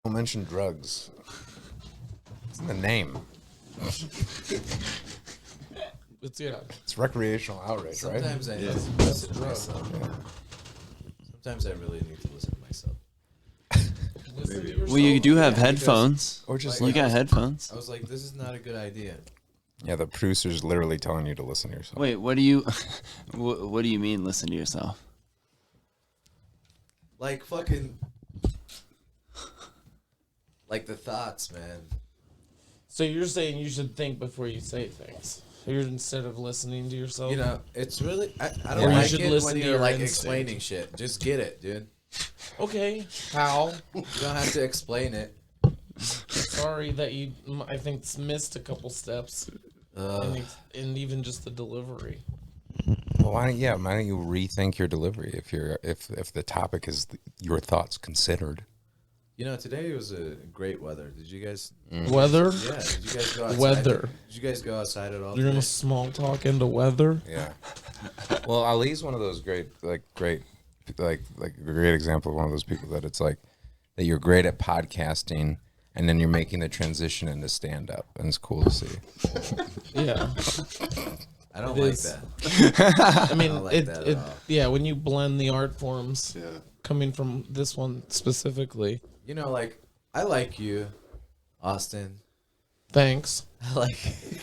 Don't mention drugs. It's in the name. It's recreational outrage, right? Sometimes I need to listen to myself. Yeah. Sometimes I really need to listen to myself. Well, you do have headphones. Or just You got headphones. I was like, this is not a good idea. Yeah, the producer's literally telling you to listen to yourself. Wait, what do you what do you mean listen to yourself? Like fucking like the thoughts, man. So you're saying you should think before you say things. You're instead of listening to yourself. You know, it's really I Or don't you like should it listen when to you're your like instinct. explaining shit. Just get it, dude. Okay, how? You don't have to explain it. Sorry that you, I think, missed a couple steps, and even just the delivery. Well, why don't you rethink your delivery if the topic is your thoughts considered? You know, today was a great weather. Did you guys? Weather? Yeah. Did you guys go outside? Weather. Did you guys go outside at all? You're gonna today? small talk into weather? Yeah. Well, Ali's one of those great a great example of one of those people that it's like that you're great at podcasting and then you're making the transition into stand up, and it's cool to see. Yeah. I don't It like is. that. I mean, I don't like that at all. yeah, when you blend the art forms, coming from this one specifically. You know, like I like you, Austin. Thanks. I like.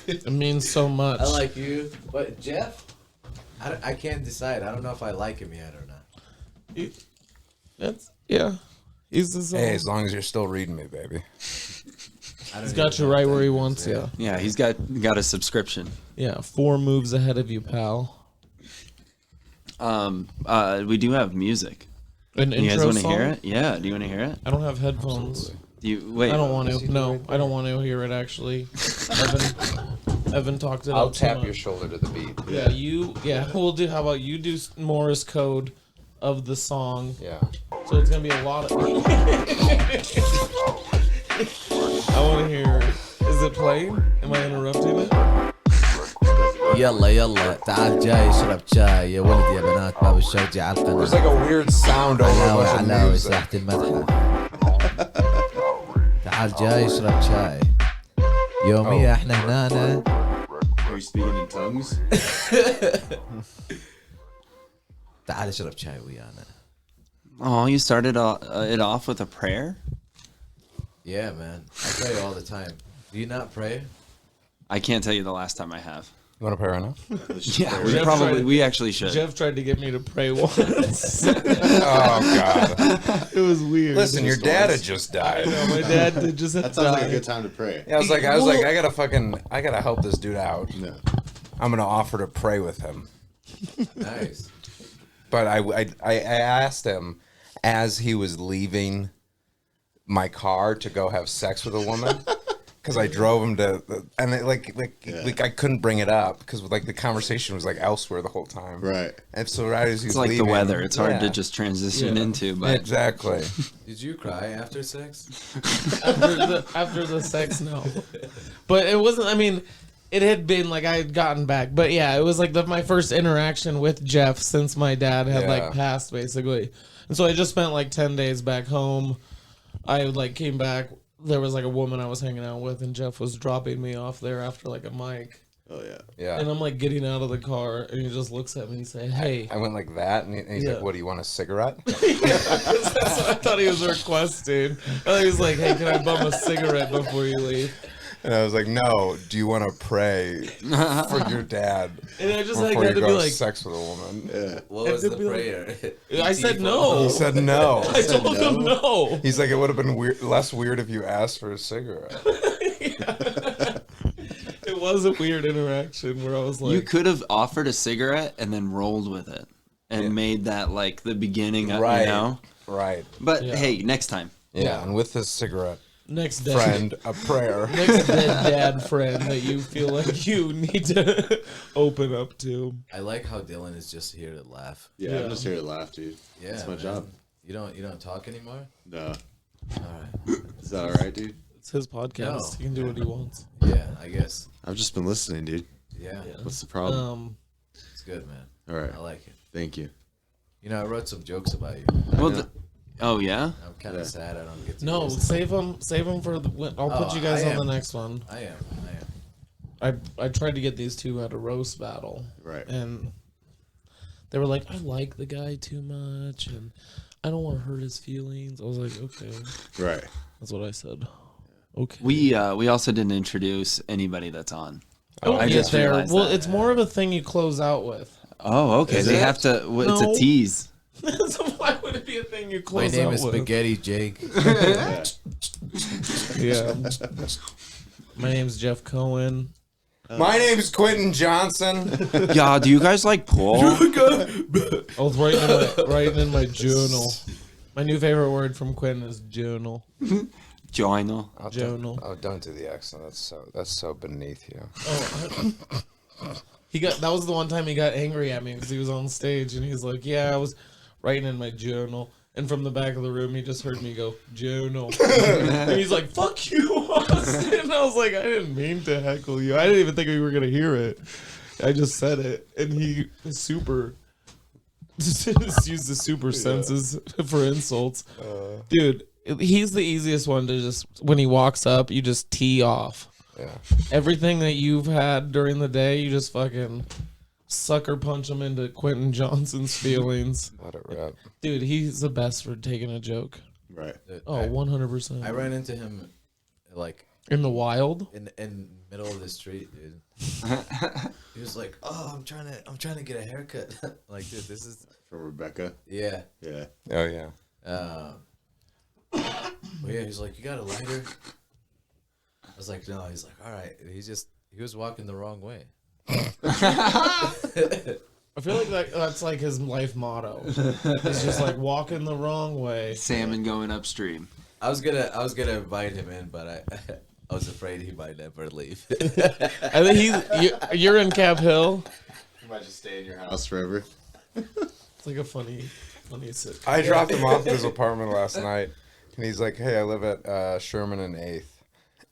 It means so much. I like you, but Jeff, I can't decide. I don't know if I like him yet or not. He's his own. Hey, as long as you're still reading me, baby. He's got you right where he wants you. Yeah, he's got a subscription. Yeah, 4 moves ahead of you, pal. We do have music. An You guys intro want to song? hear it? Yeah. Do you want to hear it? I don't have headphones. Do you wait? I don't want to. No, I don't want to hear it. Actually, Evan talked it I'll up too tap much. your shoulder to the beat. Yeah, you. Yeah, we'll do. How about you do Morse code of the song? Yeah. So it's gonna be a lot of. I want to hear. Is it playing? Am I interrupting it? يلا يلا تعال جاي اشرب شاي يا ولد يا بنات باب الشوجي على There's القناة like a weird sound over علاوي the علاوي music. ساحة المدحة تعال جاي اشرب شاي يوميا احنا هنا Are you speaking in tongues? تعال اشرب شاي ويانا. Oh, you started it off with a prayer. Yeah, man. I pray all the time. Do you not pray? I can't tell you the last time I have. You want to pray right now? Yeah, we actually should. Jeff tried to get me to pray once. Oh God! It was weird. Listen, your dad had just died. No, my dad did just That sounds like a good time to pray. Yeah, I was like, I gotta help this dude out. No. I'm gonna offer to pray with him. Nice. But I asked him as he was leaving my car to go have sex with a woman because I drove him to, and like I couldn't bring it up because like the conversation was like elsewhere the whole time. Right. And so right as he was It's like leaving, the weather. It's hard to yeah. just transition into, but Exactly. Did you cry after sex? after the sex, no. But it wasn't. I mean, it had been like I had gotten back. But yeah, it was like my first interaction with Jeff since my dad had Yeah. like passed, basically. And so I just spent like 10 days back home. I like came back. There was like a woman I was hanging out with, and Jeff was dropping me off there after like a mic. Oh yeah. Yeah. And I'm like getting out of the car, and he just looks at me and say, "Hey." I went like that, and he's Yeah. like, "What do you want, a cigarette?" That's what I thought he was requesting. I thought he was like, "Hey, can I bum a cigarette before you leave?" And I was like, "No. Do you want to pray for your dad And I just before like you had to go be have like, sex with a woman?" Yeah. What It was could the be like- prayer? I said no. He said no. I told him no. He's like, it would have been less weird if you asked for a cigarette. It was a weird interaction where I was like, you could have offered a cigarette and then rolled with it and made that like the beginning of, Right. you know. Right. But Yeah. hey, next time. Yeah. And with this cigarette, next dead, friend, a prayer. next dead dad friend that you feel like you need to open up to. I like how Dylan is just here to laugh. Yeah, Yeah. I'm just here to laugh, dude. Yeah, That's my man. job. You don't talk anymore. No. All right. Is that all right, dude? It's his podcast. No. He can do what he wants. Yeah, I guess. I've just been listening, dude. Yeah, What's the problem? it's good, man. all right. I like it. Thank you. You know, I wrote some jokes about you. Well, Oh yeah. I'm kind of sad I don't get to. No, use it. save them for the. I'll put you guys I on the am. next one. I am. I tried to get these two at a roast battle, Right. and they were like, "I like the guy too much, and I don't want to hurt his feelings." I was like, "Okay," Right. that's what I said. Okay, We also didn't introduce anybody that's on. don't I get just there. realized Well, that. it's more of a thing you close out with. Oh, okay. Is They it? have to. Well, No. It's a tease. So why would it be a thing you My close name out is with? Spaghetti Jake. Yeah. My name's Jeff Cohen. My name's Quentin Johnson. Yeah. Do you guys like Paul? I was writing in my journal. My new favorite word from Quentin is journal. Journal. Journal. Don't do the accent. That's so beneath you. That was the one time he got angry at me because he was on stage and he's like, "Yeah, I was writing in my journal." And from the back of the room, he just heard me go, "Journal." And he's like, "Fuck you, Austin." And I was like, "I didn't mean to heckle you. I didn't even think we were gonna hear it. I just said it." And he just used the super senses for insults. Dude, he's the easiest one to just, when he walks up, you just tee off. Yeah. Everything that you've had during the day, you just fucking sucker punch him into Quentin Johnson's feelings. Let it rip. Dude, he's the best for taking a joke. Right. Oh, 100%. I ran into him like In the wild? in middle of the street, dude. He was like, "Oh, I'm trying to get a haircut." Like, dude, this is From Rebecca. yeah. Yeah. Oh yeah. But yeah, he's like, "You got a lighter?" I was like, "No." He's like, "All right." He was walking the wrong way. I feel like that's like his life motto. It's just like walking the wrong way. Salmon going upstream. I was gonna invite him in, but I was afraid he might never leave. I think you're in Cap Hill. You might just stay in your house forever. It's like a funny sitcom. I dropped him off at his apartment last night, and he's like, "Hey, I live at Sherman and 8th,"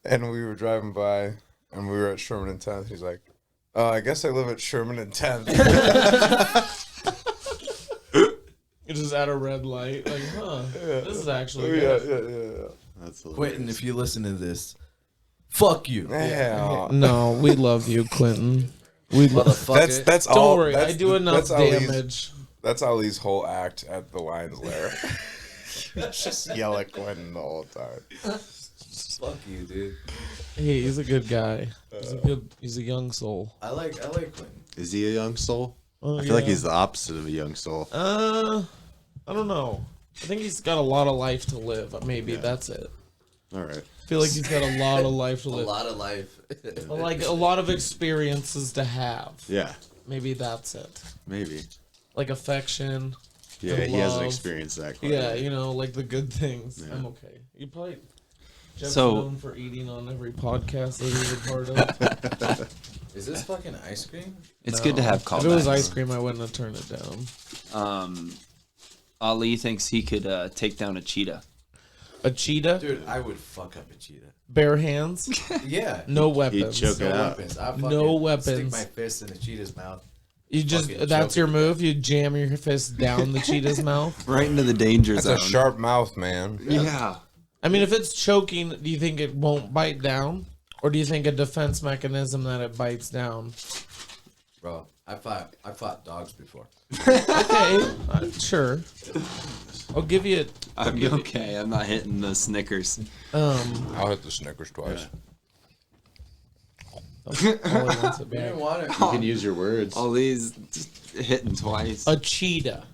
and we were driving by, and we were at Sherman and 10th. He's like, "I guess I live at Sherman and 10th." You're just at a red light, like, this is actually good. Yeah. That's Quentin, if you listen to this, fuck you, Yeah. No, we love you, Clinton. We love. motherfucker. That's Don't all. worry, that's I do enough that's Ali's- damage. That's Ali's whole act at the Lions Lair. Just yell at Quentin the whole time. Fuck you, dude. Hey, he's a good guy. He's a young soul. I like Quentin. Is he a young soul? Oh, I feel like he's the opposite of a young soul. I don't know. I think he's got a lot of life to live. Maybe that's it. All right. I feel like he's got a lot of life to A live. lot of life. Like a lot of experiences to have. Yeah. Maybe that's it. Maybe. Like affection. Yeah, And he hasn't love. experienced that quite Yeah, yet. like the good things. Yeah. I'm okay. You probably Jeff's So- known for eating on every podcast that he's a part of. Is this fucking ice cream? It's No. good to have If it was callbacks. ice cream, I wouldn't have turned it down. Ali thinks he could take down a cheetah. A cheetah, Dude, I would fuck up a cheetah. bare hands, Yeah. no He'd weapons. choke No it out. weapons. I No fucking weapons. Stick my fist in a cheetah's mouth. You just Fucking that's choke your it. move. You jam your fist down the cheetah's mouth. Right into the danger That's zone. a sharp mouth, man. Yeah. I mean, if it's choking, do you think it won't bite down, or do you think a defense mechanism that it bites down? Bro, I fought dogs before. Okay, sure. I'll give you. I'm okay. I'm not hitting the Snickers. I'll hit the Snickers twice. All I want's it You back. didn't want it. You can use your words. All these just hitting twice. A cheetah.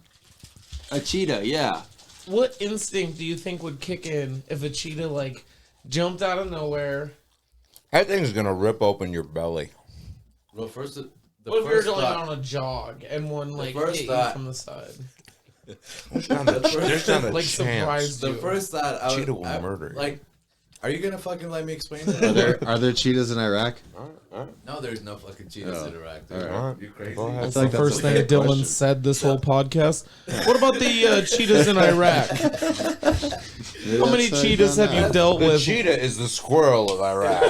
A cheetah, yeah. What instinct do you think would kick in if a cheetah like jumped out of nowhere? That thing's gonna rip open your belly. Well, first, the What if you're first going thought, on a jog and one like first hit you thought- from the side? There's not a Like chance. surprised the you. first thought, I Cheetah would, will murder you. Like, are you gonna fucking let me explain it? Are there cheetahs in Iraq? No, there's no fucking cheetahs Oh. in Iraq. Dude. All right. You crazy? Go ahead. That's feel like the that's first a thing fair Dylan question. said this whole podcast. What about the cheetahs in Iraq? How many cheetahs have you dealt The with? cheetah is the squirrel of Iraq.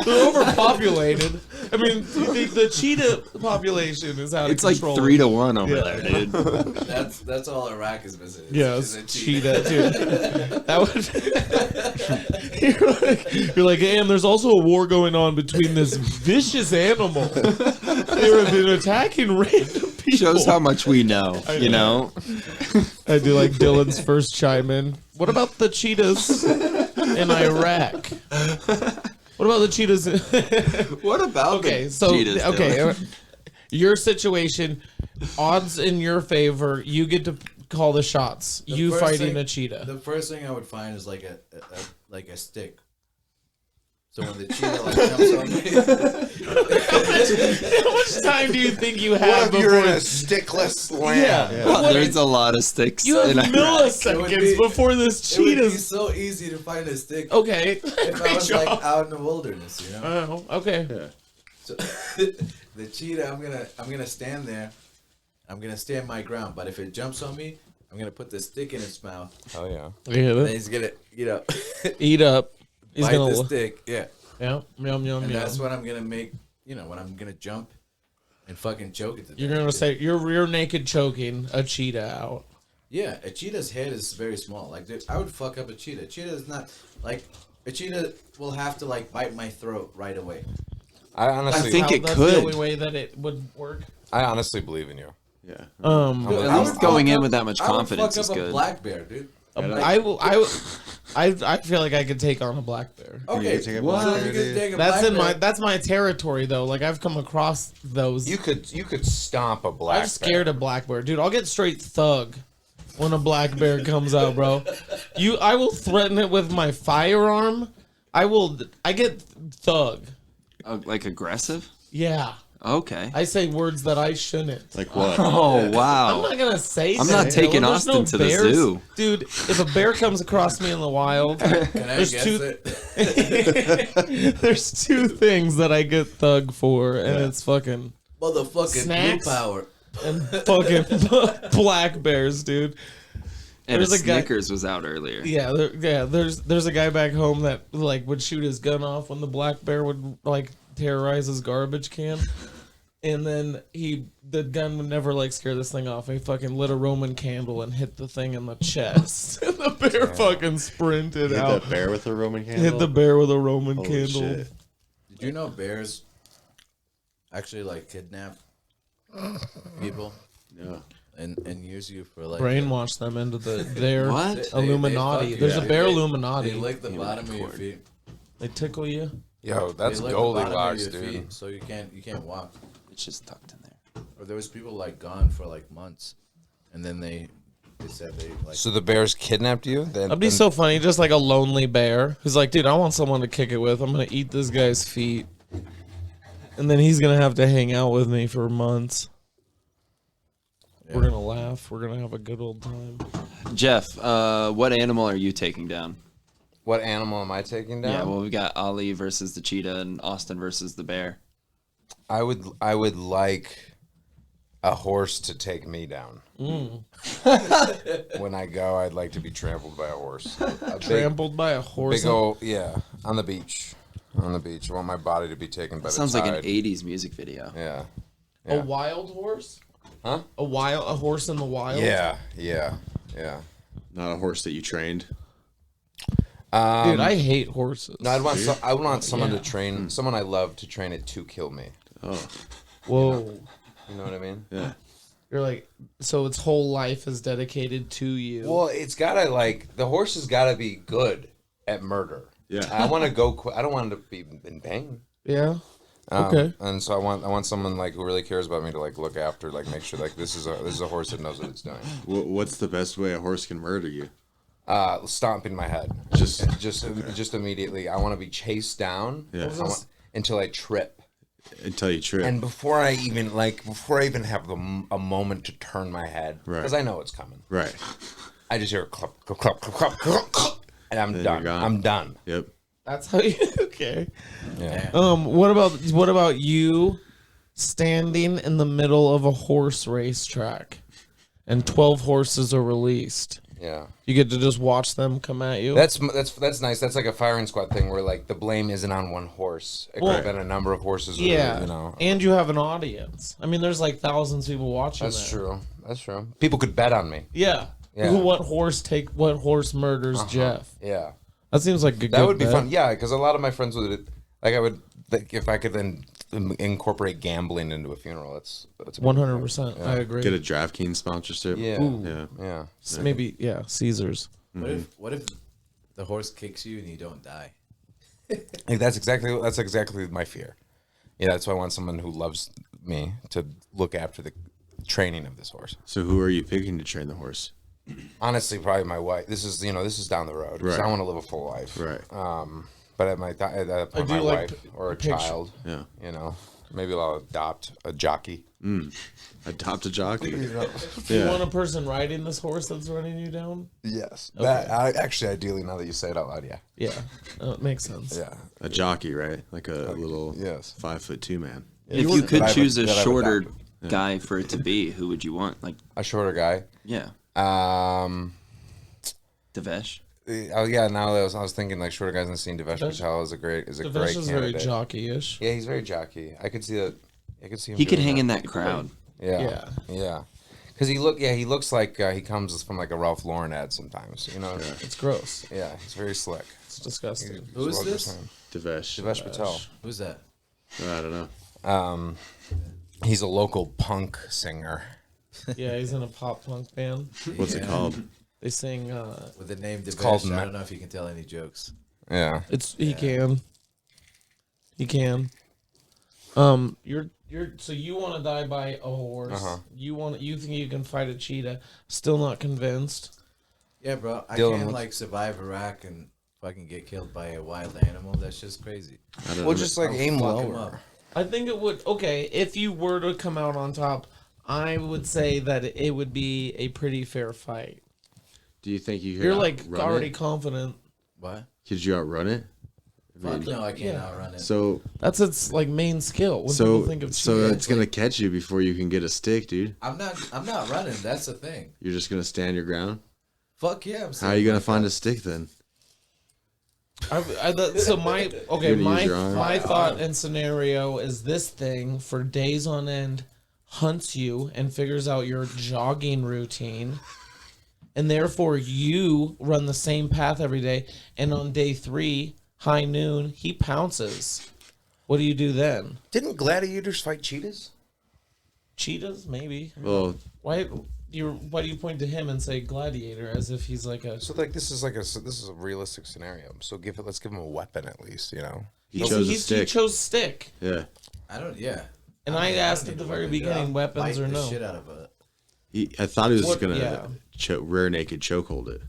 They're overpopulated. I mean, the cheetah population is out It's of like control. 3-1 over there, dude. That's all Iraq is missing. Yeah, Is it's a cheetah, dude. That would. You're like, and there's also a war going on between this vicious animal. They have been attacking random people. Shows how much we know, I you know? I do like Dylan's first chime in. What about the cheetahs in Iraq? What about the cheetahs? What about Okay, the so cheetahs, Dylan? your situation, odds in your favor. You get to call the shots. The You first fighting thing- a cheetah. The first thing I would find is like a stick. So when the cheetah like jumps on me, How much time do you think you What have if you're in before? a stickless land? Yeah. Well, there's a lot of sticks. You have in Iraq. milliseconds It would be- before this it would be cheetah's. so easy to find a stick Okay. if I Great was job. like out in the wilderness, you know. Oh, okay. So the cheetah, I'm gonna stand there. I'm gonna stand my ground. But if it jumps on me, I'm gonna put the stick in its mouth. Oh yeah. Yeah, And he's gonna, eat up. He's bite gonna. the stick. Yeah. Yeah. Yum yum And yum. that's what I'm gonna make. When I'm gonna jump and fucking choke it to You're death. gonna say you're rear naked choking a cheetah out. Yeah, a cheetah's head is very small. Like, dude, I would fuck up a cheetah. Cheetah is not like a cheetah will have to like bite my throat right away. I honestly, think it That's could. the only way that it would work. I honestly believe in you. Yeah. Dude, At least going in with that much I would confidence fuck is up good. a black bear, dude. I feel like I could take on a black bear. Okay, take a what? black So bear, you can dude? take a That's black in my bear. that's my territory though. Like I've come across those. You could stomp a black. I'm scared of black bear, dude. I'll get straight thug when a black bear comes out, bro. I will threaten it with my firearm. I get thug. Like aggressive? Yeah. Okay. I say words that I shouldn't. Like what? Oh, I'm wow. not gonna say. I'm not something. taking There's Austin to the bears. zoo. dude. If a bear comes across me in the wild, Can I there's guess two. it? There's two things that I get thug for, and it's fucking Motherfucking Snacks. blue power. and fucking black bears, dude. And There's a a guy- Snickers was out earlier. Yeah, there's a guy back home that like would shoot his gun off when the black bear would like terrorize his garbage can, and then the gun would never like scare this thing off. He fucking lit a Roman candle and hit the thing in the chest, and the bear fucking sprinted Hit out. that bear with a Roman candle. Hit the bear with a Roman Holy candle. shit. Did you know bears actually like kidnap people Yeah. and use you for like Brainwash them into their What? Illuminati. fuck you. There's a bear They Illuminati. lick the bottom of your feet. They tickle you. Yo, that's They lick the bottom of Goldilocks, your dude. feet, so you can't walk. It's just tucked in there. Or there was people like gone for like months, and then they said they like. So the bears kidnapped you? That'd be so funny, just like a lonely bear who's like, dude, I want someone to kick it with. I'm gonna eat this guy's feet, and then he's gonna have to hang out with me for months. Yeah. We're gonna laugh. We're gonna have a good old time. Jeff, what animal are you taking down? What animal am I taking down? Yeah, well, we got Ali versus the cheetah and Austin versus the bear. I would like a horse to take me down. When I go, I'd like to be trampled by a horse. Trampled by a horse. Big old, yeah, on the beach. On the beach. I want my body to be taken by the Sounds like an tide. 80s music video. Yeah. A Yeah. wild horse? Huh? A horse in the wild? Yeah. Not a horse that you trained. Dude, I hate horses. No, I would want someone Yeah. to train, someone I love to train it to kill me. Oh. Whoa. You know what I mean? Yeah. You're like, so its whole life is dedicated to you. Well, it's gotta the horse has gotta be good at murder. Yeah. I want to go. I don't want to be in pain. Yeah. Okay. And so I want someone like who really cares about me to like look after, like make sure like this is a horse that knows what it's doing. What's the best way a horse can murder you? Stomping my head. Just immediately. I want to be chased down. Yeah. Until I trip. Until you trip. And before I even have a moment to turn my head, Right. because I know it's coming. Right. I just hear a clup, clup, clup, clup, clup, clup, and I'm Then done. you're gone. I'm done. Yep. That's how you. Okay. Yeah. What about you standing in the middle of a horse racetrack, and 12 horses are released, Yeah. You get to just watch them come at you. That's nice. That's like a firing squad thing where like the blame isn't on one horse. It could have been a number of horses. Yeah, you know. and you have an audience. I mean, there's like thousands of people watching. That's true. That's true. People could bet on me. Yeah. Yeah. What horse murders Jeff? Yeah. That seems like a good That would be bet. fun. Yeah, because a lot of my friends would like. I would like if I could then incorporate gambling into a funeral. That's 100%. I agree. Get a DraftKings sponsorship. Yeah. Yeah. Yeah. Maybe Caesars. What if the horse kicks you and you don't die? Like that's exactly my fear. Yeah, that's why I want someone who loves me to look after the training of this horse. So who are you picking to train the horse? Honestly, probably my wife. This is down the road. 'Cause Right. I want to live a full life. Right. But at that point, do my like wife or a picture- child. Yeah. You know, maybe I'll adopt a jockey. Adopt a jockey. Do you want a person riding this horse that's running you down? Yes. Okay. Actually, ideally, now that you say it out loud, yeah. Yeah. It makes sense. Yeah. A jockey, right? Like a little yes. 5'2" man. If you could that I choose would- a that I would shorter adopt. guy for it to be, who would you want? Like, A shorter guy. yeah, Devesh. Oh yeah. Now I was thinking like shorter guys in the scene. Devesh Patel is a great Devesh great is very candidate. jockey-ish. Yeah, he's very jockey. I could see that. I could see him. He could doing hang that. in that crowd. Yeah. Yeah. Because he looks like he comes from like a Ralph Lauren ad sometimes. You know. It's gross. Yeah, he's very slick. It's disgusting. Who is this? Devesh. Devesh Patel. Who's that? I don't know. He's a local punk singer. Yeah, he's in a pop punk band. What's it called? They sing. With the name Devesh, called I don't know if you can tell any jokes. Yeah. He can. He can. So you want to die by a horse? Uh-huh. You think you can fight a cheetah? Still not convinced. Yeah, bro. I Dylan, can't what's- like survive Iraq and fucking get killed by a wild animal. That's just crazy. I don't Well, know. just like aim Fuck him lower. up. I think it would. Okay, if you were to come out on top, I would say that it would be a pretty fair fight. Do you think you could You're like outrun already it? confident. What? Could you outrun it? Fuck no, I can't Yeah. outrun it. So That's its like main skill. When people think of so cheetah, it's gonna catch you before you can get a stick, dude. I'm not running. That's the thing. You're just gonna stand your ground. Fuck yeah. How are you gonna find a stick then? So my You're gonna use your arm? my thought and scenario is this thing for days on end hunts you and figures out your jogging routine, and therefore you run the same path every day. And on day 3, high noon, he pounces. What do you do then? Didn't gladiators fight cheetahs? Cheetahs, maybe. Well, Why do you point to him and say gladiator as if he's like a? So like this is a realistic scenario. So let's give him a weapon at least. You know. he chose a He stick. chose stick. Yeah. I don't. Yeah. And I I mean, asked don't at the need very a weapon, dude. beginning, I'll weapons bite or the no. shit out of it. I thought he was What- gonna yeah. rear naked chokehold it.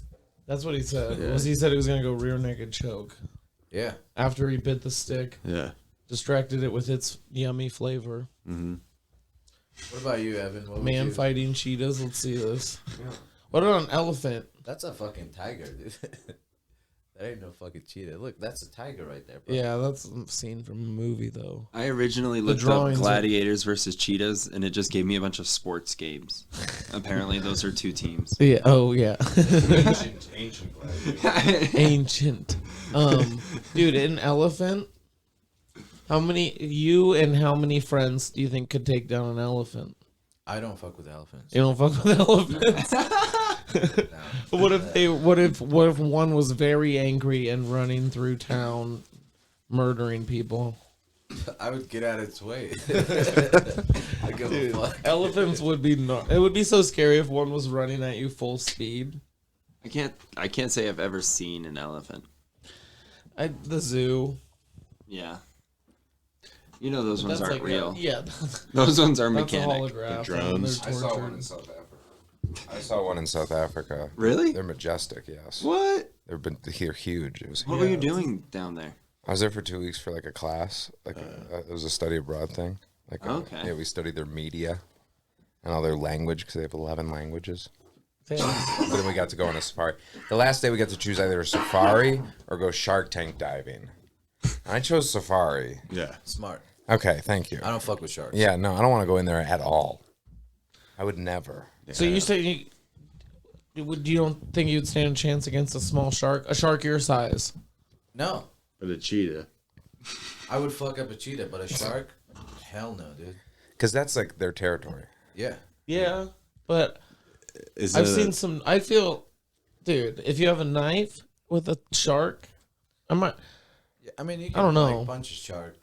That's what he said. Yeah. He said he was gonna go rear naked choke Yeah. after he bit the stick, Yeah. distracted it with its yummy flavor. What about you, Evan? What would Man you? fighting cheetahs. Let's see this. What about an elephant? That's a fucking tiger, dude. That ain't no fucking cheetah. Look, that's a tiger right there, bro. Yeah, that's a scene from a movie though. I originally looked up drawings are- gladiators versus cheetahs, and it just gave me a bunch of sports games. Apparently, those are two teams. Yeah. Oh yeah. Ancient gladiators. Ancient. Dude, an elephant. How many friends do you think could take down an elephant? I don't fuck with elephants. You don't fuck with elephants. What if one was very angry and running through town, murdering people? I would get out of its way. I give a fuck. Elephants would be it would be so scary if one was running at you full speed. I can't say I've ever seen an elephant. The zoo. Yeah. You know those ones aren't like real. Yeah, Those ones are that's a mechanic. holograph. drones. and they're I saw one tortured. in South Africa. I saw one in South Africa. Really? They're majestic. Yes. What? They're huge. It was. What were you doing down there? I was there for 2 weeks for like a class. Like it was a study abroad thing. Like Okay. yeah, we studied their media and all their language because they have 11 languages. Damn. But then we got to go on a safari. The last day we got to choose either a safari or go Shark Tank diving. I chose safari. Yeah. Smart. Okay, thank you. I don't fuck with sharks. Yeah, no, I don't want to go in there at all. I would never. So you say you don't think you'd stand a chance against a small shark? A shark your size? No, But a cheetah. I would fuck up a cheetah, but a shark, hell no, dude. Because that's like their territory. Yeah. Yeah, but Is I've it seen some. I feel, dude, if you have a knife with a shark, I might. Yeah, I mean, you can I don't know. like, punch a shark.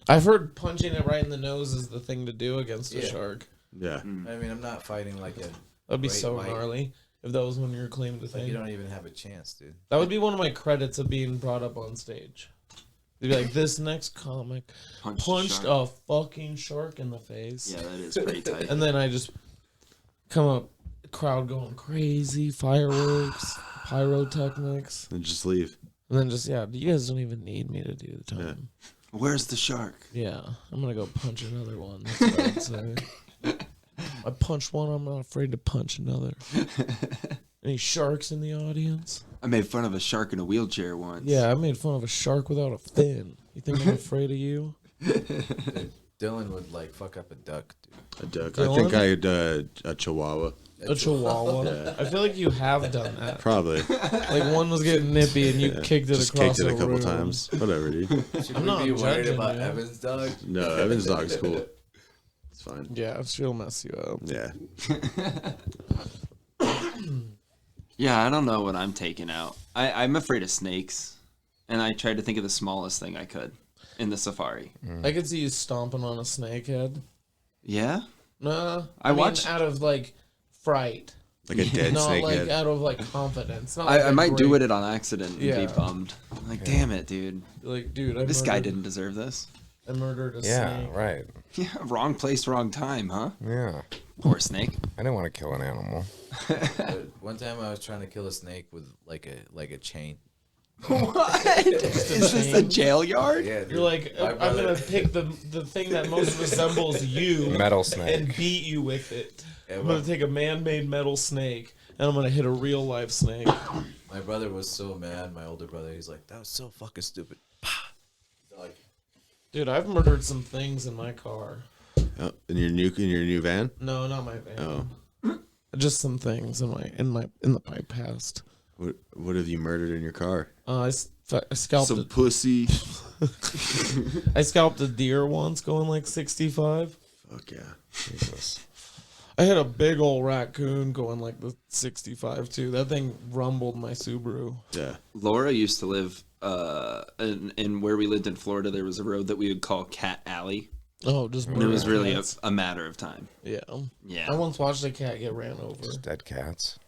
I've heard punching it right in the nose is the thing to do against a Yeah. shark. Yeah. I mean, I'm not fighting like a. That'd be great so white. gnarly if that was one of your claim to Like, fame. you don't even have a chance, dude. That would be one of my credits of being brought up on stage. They'd be like, this next comic punched a fucking shark in the face. Yeah, that is pretty tight. And then I just come up, crowd going crazy, fireworks, pyrotechnics. And just leave. And then just, yeah, you guys don't even need me to do the time. Where's the shark? Yeah, I'm going to go punch another one. That's what I would say. I punched one, I'm not afraid to punch another. Any sharks in the audience? I made fun of a shark in a wheelchair once. Yeah, I made fun of a shark without a fin. You think I'm afraid of you? Dude, Dylan would like fuck up a duck, dude. A duck. Dylan? I think I'd a chihuahua. A chihuahua? I feel like you have done that. Probably. Like one was getting nippy and you kicked it Just across kicked it the a couple room. times. Whatever, dude. Should I'm we not be worried judging about you. Evan's dog? No, Evan's dog's cool. It's fine. Yeah, she'll mess you up. Yeah. Yeah, I don't know what I'm taking out. I'm afraid of snakes, and I tried to think of the smallest thing I could in the safari. I could see you stomping on a snake head. Yeah? Nah, I mean, watched- out of like fright, Like a dead not snake like head. out of like confidence. Not like I a might do great- it on accident and Yeah. be bummed. Like, damn it, dude. Like, dude, This guy didn't deserve this. I murdered a Yeah, snake. right. Yeah, wrong place, wrong time, huh? Yeah. Poor snake. I didn't want to kill an animal. Dude, one time I was trying to kill a snake with like a chain. What? Is this a jail yard? Yeah, dude. You're like, My I'm brother- gonna pick the thing that most resembles you Metal snake. and beat you with it. Yeah, I'm well- gonna take a man-made metal snake and I'm gonna hit a real-life snake. My brother was so mad. My older brother, he's like, "That was so fucking stupid." Like, Dude, I've murdered some things in my car. Oh, in your new van? No, not my van. Oh. Just some things in my past. What have you murdered in your car? I scalped Some pussy. I scalped a deer once going like 65. Fuck yeah. Jesus. I had a big old raccoon going like the 65 too. That thing rumbled my Subaru. Yeah. Laura used to live in where we lived in Florida. There was a road that we would call Cat Alley. Oh, just And it was really cats. a matter of time. Yeah. Yeah. I once watched a cat get ran over. Just dead cats.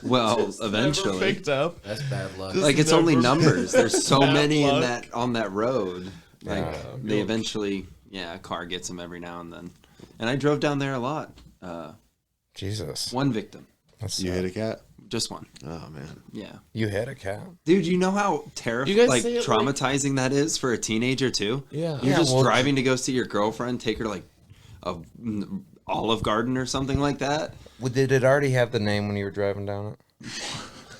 Well, Never eventually. picked up. that's bad luck. Like it's only Never- numbers. There's so Bad many in luck. that on that road. Like Yeah. they eventually, a car gets them every now and then. And I drove down there a lot. Jesus. One victim, That's You hit a cat? just one. Oh man. Yeah, You hit a cat? dude, you know how You terrifying, guys like say it traumatizing that is for a teenager too. Yeah. You're Yeah, just well- driving to go see your girlfriend, take her to like a Olive Garden or something like that. Well, did it already have the name when you were driving down it?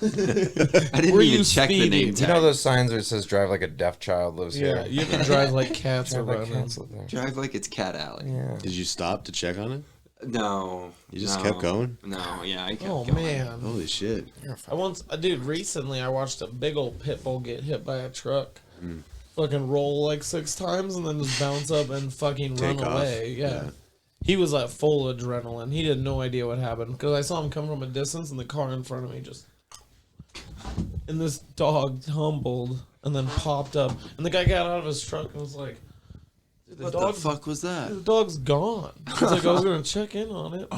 I didn't Were even you check the speeding? name You tag. know those signs where it says "Drive like a deaf child lives Yeah, here." you have to drive like cats are Drive like running. cats live there. Drive like it's Cat Alley. Yeah. Did you stop to check on it? No, You just no, kept going? No, yeah, I kept Oh going. man. Holy shit. I once, dude, recently I watched a big old pit bull get hit by a truck. Fucking roll like 6 times and then just bounce up and fucking Take run off. away. Yeah. Yeah. He was like full adrenaline. He had no idea what happened because I saw him come from a distance and the car in front of me just. And this dog tumbled and then popped up. And the guy got out of his truck and was like, "Dude, What the fuck was that? The dog's gone." He's like, "I was gonna check in on it."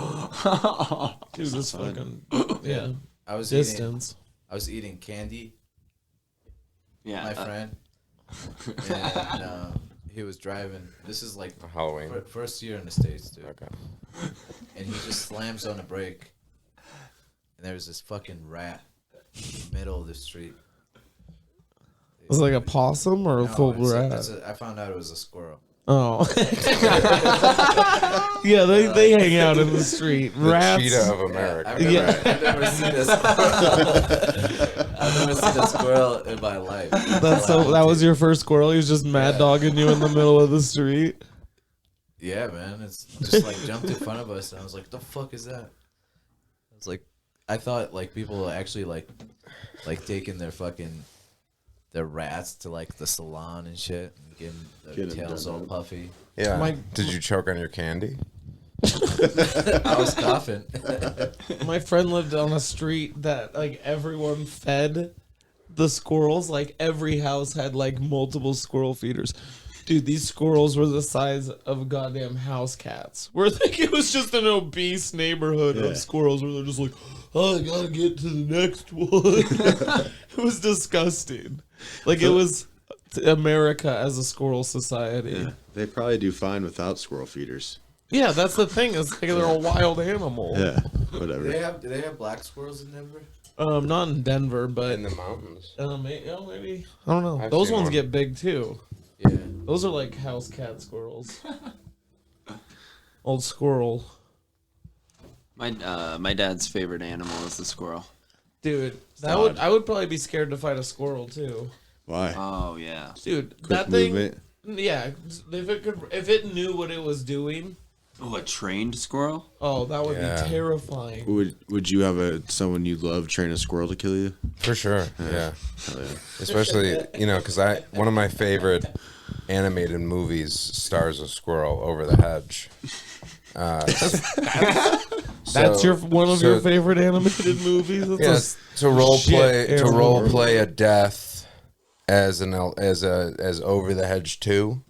Dude, this fucking yeah I was distance. eating candy. Yeah, My friend, and he was driving. This is like Halloween. first year in the States, dude. Okay. And he just slams on the brake, and there was this fucking rat in the middle of the street. Was it like a possum or a No, full rat? I found out it was a squirrel. Oh. Yeah, they hang out in the street. The Rats. cheetah of America. I've never seen a squirrel. I've never seen a squirrel in my life. That's so. That was your first squirrel. He was just mad dogging you in the middle of the street. Yeah, man. It's just like jumped in front of us, and I was like, "The fuck is that?" I was like, I thought like people actually like taking their rats to like the salon and shit and getting their tails all puffy. Yeah. Did you choke on your candy? I was coughing. My friend lived on a street that like everyone fed the squirrels. Like every house had like multiple squirrel feeders. Dude, these squirrels were the size of goddamn house cats. Where like it was just an obese neighborhood of squirrels where they're just like, oh, I gotta get to the next one. It was disgusting. Like it was America as a squirrel society. Yeah, they probably do fine without squirrel feeders. Yeah, that's the thing. Is like they're a wild animal. Yeah, whatever. Do they have black squirrels in Denver? Not in Denver, but In the mountains. maybe I don't know. I've Those seen ones one. get big too. Yeah. Those are like house cat squirrels. Old squirrel. My dad's favorite animal is the squirrel. Dude, I would probably be scared to fight a squirrel too. Why? Oh yeah. Dude, Quick that thing. movement. Yeah, if it knew what it was doing, Oh, a trained squirrel? oh, that would Yeah. be terrifying. Would you have someone you love train a squirrel to kill you? For sure. Yeah. Hell yeah. Especially, because one of my favorite animated movies stars a squirrel over the hedge. That's one of your favorite animated movies. That's Yes, to role play a death as Over the Hedge 2.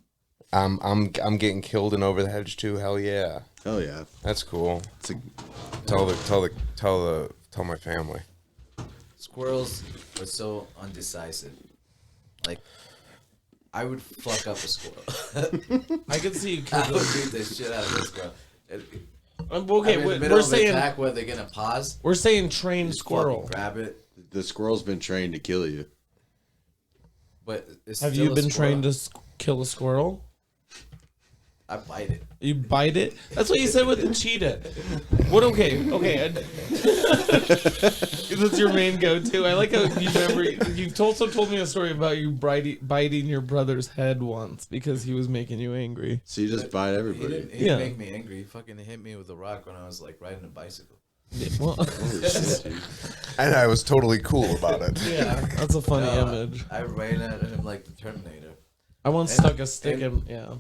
I'm getting killed in Over the Hedge 2. Hell yeah. Hell yeah. That's cool. It's a, Tell my family. Squirrels are so undecisive. Like, I would fuck up a squirrel. I can see you. I would beat the shit out of this squirrel. Okay, I'm in the middle we're of an saying attack where they're gonna pause. we're saying trained Just squirrel. fucking grab it. the squirrel's been trained to kill you. But it's Have still you a been squirrel. trained to kill a squirrel? I bite it. You bite it? That's what you said with the cheetah. What? Okay. That's your main go-to. I like how you also told me a story about you biting your brother's head once because he was making you angry. So you just bite He everybody. didn't Yeah. make me angry. He fucking hit me with a rock when I was like riding a bicycle. Well, Holy shit, dude. And I was totally cool about it. yeah, that's a funny image. I ran at him like the Terminator. I once stuck a stick in. Yeah.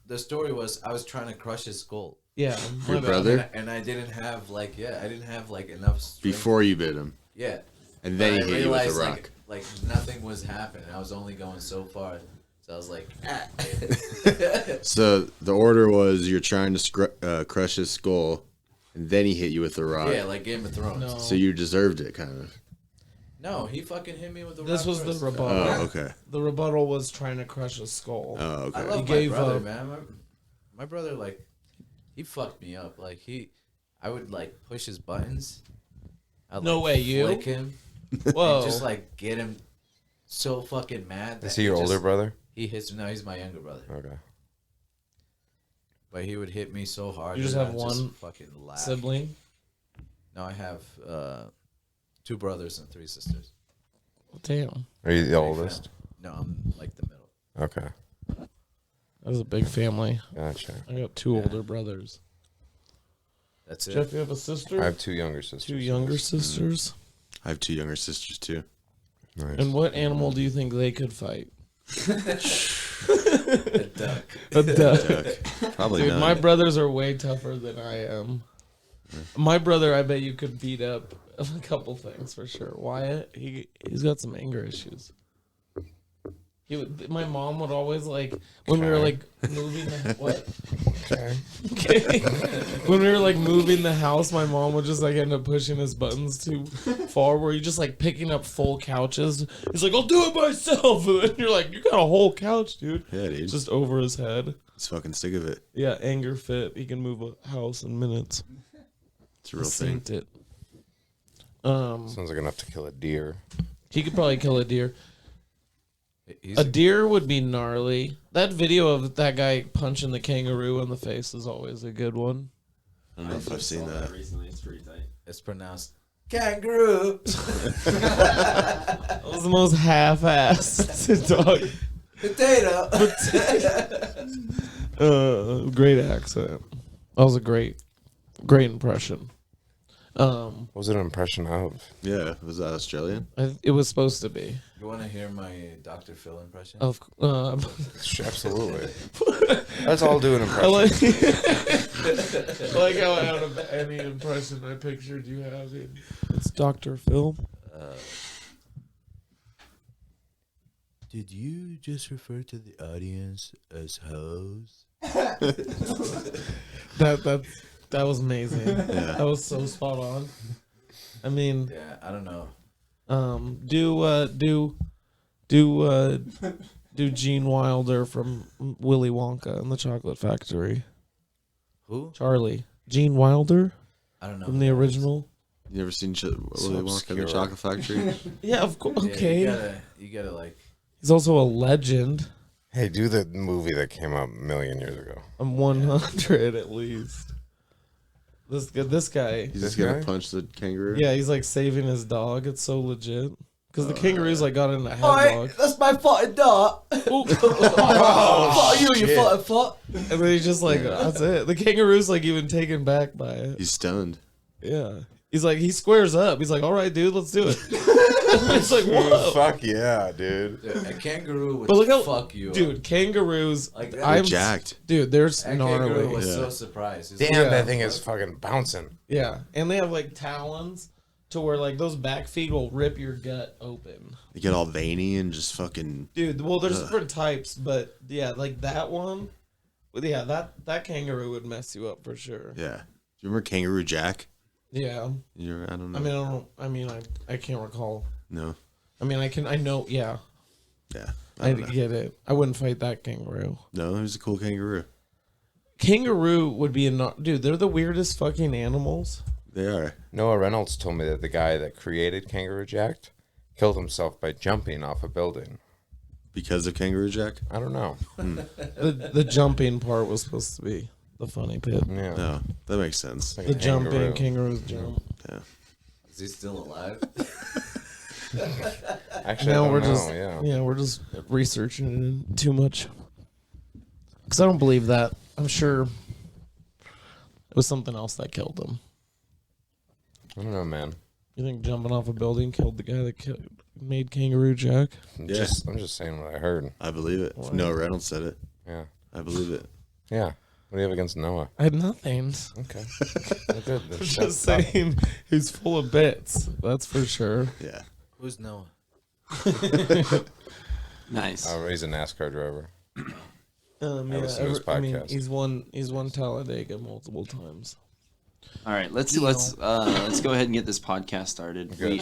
The story was I was trying to crush his skull. Yeah. Your my bad. brother? And I didn't have enough strength. Before you bit him. Yeah. And then But he I hit you with a realized, rock. like nothing was happening. I was only going so far. So I was like, ah. So the order was you're trying to crush his skull, and then he hit you with a rock. Yeah, like Game of Thrones. No. So you deserved it, kind of. No, he fucking hit me with the rock. This was the first. rebuttal. Oh, okay. The rebuttal was trying to crush his skull. Oh, I okay. love He my gave brother, up. man. My brother, like, he fucked me up. Like, I would, like, push his buttons. I'd, No like, way, you? flick him. Whoa. And just, like, get him so fucking mad. That Is he your older brother? He hits me. No, he's my younger brother. Okay. But he would hit me so hard. You just that have I one fucking laugh. Sibling. No, I have 2 brothers and 3 sisters. Damn. Are you the oldest? No, I'm, like, the middle. Okay. That was a big family. Gotcha. I got 2 older brothers. That's it. Jeff, you have a sister? I have 2 younger sisters. 2 younger sisters. I have 2 younger sisters, too. Nice. And what animal do you think they could fight? A duck. A duck. Duck. Probably Dude, not. my brothers are way tougher than I am. My brother, I bet you could beat up a couple things for sure. Wyatt, he's got some anger issues. My mom would always like when we were like moving the what? Okay. When we were like moving the house, my mom would just like end up pushing his buttons too far, where you just like picking up full couches. He's like, "I'll do it myself," and then you're like, "You got a whole couch, dude." Yeah, dude. It's just over his head. Just fucking stick of it. Yeah, anger fit. He can move a house in minutes. It's a real thing. Synced it. Sounds like enough to kill a deer. He could probably kill a deer. He's A deer would be gnarly. That video of that guy punching the kangaroo in the face is always a good one. I don't know if I've seen that. recently. It's pretty tight. It's pronounced kangaroo. That was the most half-assed dog. Potato. Great accent. That was a great impression. Um, What was it an impression of? Yeah, was that Australian? it was supposed to be. You want to hear my Dr. Phil impression? Of Absolutely. Let's all do an I impression. like, I like how out of any impression I pictured you having, it's Dr. Phil. Did you just refer to the audience as hoes? That was amazing. Yeah. That was so spot on. I mean, Yeah, I don't know. do Gene Wilder from Willy Wonka and the Chocolate Factory. Who? Charlie. Gene Wilder I don't know. from the original. You ever seen Willy Wonka and the obscure. Chocolate Factory? Yeah, of course. Yeah, Okay. you gotta like. He's also a legend. Hey, do the movie that came out a million years ago. I'm 100 at least. This guy. He's This just gonna guy? punch the kangaroo? Yeah, he's like saving his dog. It's so legit. Because the kangaroo's like got in a headlock. That's my fucking dog. Fuck you, you fucking fuck. And then he's just like, that's it. The kangaroo's like even taken back by it. He's stunned. Yeah. He's like, he squares up. He's like, all right, dude, let's do it. It's like, whoa. Fuck yeah, dude. Dude, a kangaroo would But look how, fuck you dude, up. kangaroos, Like that. I'm jacked. Dude, there's That kangaroo gnarly. was Yeah. so surprised. He's Damn, like, that thing is fucking bouncing. Yeah, and they have like talons to where like those back feet will rip your gut open. They get all veiny and just fucking. Dude, well, there's different types, but yeah, like that one. But yeah, that kangaroo would mess you up for sure. Yeah. Do you remember Kangaroo Jack? Yeah, I don't know. I can't recall. No. I know. Yeah, Yeah. I don't know. get it. I wouldn't fight that kangaroo. No, he was a cool kangaroo. Kangaroo would be dude. They're the weirdest fucking animals. They are. Noah Reynolds told me that the guy that created Kangaroo Jack killed himself by jumping off a building. Because of Kangaroo Jack? I don't know. The jumping part was supposed to be the funny bit. Yeah. No, that makes sense. Like The a jumping kangaroo. kangaroos jump. Yeah. Is he still alive? Actually, Now I we're don't just know. Yeah. we're just researching it too much. Because I don't believe that. I'm sure it was something else that killed him. I don't know, man. You think jumping off a building killed the guy that made Kangaroo Jack? I'm Yeah. just saying what I heard. I believe it. If Noah Reynolds said it, Yeah. I believe it. Yeah. What do you have against Noah? I had nothing. Okay. Well, good. Then I'm shut just up. saying he's full of bits. That's for sure. Yeah. Who's Noah? Nice. He's a NASCAR driver. I Yeah, listen to his podcast. he's won Talladega multiple times. All right, let's go ahead and get this podcast started. Good.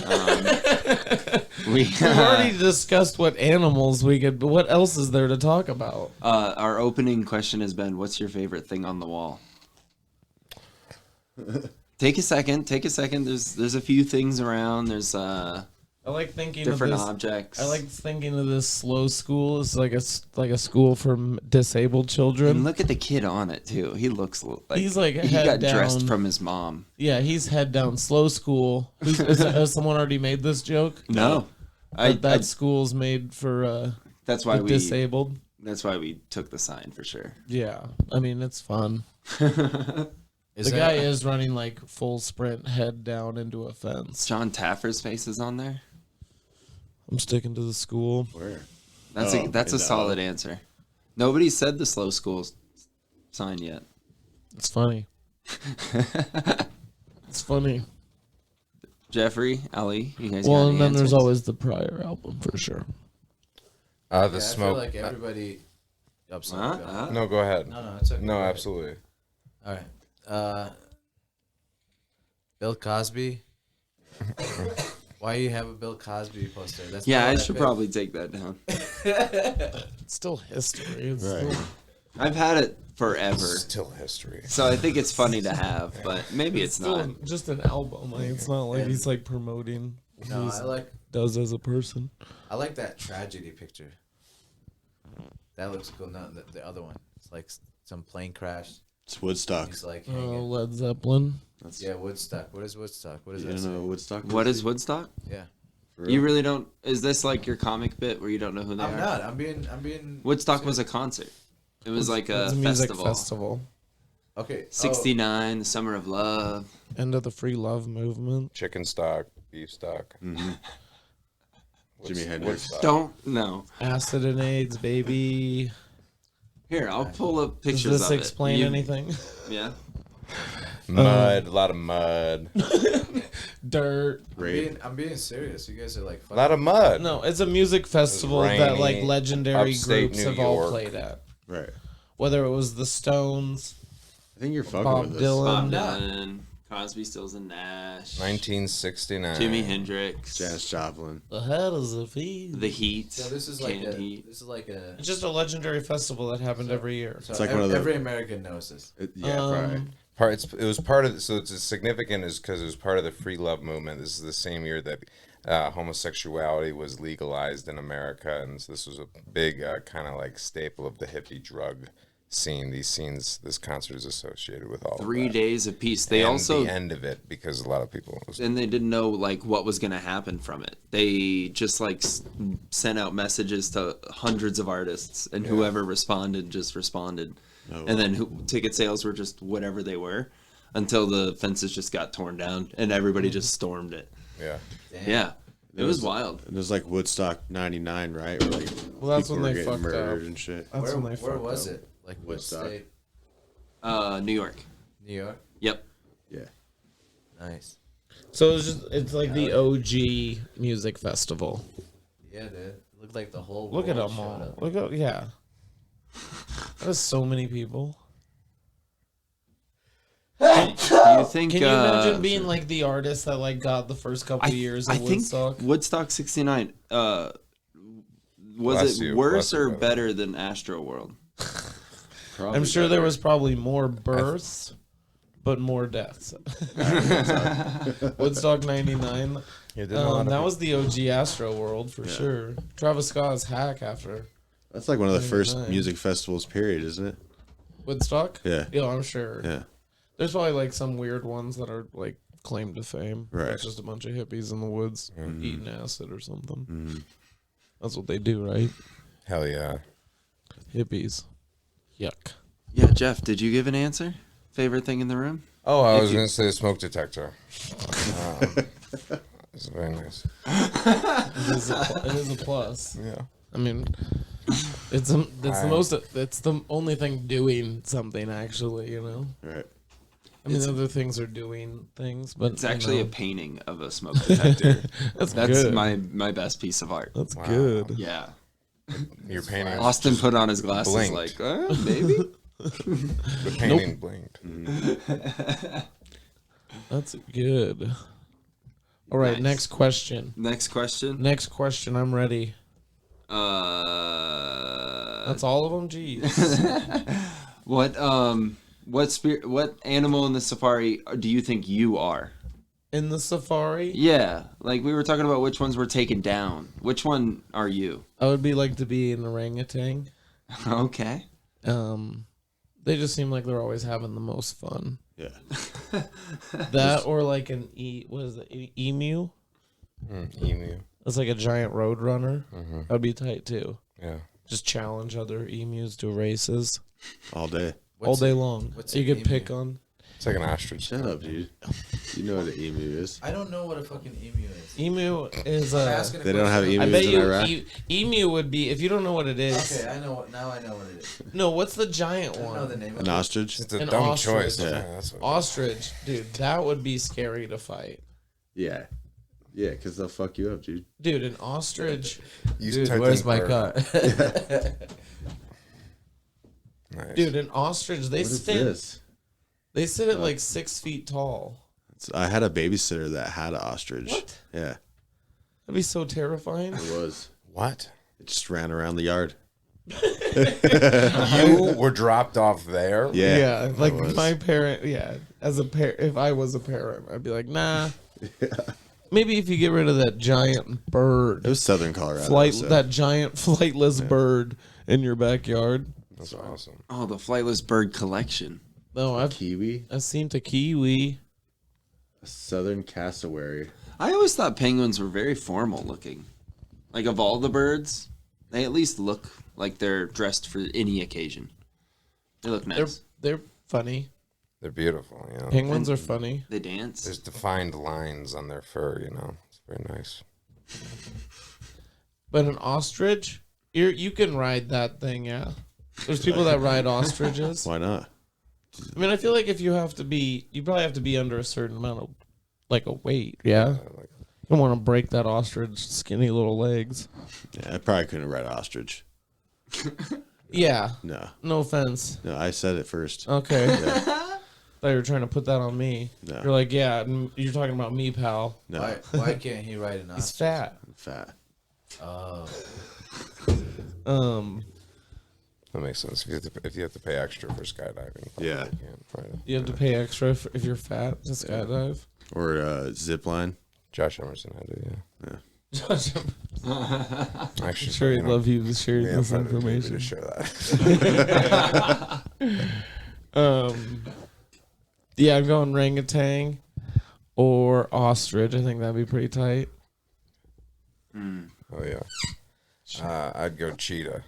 We've already discussed what animals we could. But what else is there to talk about? Our opening question has been, "What's your favorite thing on the wall?" Take a second. There's a few things around. There's I like thinking different of this. objects. I like thinking of this slow school as like a school for disabled children. And look at the kid on it too. He looks like He's like he head got down. dressed from his mom. Yeah, he's head down. Slow school. Has someone already made this joke? No, That school's made for that's why the we disabled. That's why we took the sign for sure. Yeah, I mean it's fun. Is The that- guy is running like full sprint, head down into a fence. John Taffer's face is on there. I'm sticking to the school. Where? That's a solid answer. Nobody said the slow school sign yet. It's funny. It's funny. Jeffrey, Ali, you guys. Well, got and any then there's answers? always the Prior album for sure. The Yeah, I feel smoke. like everybody. Oh, sorry, go. No, go ahead. No, it's okay. No, Go ahead. absolutely. All right. Bill Cosby. Why you have a Bill Cosby poster? That's Yeah, not I what should picked. probably take that down. It's still history. It's Right. still, I've had it forever, Still history. so I think it's funny to have, but maybe it's still not. just an album. Like, it's not like he's like promoting what No, he does as a person. I like that tragedy picture. That looks cool. No, the other one. It's like some plane crash. It's Woodstock. He's like Oh, hanging. Led Zeppelin. That's, Yeah, Woodstock. What is Woodstock? What is you that? don't know say? Woodstock? What is Woodstock? Yeah. For You real? really don't? Is this like your comic bit where you don't know who they I'm are? not. I'm being. Woodstock was a concert. It was like a It's a music festival. festival. Okay. 69, the Summer of Love. End of the free love movement. Chicken stock, beef stock. Jimi Hendrix. Don't know. Acid and AIDS, baby. Here, I'll pull up Does pictures this of explain it. anything? Yeah. Mud, a lot of mud. Dirt. I'm being serious. You guys are like A lot of mud. No, it's a music festival that like rainy, legendary upstate groups New have all York. played at. Right. Whether it was the Stones, I think you're fucking Bob with this. Dylan. Bob Dylan, Crosby, Stills and Nash, 1969. Jimi Hendrix, Janis Joplin. the head is a feed. The Heat. So this is Canned like a. Heat. This is like a. It's just a legendary festival that happened every year. So It's like one of the- every American knows this. Yeah, probably. It was part of. So it's significant is because it was part of the free love movement. This is the same year that homosexuality was legalized in America, and so this was a big kind of like staple of the hippie drug scene. This concert is associated with all 3 of that. days of peace. They And also the end of it because a lot of people. and they didn't know like what was going to happen from it. They just like sent out messages to hundreds of artists, and whoever responded just responded. And then ticket sales were just whatever they were until the fences just got torn down and everybody just stormed it. Yeah. Yeah. It was wild. It was like Woodstock '99, right? Where like Well, that's people when were they getting fucked murdered up. and shit. That's when they Where fucked was up. it? Like what Woodstock. state? New York. New York. Yep. Yeah. Nice. So it's like the OG music festival. Yeah, dude. It looked like the whole. Look at world them showed all. up. Look at yeah. That is so many people. Do you think Can you imagine being like the artist that like got the first couple years I of think Woodstock? Woodstock 69 was Bless it you, worse bless you, or brother. better than Astro World? I'm sure there was probably more births, but more deaths. Woodstock '99. That was the OG Astro World for sure. Travis Scott's hack after That's like one of the first 99. music festivals, period, isn't it? Woodstock. Yeah. Yeah, I'm sure. Yeah. There's probably like some weird ones that are like claim to fame. Right. It's just a bunch of hippies in the woods eating acid or something. That's what they do, right? Hell yeah. Hippies. Yuck. Yeah, Jeff, did you give an answer? Favorite thing in the room? Oh, I was you- going to say smoke detector. It's very nice. It is a plus. Yeah. I mean, it's the only thing doing something actually, you know. Right. I mean, other things are doing things, but It's actually you a know, painting of a smoke detector. that's That's good. my best piece of art. That's good. Yeah. Your painting. Austin put on his glasses blinked. like, maybe? The painting blinked. That's good. All right, Nice. next question. Next question. Next question. I'm ready. That's all of them. Jeez. What animal in the safari do you think you are? In the safari, Yeah, like we were talking about which ones were taken down. Which one are you? I would be like to be an orangutan. Okay. They just seem like they're always having the most fun. Yeah. That or like an what is it? Emu? Emu. It's like a giant road runner. That'd be tight too. Yeah. Just challenge other emus to races All day. all day long. what's You an could pick emu? on. It's like an ostrich. Shut up, dude. You know what an emu is. I don't know what a fucking emu is. Emu is I'm a. asking a They don't have question. I emus bet in you Iraq. emu would be if you don't know what it is. Okay, I know. Now I know what it is. No, what's the giant I don't know the one? name An of it. ostrich? It's a An dumb ostrich. choice. Yeah. That's what Ostrich, dude, that would be scary to fight. Yeah. Yeah, because they'll fuck you up, dude. Dude, an ostrich. You Dude, where's my car? car? Nice. Dude, an ostrich. What is this? They sit at like 6 feet tall. I had a babysitter that had an ostrich. What? Yeah, That'd be so terrifying. it was. What? It just ran around the yard. You were dropped off there? Yeah. like I was. my parent. Yeah, as a parent, if I was a parent, I'd be like, nah. Maybe if you get rid of that giant bird, It was southern Colorado. so- that giant flightless bird in your backyard. That's awesome. Oh, the flightless bird collection. No, I've Kiwi, seen a kiwi. a southern cassowary. I always thought penguins were very formal looking. Like of all the birds, they at least look like they're dressed for any occasion. They look nice. They're funny. They're beautiful, you know. Penguins are funny. They dance. There's defined lines on their fur, you know. It's very nice. But an ostrich, you can ride that thing, yeah. There's people that ride ostriches. Why not? I mean, I feel like if you probably have to be under a certain amount of, like, a weight, yeah? Like, You don't want to break that ostrich skinny little legs. Yeah, I probably couldn't ride ostrich. Yeah. No. No offense. No, I said it first. Okay. Yeah. Thought you were trying to put that on me. No. You're like, yeah, you're talking about me, pal. No. Why can't he ride an ostrich? He's fat. I'm fat. Oh. that makes sense. If you have to pay extra for skydiving, Yeah. you can't ride it. You have to pay extra if you're fat to skydive. Or zip line. Josh Emerson had it, yeah. Josh, Actually, I'm sure he'd love you to share this To information. share that. Yeah, I'm going orangutan or ostrich. I think that'd be pretty tight. Oh yeah. I'd go cheetah.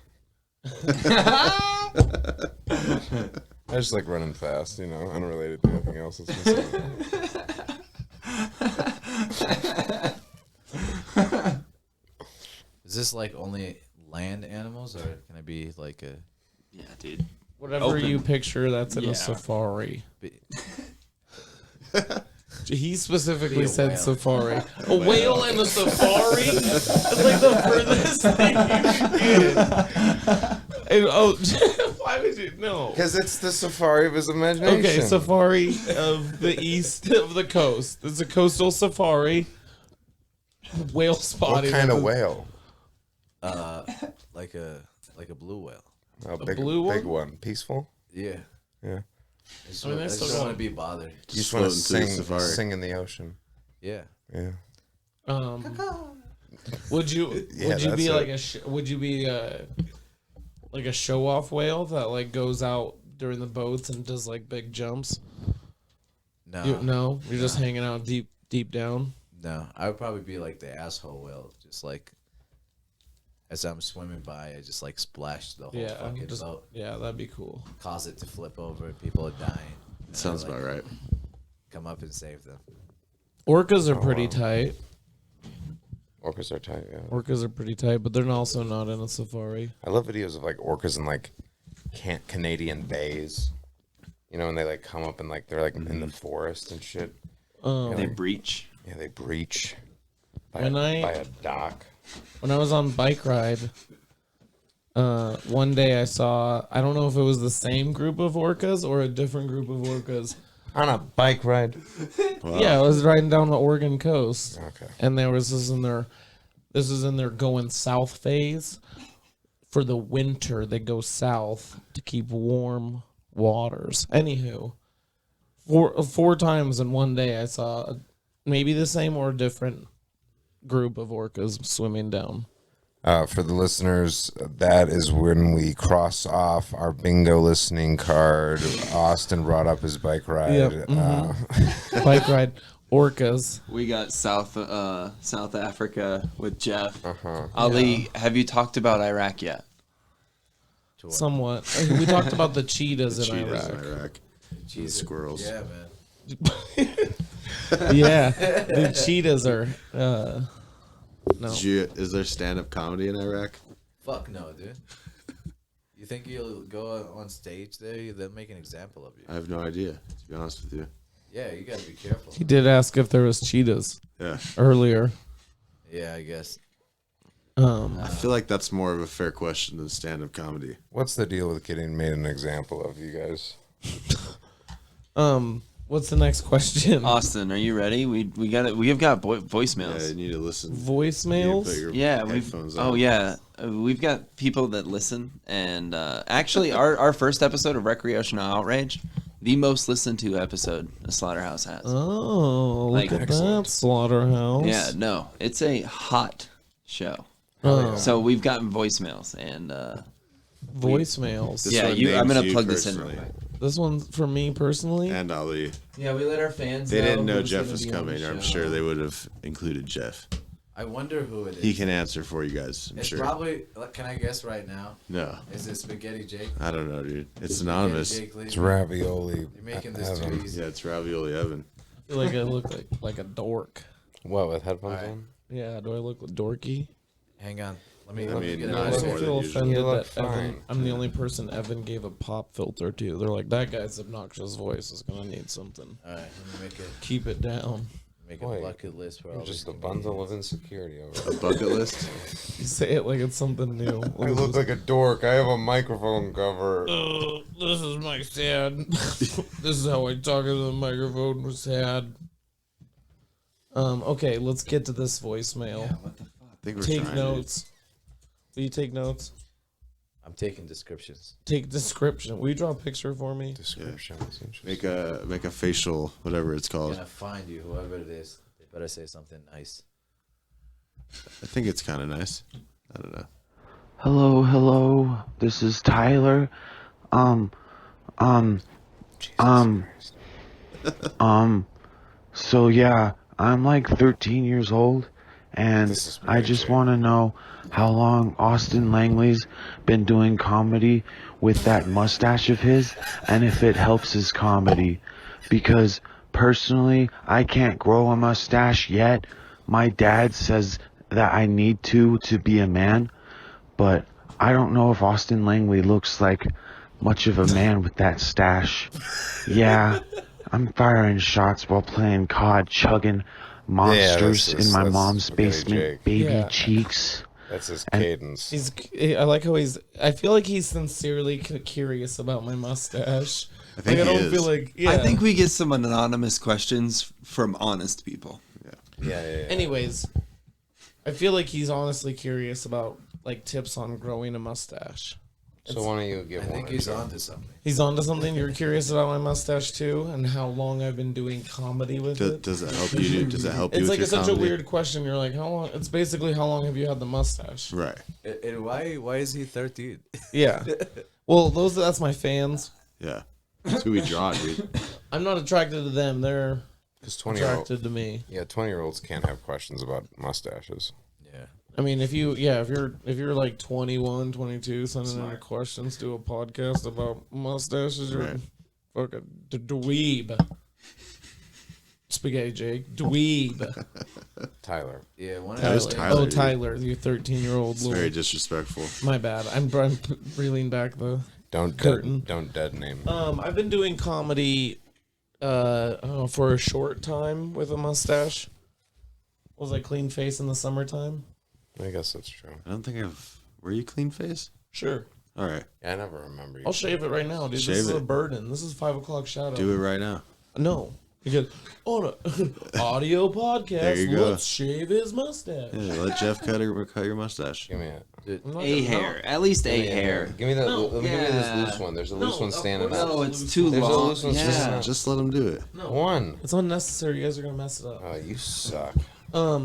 I just like running fast, you know, unrelated to anything else. Is this like only land animals, or can it be like a? Yeah, dude. Whatever Open. you picture, that's in Yeah. a safari. Be, He specifically Be a said whale. safari. A whale and a safari? That's like the furthest thing you can get. And, why would you? No. Because it's the safari of his imagination. Okay, safari of the east of the coast. There's a coastal safari. Whale What spotting. kind of whale? like a blue whale. A blue big one. Peaceful? Yeah. Yeah. I just, I mean, I that's just still don't want to be bothered. You just want to floating through the safari. sing in the ocean. Yeah. Yeah. Would you Yeah, would you be that's like would you be like a show off whale that like goes out during the boats and does like big jumps? No. No, you're just hanging out deep down. No. I would probably be like the asshole whale. Just like as I'm swimming by, I just like splash the whole fucking boat. Yeah, that'd be cool. Cause it to flip over. People are dying. And Sounds I, like, about right. Come up and save them. Orcas are pretty tight. Orcas are tight, yeah. Orcas are pretty tight, but they're also not in a safari. I love videos of like orcas in like Canadian bays. You know, and they like come up and like they're like in the forest and shit. They breach. Yeah, they breach by When by a dock. When I was on bike ride, one day I saw, I don't know if it was the same group of orcas or a different group of orcas. On a bike ride. Wow. Yeah, I was riding down the Oregon coast. Okay. And there was this is in their going south phase. For the winter, they go south to keep warm waters. Anywho, four times in one day I saw maybe the same or a different group of orcas swimming down. For the listeners, that is when we cross off our bingo listening card. Austin brought up his bike ride. Yep, Bike ride, orcas. We got South Africa with Jeff. Ali, have you talked about Iraq yet? Somewhat. We talked about the cheetahs in Cheetahs Iraq. in Iraq. The squirrels. Yeah, man. Yeah, the cheetahs are. No. Is there stand-up comedy in Iraq? Fuck no, dude. You think you'll go on stage there? They'll make an example of you. I have no idea, to be honest with you. Yeah, you gotta be careful. He did ask if there was cheetahs Yeah. earlier. Yeah, I guess. I feel like that's more of a fair question than stand-up comedy. What's the deal with getting made an example of, you guys? What's the next question? Austin, are you ready? We've got Yeah, voicemails. you need to listen. Voicemails? You need to put your Yeah, we've headphones on. we've got people that listen, and actually, our first episode of Recreational Outrage, the most listened to episode the Slaughterhouse has. Oh, look Like, at excellent. that, Slaughterhouse. Yeah, no, it's a hot show. Oh, So we've gotten voicemails, and voicemails. This yeah, one I'm names gonna you plug this in. personally. Real quick. This one's for me personally. And Ali. Yeah, we let our fans. They didn't know who's Jeff gonna was be on coming. the I'm show. sure they would have included Jeff. I wonder who it is. He can answer for you guys. I'm It's sure. probably. Can I guess right now? No, Is it Spaghetti Jake? I don't know, dude. It's Spaghetti anonymous. Jake, It's ravioli. You're making this Evan. too easy. Yeah, it's Ravioli Evan. I feel like I look like a dork. What, with headphones Alright. on? Yeah, do I look dorky? Hang on. Let me mean, get it no, out I of it's also more here. than feel usual. offended You look that Evan, fine. I'm the only person Evan gave a pop filter to. They're like, that guy's obnoxious voice is gonna need something. All right, let me Keep it down. make Wait, a bucket list for all You're just a these bundle of insecurity over A bucket list. You say it like it's something new. I look like a dork. I have a microphone cover. This is my sad. This is how I talk into the microphone. Was sad. Okay, let's get to this voicemail. I think we're Take trying, notes. Will you take notes? I'm taking descriptions. Take description. Will you draw a picture for me? Description. That's dude. interesting. Make a facial, whatever it's I'm called. gonna find you, whoever it is. They better say something nice. I think it's kind of nice. I don't know. Hello. This is Tyler. So yeah, I'm like 13 years old, and This is I just want to know how long Austin Langley's been doing comedy with that mustache of his, and if it helps his comedy. Because personally, I can't grow a mustache yet. My dad says that I need to be a man, but I don't know if Austin Langley looks like much of a man with that stash. Yeah, I'm firing shots while playing COD, chugging monsters in my that's mom's Spaghetti basement, Jake. baby Yeah. cheeks. That's his And- cadence. I like how I feel like he's sincerely curious about my mustache. I think Like, I he don't is. feel like. Yeah. I think we get some anonymous questions from honest people. Yeah. Anyways, I feel like he's honestly curious about like tips on growing a mustache. So why don't you give I one? think or he's two? onto something. He's onto something. You're curious about my mustache too, and how long I've been doing comedy with it. Does it help you? Does it help you It's with like your such a comedy? weird question. You're like, how long? It's basically how long have you had the mustache? Right. And why is he 13? Yeah. Well, that's my fans. Yeah. That's who we draw, dude. I'm not attracted to them. They're Because 20-year-old, attracted to me. yeah, 20-year-olds can't have questions about mustaches. Yeah. I mean, if you're like 21, 22, sending in questions to a podcast about mustaches, you're Right. fucking dweeb. Spaghetti Jake, dweeb. Tyler. Yeah, one That was of Tyler, Oh, dude. Tyler, you 13-year-old. It's very disrespectful. My bad. I'm reeling back the Don't Curtain. don't dead name. I've been doing comedy I don't know, for a short time with a mustache. Was I clean face in the summertime? I guess that's true. I don't think I've. Were you clean face? Sure. All right. Yeah, I never remember you. I'll shave it right now, dude. Shave this is it. a burden. This is 5 o'clock shout out. Do it right now. No. Because on an audio podcast, There you go. let's shave his mustache. Yeah, let Jeff cut your mustache. Give me it. I'm not A gonna- hair. At least a hair. Give me that. No, Give me this yeah. loose one. There's a loose No, one of standing course up. No, it's too There's a long. loose one Yeah. standing up. Just let him do it. One. It's unnecessary. You guys are gonna mess it up. Oh, you suck.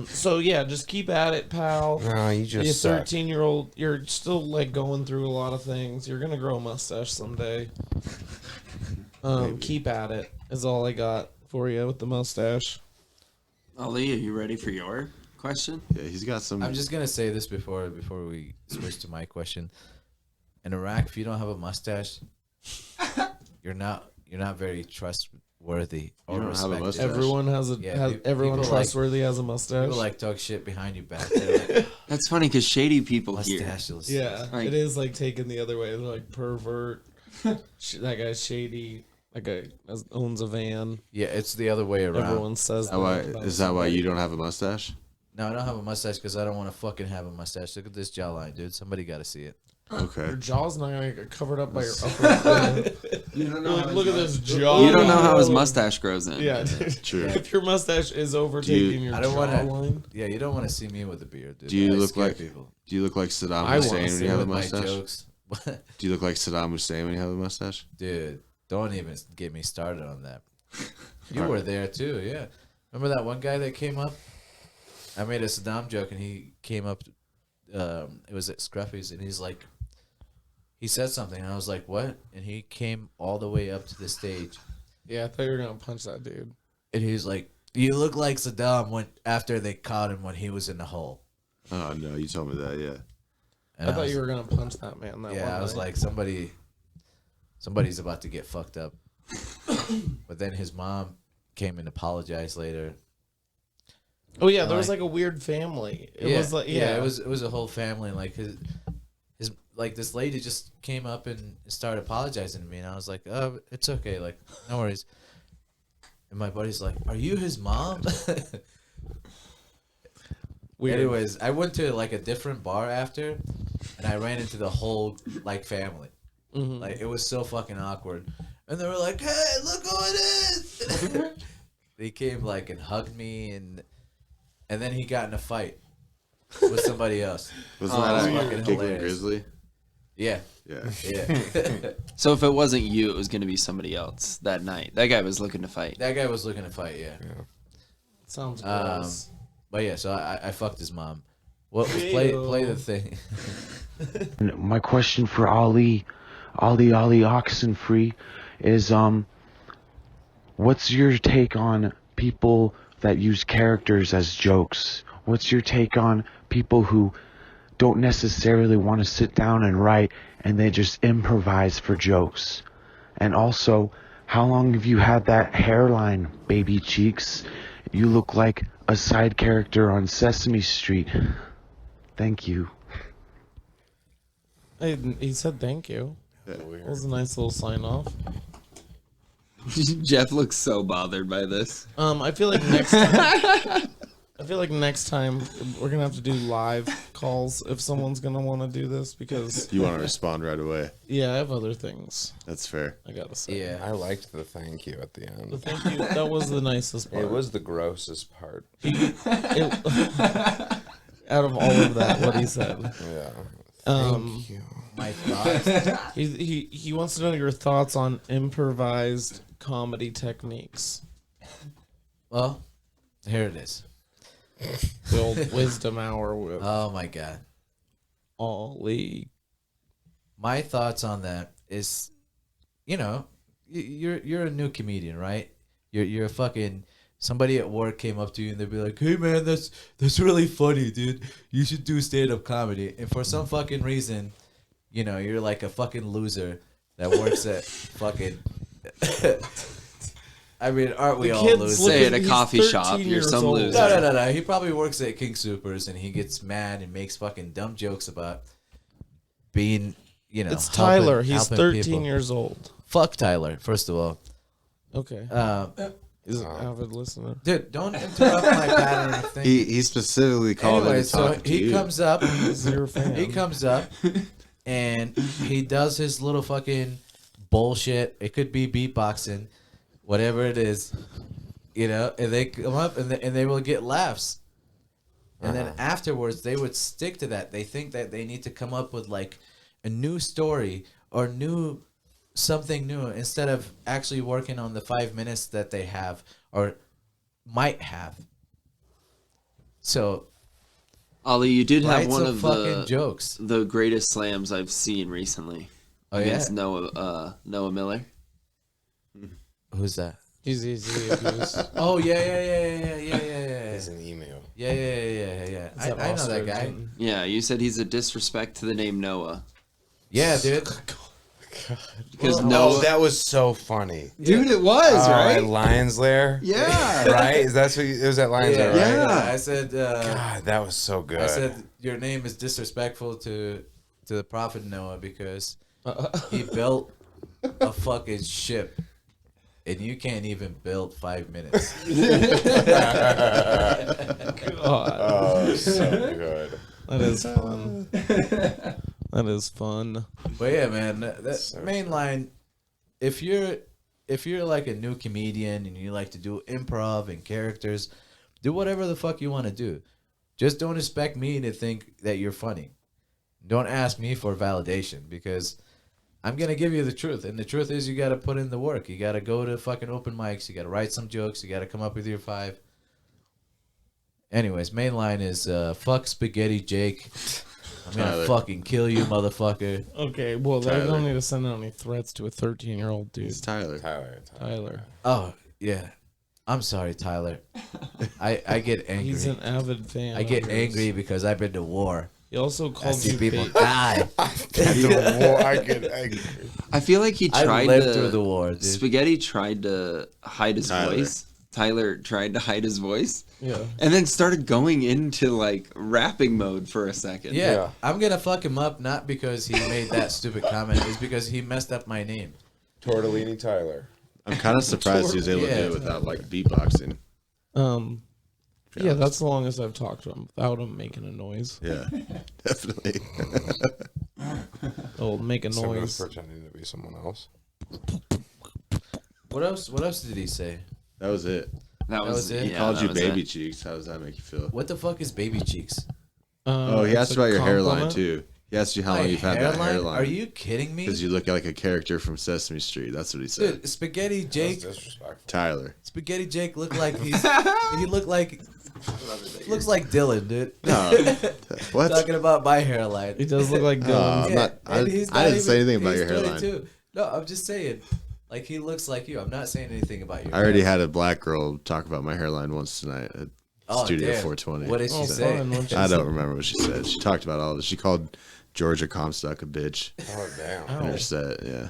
So yeah, just keep at it, pal. No, you You're just suck. 13-year-old. You're still like going through a lot of things. You're gonna grow a mustache someday. Keep at it is all I got for you with the mustache. Ali, are you ready for your question? Yeah, he's got some. I'm just gonna say this before we switch to my question. In Iraq, if you don't have a mustache, you're not very trustworthy or You don't have a respected. mustache? Everyone has a Yeah, everyone people like- trustworthy has a mustache. People like talk shit behind your back. They're like, That's funny because shady people here. mustaches. Yeah, Like- it is like taken the other way. They're like pervert. That guy's shady. That guy owns a van. Yeah, it's the other way around. Everyone says Is that why, about is that why somebody. you don't have a mustache? No, I don't have a mustache because I don't want to fucking have a mustache. Look at this jawline, dude. Somebody got to see it. Okay. Your jaw's not gonna get covered up by your upper lip. You don't You're like, look at this jaw. You don't know how his mustache grows in. Yeah, dude. True. If your mustache is overtaking your I don't wanna- jawline, Yeah, you don't want to see me with a beard, dude. Do you I look scare like people? Do you look like Saddam I wanna Hussein when see you have a with my mustache? jokes? Do you look like Saddam Hussein when you have a mustache? Dude, don't even get me started on that. You were there too, yeah. Remember that one guy that came up? I made a Saddam joke and he came up. It was at Scruffy's and he's like, he said something and I was like, what? And he came all the way up to the stage yeah, I thought you were gonna punch that dude. and he's like, You look like Saddam after they caught him when he was in the hole. Oh no, you told me that. Yeah. And I thought you were gonna punch that man. That Yeah, one I was night. like, somebody's about to get fucked up. But then his mom came and apologized later. oh yeah, there like- was like a weird family. It yeah, was like it was a whole family. And like his like this lady just came up and started apologizing to me, and I was like, oh, it's okay, like no worries. And my buddy's like, are you his mom? weird. Anyways, I went to like a different bar after, and I ran into the whole like family. Mhm. Like it was so fucking awkward, and they were like, "Hey, look who it is!" They came like and hugged me, and then he got in a fight with somebody else. Wasn't Oh, that that's a fucking Giggling hilarious. Grizzly? Yeah, Yeah. yeah. So if it wasn't you, it was going to be somebody else that night. That guy was looking to fight. That guy was looking to fight. Yeah. Sounds Um, gross. But yeah, so I fucked his mom. Well, play the thing. And my question for Ali Oxenfree is what's your take on people that use characters as jokes? What's your take on people who don't necessarily want to sit down and write and they just improvise for jokes? And also, how long have you had that hairline, baby cheeks? You look like a side character on Sesame Street. Thank you. He said thank you. That was a nice little sign off. Jeff looks so bothered by this. I feel like next time. I feel like next time we're gonna have to do live calls if someone's gonna want to do this because You want to respond right away. yeah, I have other things That's fair. I gotta say. Yeah. I liked the thank you at the The end. thank you. That was the nicest part. It was the grossest part. Out of all of that, what he said. Yeah. Um, Thank you. My thoughts. he wants to know your thoughts on improvised comedy techniques. Well, here it is. The old wisdom hour with Oh my god. Ollie. My thoughts on that is, you know, you're a new comedian, right? You're a fucking somebody at work came up to you and they'd be like, "Hey man, that's really funny, dude. You should do stand-up comedy." And for some fucking reason, you know, you're like a fucking loser that works at fucking I mean, aren't we The all kid's losers? Say at a he's coffee shop, 13 you're years some old. loser. No. He probably works at King Supers and he gets mad and makes fucking dumb jokes about being, you know, It's helping- Tyler. He's helping 13 people. years old. Fuck Tyler, first of all. Okay. He's an avid listener. Dude, don't interrupt my pattern of thinking. He specifically called Anyway, it so talking to he you. comes up. He's your fan. He comes up and he does his little fucking bullshit. It could be beatboxing, whatever it is, you know. And they come up and they will get laughs. And then afterwards, they would stick to that. They think that they need to come up with like a new story or something new instead of actually working on the 5 minutes that they have or might have. So Ollie, you did have write one some of fucking the jokes. the greatest slams I've seen recently Oh against yeah, Noah Miller. who's that? He's easily abused. Oh yeah. It's an email. Yeah. Is I know that Ostrich guy. and- Yeah, you said he's a disrespect to the name Noah. Yeah, dude. Because Noah, Oh, that was so funny. dude, it was At Lions Lair. Yeah. Right? Is that what it was at Lions Lair, right? Yeah. I said. God, that was so good. I said your name is disrespectful to the prophet Noah because he built a fucking ship. And you can't even build 5 minutes. God, Oh, so good. that is fun. That is fun. But yeah, man, that main line. If you're like a new comedian and you like to do improv and characters, do whatever the fuck you want to do. Just don't expect me to think that you're funny. Don't ask me for validation because I'm gonna give you the truth, and the truth is you gotta put in the work. You gotta go to fucking open mics. You gotta write some jokes. You gotta come up with your 5. Anyways, main line is fuck Spaghetti Jake. I'm gonna Tyler. fucking kill you, motherfucker. Okay, well, they Tyler. don't need to send out any threats to a 13-year-old dude. It's Tyler. Tyler. Tyler. Oh yeah, I'm sorry, Tyler. I get angry. He's an avid fan. I get of yours. angry because I've been to war. He also I called see you people big. die. I get angry. I feel like he I tried lived through the war, dude. Spaghetti tried to hide his Tyler. voice. Tyler tried to hide his voice. Yeah. And then started going into like rapping mode for a second. Yeah, I'm gonna fuck him up not because he made that stupid comment. It's because he messed up my name. Tortellini Tyler. I'm kind of surprised he was able to do it without like beatboxing. Yeah, that's the longest I've talked to him without him making a noise. Yeah, definitely. Oh, make a Someone was noise. pretending to be someone else. What else? What else did he say? That was it. That was it? it. He called you baby cheeks. How does that make you feel? What the fuck is baby cheeks? Oh, he it's asked a about your hairline compliment. too. He asked you how long My you've had that hairline. Are you kidding me? Because you look like a character from Sesame Street. That's what he said. Dude, Spaghetti Jake. That's disrespectful. Tyler. Spaghetti Jake looked like he looked like looks like Dylan, dude. No. What? Talking about my hairline. He does look like Oh, Dylan. I'm not- I and he's didn't say anything about he's your hairline. 22. No, I'm just saying. Like he looks like you. I'm not saying anything about you. I already had a black girl talk about my hairline once tonight at Studio damn. 420. What did she Oh, say? fun. What'd she I say? don't remember what she said. She talked about all this. She called Georgia Comstock a bitch Oh damn. in her set. Yeah.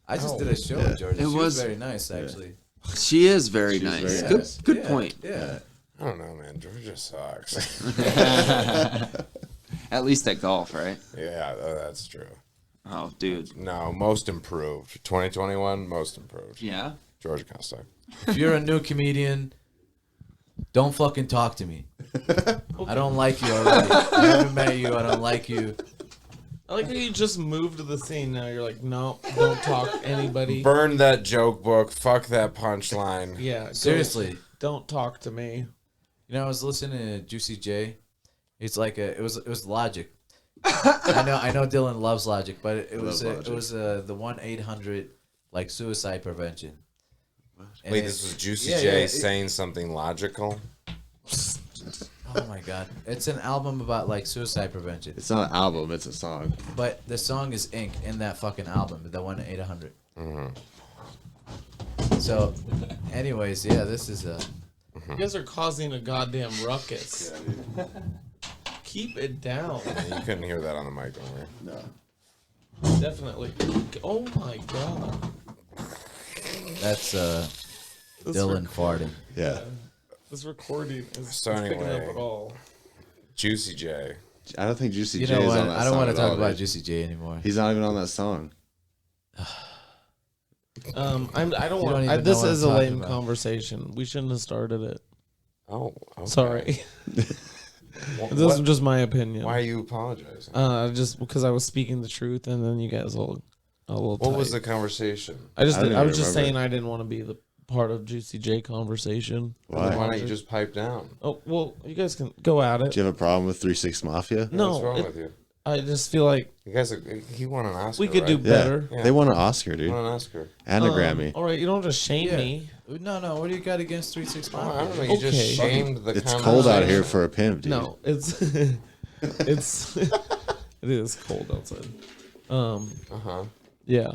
I just did a show with Georgia. It She was was- very nice, actually. She is very She's nice. very Good, nice. good Yeah, point. Yeah. I don't know, man. Georgia sucks. At least at golf, right? Yeah, that's true. Oh, dude. No, most improved. 2021, most improved. Yeah. Georgia Comstock. If you're a new comedian, don't fucking talk to me. I don't like you already. I haven't met you. I don't like you. I like how you just moved to the scene now. You're like, no, don't talk to anybody. Burn that joke book. Fuck that punchline. Yeah, go- Seriously. don't talk to me. You know, I was listening to Juicy J. It's like it was Logic. I know Dylan loves Logic, but it was love Logic. the 1-800 like suicide prevention. And Wait, it- this was Juicy yeah, J yeah, saying something logical? oh my god, it's an album about like suicide prevention, It's not an album. It's a song. but the song is Ink in that fucking album, the 1-800. So, anyways, yeah, this is a. You guys are causing a goddamn ruckus. Keep it down. You couldn't hear that on the mic, don't we? No. Definitely. Oh my god. That's This Dylan rec- farting. Yeah. This recording is So picking anyway. up at all. Juicy J. I don't think Juicy You J know is what? on that I don't song want to at talk all, about dude. Juicy J anymore. He's not even on that song. I don't You want. don't even know This what is I'm a talking lame about. conversation. We shouldn't have started it. Oh, okay. Sorry. Wh- This is what- just my opinion. Why are you apologizing? Just because I was speaking the truth, and then you guys all a little. What was the tight. conversation? I just I don't I even was just remember. saying I didn't want to be the part of Juicy J conversation. Why? Why don't you just pipe down? Oh well, you guys can go at it. Do you have a problem with 3-6 Mafia? No, What's wrong it- with you? I just feel like You guys, he won an Oscar. we could do right? Yeah. better. Yeah. They won an Oscar, He dude. won an Oscar. And a Grammy. All right, you don't just shame Yeah. me. No, what do you got against 3-6 Oh, I Mafia? don't know. You just Okay. shamed the It's cold out here conversation. for a pimp, dude. No, it's it's it is cold outside. Uh-huh. Yeah,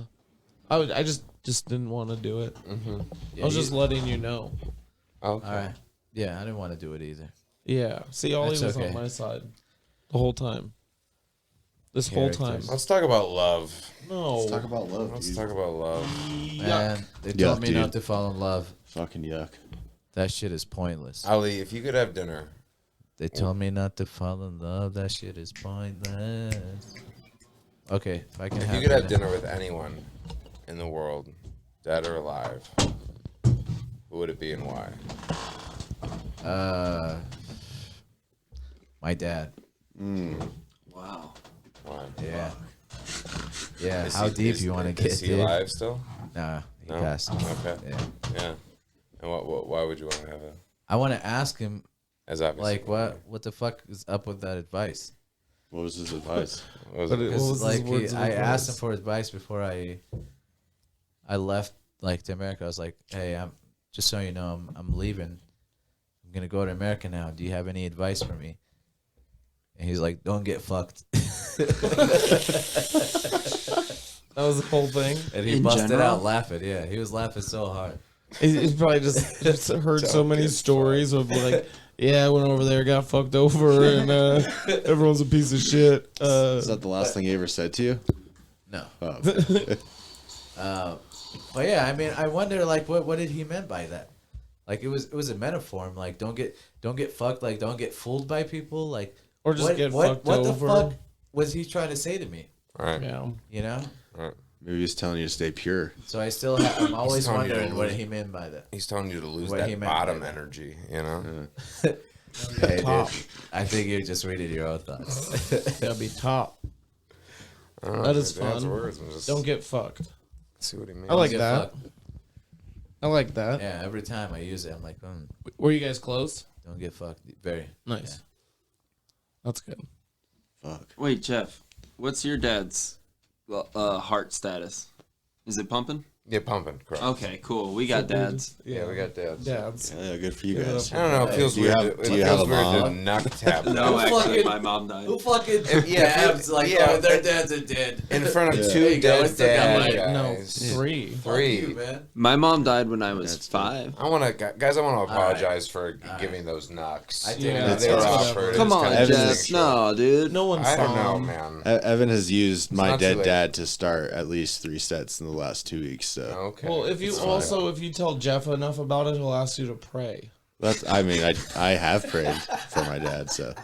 I just didn't want to do it. Yeah, I was you- just letting you know. Okay. all right. Yeah, I didn't want to do it either. Yeah, see, Ollie That's was okay. on my side the whole time. This whole time. Characters. Let's talk about love. No, about love, Let's talk about love. Man, they Yuck, told me dude. not to fall in love. Fucking yuck. That shit is pointless. Ali, if you could have dinner, They told me not to fall in love. That shit is pointless. Okay, if I can if have you could have dinner with anyone in the world, dead or alive, who would it be and why? My dad. Wow. Why? Yeah. Yeah. Is How he- deep is- you want to get, Is he dude? alive still? Nah, he No? passed. Okay. Yeah. Yeah. And why would you want to have him? I want to ask him, As obviously. like, what the fuck is up with that advice? What was his advice? What was But it? What Because was his like words of I asked him advice? for advice before I left like to America. I was like, hey, I'm just so you know, I'm leaving. I'm gonna go to America now. Do you have any advice for me? And he's like, don't get fucked. that was the whole thing. And he In busted general? out laughing. Yeah, he was laughing so hard. He's probably just heard so many stories of like, yeah, I went over there, got fucked over, and everyone's a piece of shit. Is that the last thing he ever said to you? No. Oh, But yeah, I mean, I wonder like what did he meant by that? Like it was a metaphor. Like don't get fucked. Like don't get fooled by people. Like Or just get fucked what over. the fuck was he trying to say to me? Right. Yeah. You know. Right. maybe he's telling you to stay pure. So I'm always telling you to wondering what lose. he meant by that. He's telling you to lose What he that meant by bottom that. energy, you know? Hey, dude, Top. I think you're just reading your own thoughts. That'd be top. I don't know That if is it's Dad's fun. words, I'm just Don't get fucked. see what he means. I like Get that. fucked. I like that. Yeah, every time I use it, I'm like, Were you guys close? don't get fucked. Very. Nice. That's good. Fuck. Wait, Jeff, what's your dad's heart status? Is it pumping? Yeah, pumping. Correct. Okay, cool. We got dads. Yeah, we got dads. Dads. Yeah, good for you Give it guys. I don't know. It feels Do you weird. have- It do you feels have a weird to mom? knock tap. No, actually, fucking- my mom died. Who fucking Yeah, dabs like yeah, their dads are dead? in front of Yeah. two There you go, dead it's still got dad like- guys. No, three. Fuck you, man. My mom died when I was That's 5. I want to, guys. I want to All right. apologize for giving those knocks. I think Yeah, that's they were whatever. offered. Come It's on, kinda Evan's- Jeff. extra. No, dude. No one I saw don't know, him. man. Evan has used my not too dead late. dad to start at least 3 sets in the last 2 weeks. So Okay. Well, if you also, if you tell Jeff enough about it, he'll ask you to pray. that's. I mean, I have prayed for my dad. So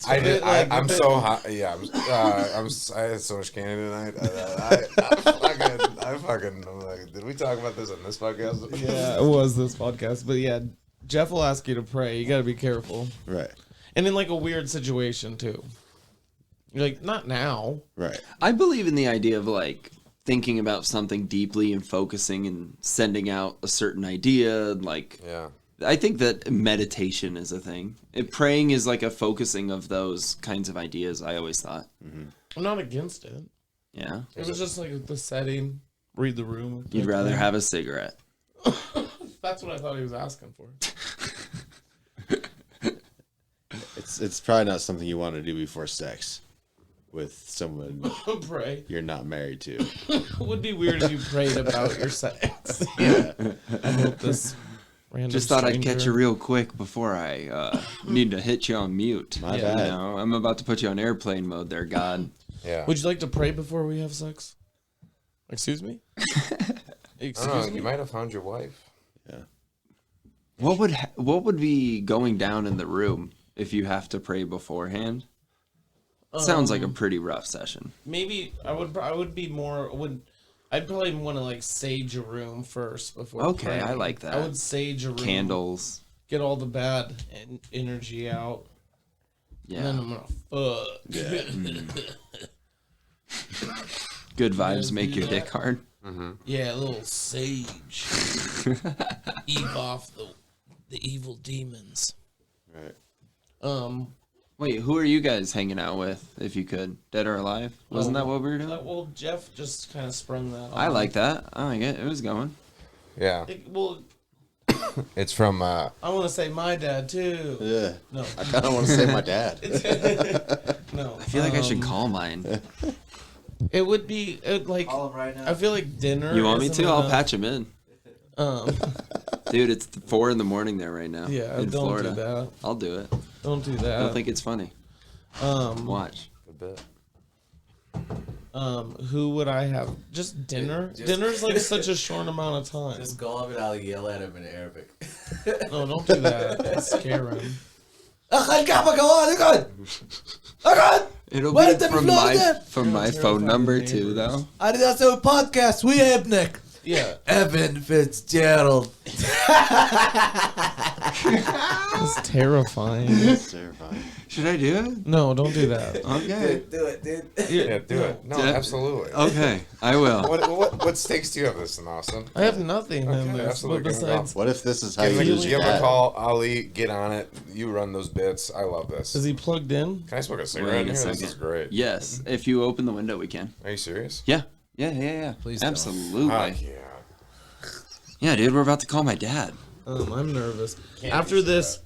I did. like, I'm a so hot. Yeah, I had so much candy tonight. I fucking. I'm like, did we talk about this on this podcast? Yeah, it was this podcast, but yeah, Jeff will ask you to pray. You got to be careful, right, and in like a weird situation too. You're like, not now. right. I believe in the idea of like thinking about something deeply and focusing and sending out a certain idea. Like, Yeah. I think that meditation is a thing. Praying is like a focusing of those kinds of ideas. I always thought. I'm not against it. Yeah. It was just like the setting, read the room. You'd rather have a cigarette. That's what I thought he was asking for. It's probably not something you want to do before sex with someone Pray. you're not married to. It would be weird if you prayed about your sex. Yeah. I hope this random Just thought I'd catch stranger- you real quick before I need to hit you on mute. My You bad. know, I'm about to put you on airplane mode there, God. Yeah. Would you like to pray before we have sex? Excuse me? I don't know. Excuse me? You might have found your wife. What would be going down in the room if you have to pray beforehand? Sounds like a pretty rough session. Maybe I would be more I'd probably want to like sage a room first before. Okay, praying. I like that. I would sage a room, Candles. get all the bad energy out, and then Yeah. I'm gonna fuck. Good vibes Yeah, make do your that. dick hard. Yeah, a little sage. Eve off the evil demons. Right. Wait, who are you guys hanging out with, if you could? Dead or alive? Wasn't that what we were doing? Well, Jeff just kind of sprung that on. I like that. I like it. It was going. Yeah. Well, It's from. I want to say my dad too. Yeah. No, I kind of want to say my dad. no. I feel like I should call mine. It would be like Call him right now. I feel like dinner. You want me isn't to? I'll enough. patch him in. Dude, it's 4 a.m. there right now. Yeah, in don't Florida. do that. I'll do it. Don't do I that. don't think it's funny. Watch. A bit. Who would I have? Just dinner. Just- Dinner's like such a short amount of time. Just go up and I'll yell at him in Arabic. No, don't do that. Scare him. It'll Where be did the from floor my go? from my phone number too, though. That's our podcast. We have Nick. Yeah, Evan Fitzgerald. it's terrifying. It's terrifying. Should I do it? No, don't do that. Okay. Do it, dude. Yeah, do it. No, Yeah. absolutely. Okay, I will. What stakes do you have this in Austin? I have nothing in Okay, this, but absolutely. besides, What if this is how Give you him, use give your him a dad? call, Ali. Get on it. You run those bits. I love this. is he plugged in? Can I smoke a cigarette Wait in a here? This second. is great. Yes, if you open the window, we can. Are you serious? Yeah. Yeah. Please don't. Absolutely. Fuck yeah. Yeah, dude, we're about to call my dad. I'm nervous. After this,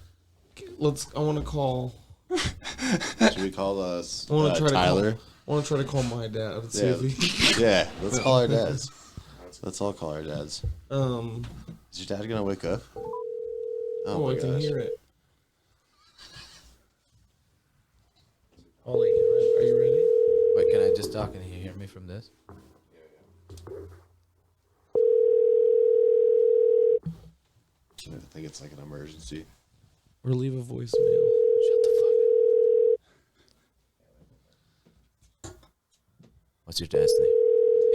I want to call. Should we call us I want to try Tyler? to call. I want to try to call my dad. And see Yeah. if he. Yeah, let's call our dads. Let's all call our dads. Is your dad gonna wake up? Oh, my I can gosh. hear it. Ollie, are you ready? Wait, can I just talk and you hear me from this? I think it's like an emergency. Or leave a voicemail. Shut the fuck up. What's your dad's name?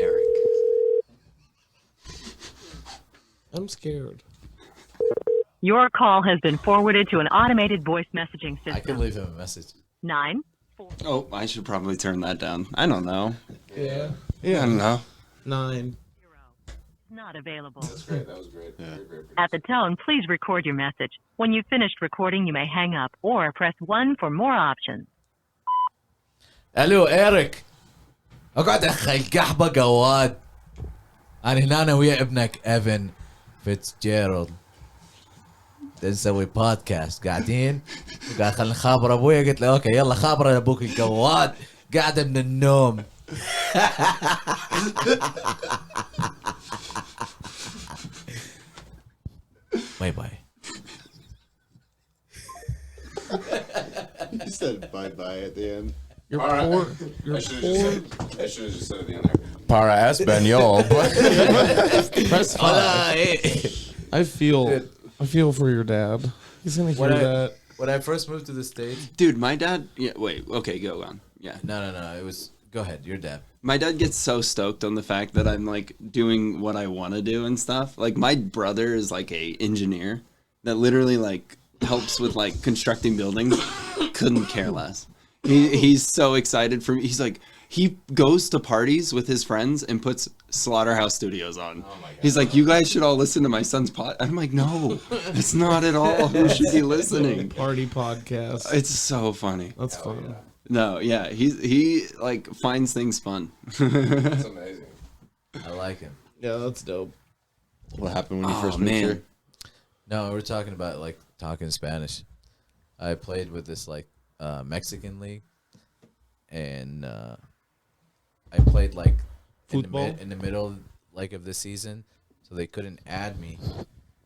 Eric. I'm scared. Your call has been forwarded to an automated voice messaging I system. can leave him a message. 9. Oh, I should probably turn that down. I don't know. Yeah. Yeah, I don't know. 9. Not available. That's great. That was great. Yeah. Very At the tone, please record your message. When you've finished recording, you may hang up or press 1 for more options. الو ايريك اقعد اخي القحبه قواد انا هنا انا ويا ابنك ايفن فيتزجيرالد نسوي بودكاست قاعدين قاعد خلينا نخابر ابويا قلت له اوكي يلا خابر ابوك القواد قاعد من النوم باي باي You said bye-bye at the end. You're All right. poor. I You're should poor. have just said at the end there. Para Espanol. Press 5. I feel for your dad. He's gonna hear that. when I first moved to the States Dude, my dad. Yeah, wait. Okay, go on. Yeah. no it was go ahead your dad My dad gets so stoked on the fact that I'm like doing what I want to do and stuff. Like my brother is like a engineer that literally like helps with like constructing buildings. Couldn't care less. He's so excited for me. He's like he goes to parties with his friends and puts Slaughterhouse Studios on. Oh my God. He's like, you guys should all listen to my son's pod. I'm like, no, it's not at all. Who should be listening? Party podcast. It's so funny. That's fun. Yeah. No, yeah, he like finds things fun. That's amazing. I like him Yeah, that's dope. What happened when you Oh, first moved man. here? no we're talking about like talking Spanish. I played with this like Mexican league and I played like Football? in the middle like of the season, so they couldn't add me.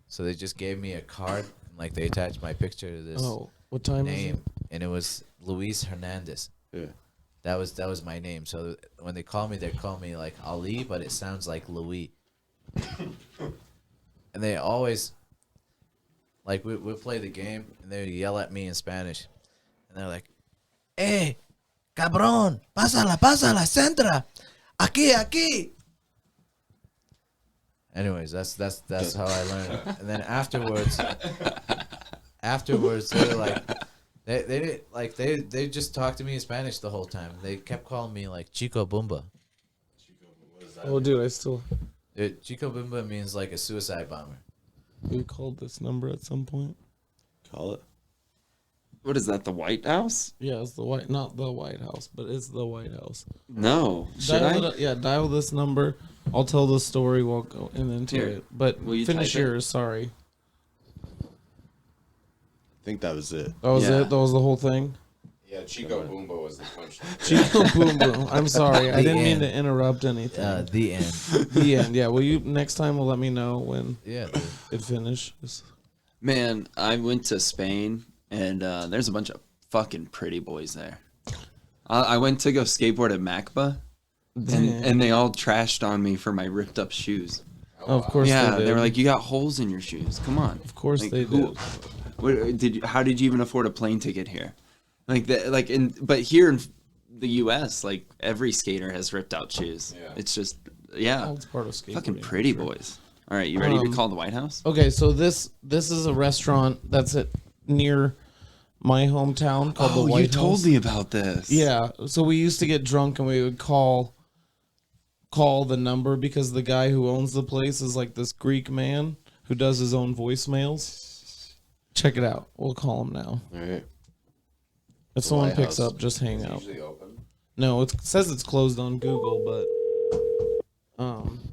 So they just gave me a card and like they attached my picture to this Oh, what time name, and it was Luis Hernandez. Yeah. That was my name. So when they call me like Ali, but it sounds like Louis. And they always like we play the game and they yell at me in Spanish, and they're like, "Hey, cabrón, pásala, centra, aquí." Anyways, that's how I learned. And then afterwards they were like, they didn't like they just talked to me in Spanish the whole time. They kept calling me like Chico Bumba. Oh, dude, I still. Chico Bumba means like a suicide bomber. We called this number at some point. Call it. What is that? The White House? Yeah, it's not the White House, but it's the White House. No, should Dial I? it, yeah, dial this number. I'll tell the story. We'll go into Here, it. But will you finish type it? yours. Sorry. I think that was it. That was Yeah. it. That was the whole thing. Yeah, Chico Boomba was the punchline. Chico boom boom. I'm sorry. I The didn't mean end. to interrupt anything. The end. The end. Yeah. Will you next time? Will let me know when Yeah. Dude. it finishes. Man, I went to Spain and there's a bunch of fucking pretty boys there. I went to go skateboard at Macba, and they all trashed on me for my ripped up shoes. Of course Yeah, they did. they were like, "You got holes in your shoes. Come on." Of course Like, they who- did. What, how did you even afford a plane ticket here? Like that, but here in the U.S., like every skater has ripped out shoes. Yeah. It's just, Oh, yeah, it's part of skateboarding. fucking pretty for sure. boys. All right, you ready to Um, call the White House? Okay, so this is a restaurant that's near my hometown called the White House. me about this. Yeah, so we used to get drunk and we would call the number because the guy who owns the place is like this Greek man who does his own voicemails. Check it out. We'll call him now. All right. If someone White picks House. up, just hang It's up. usually open. No, it says it's closed on Google, but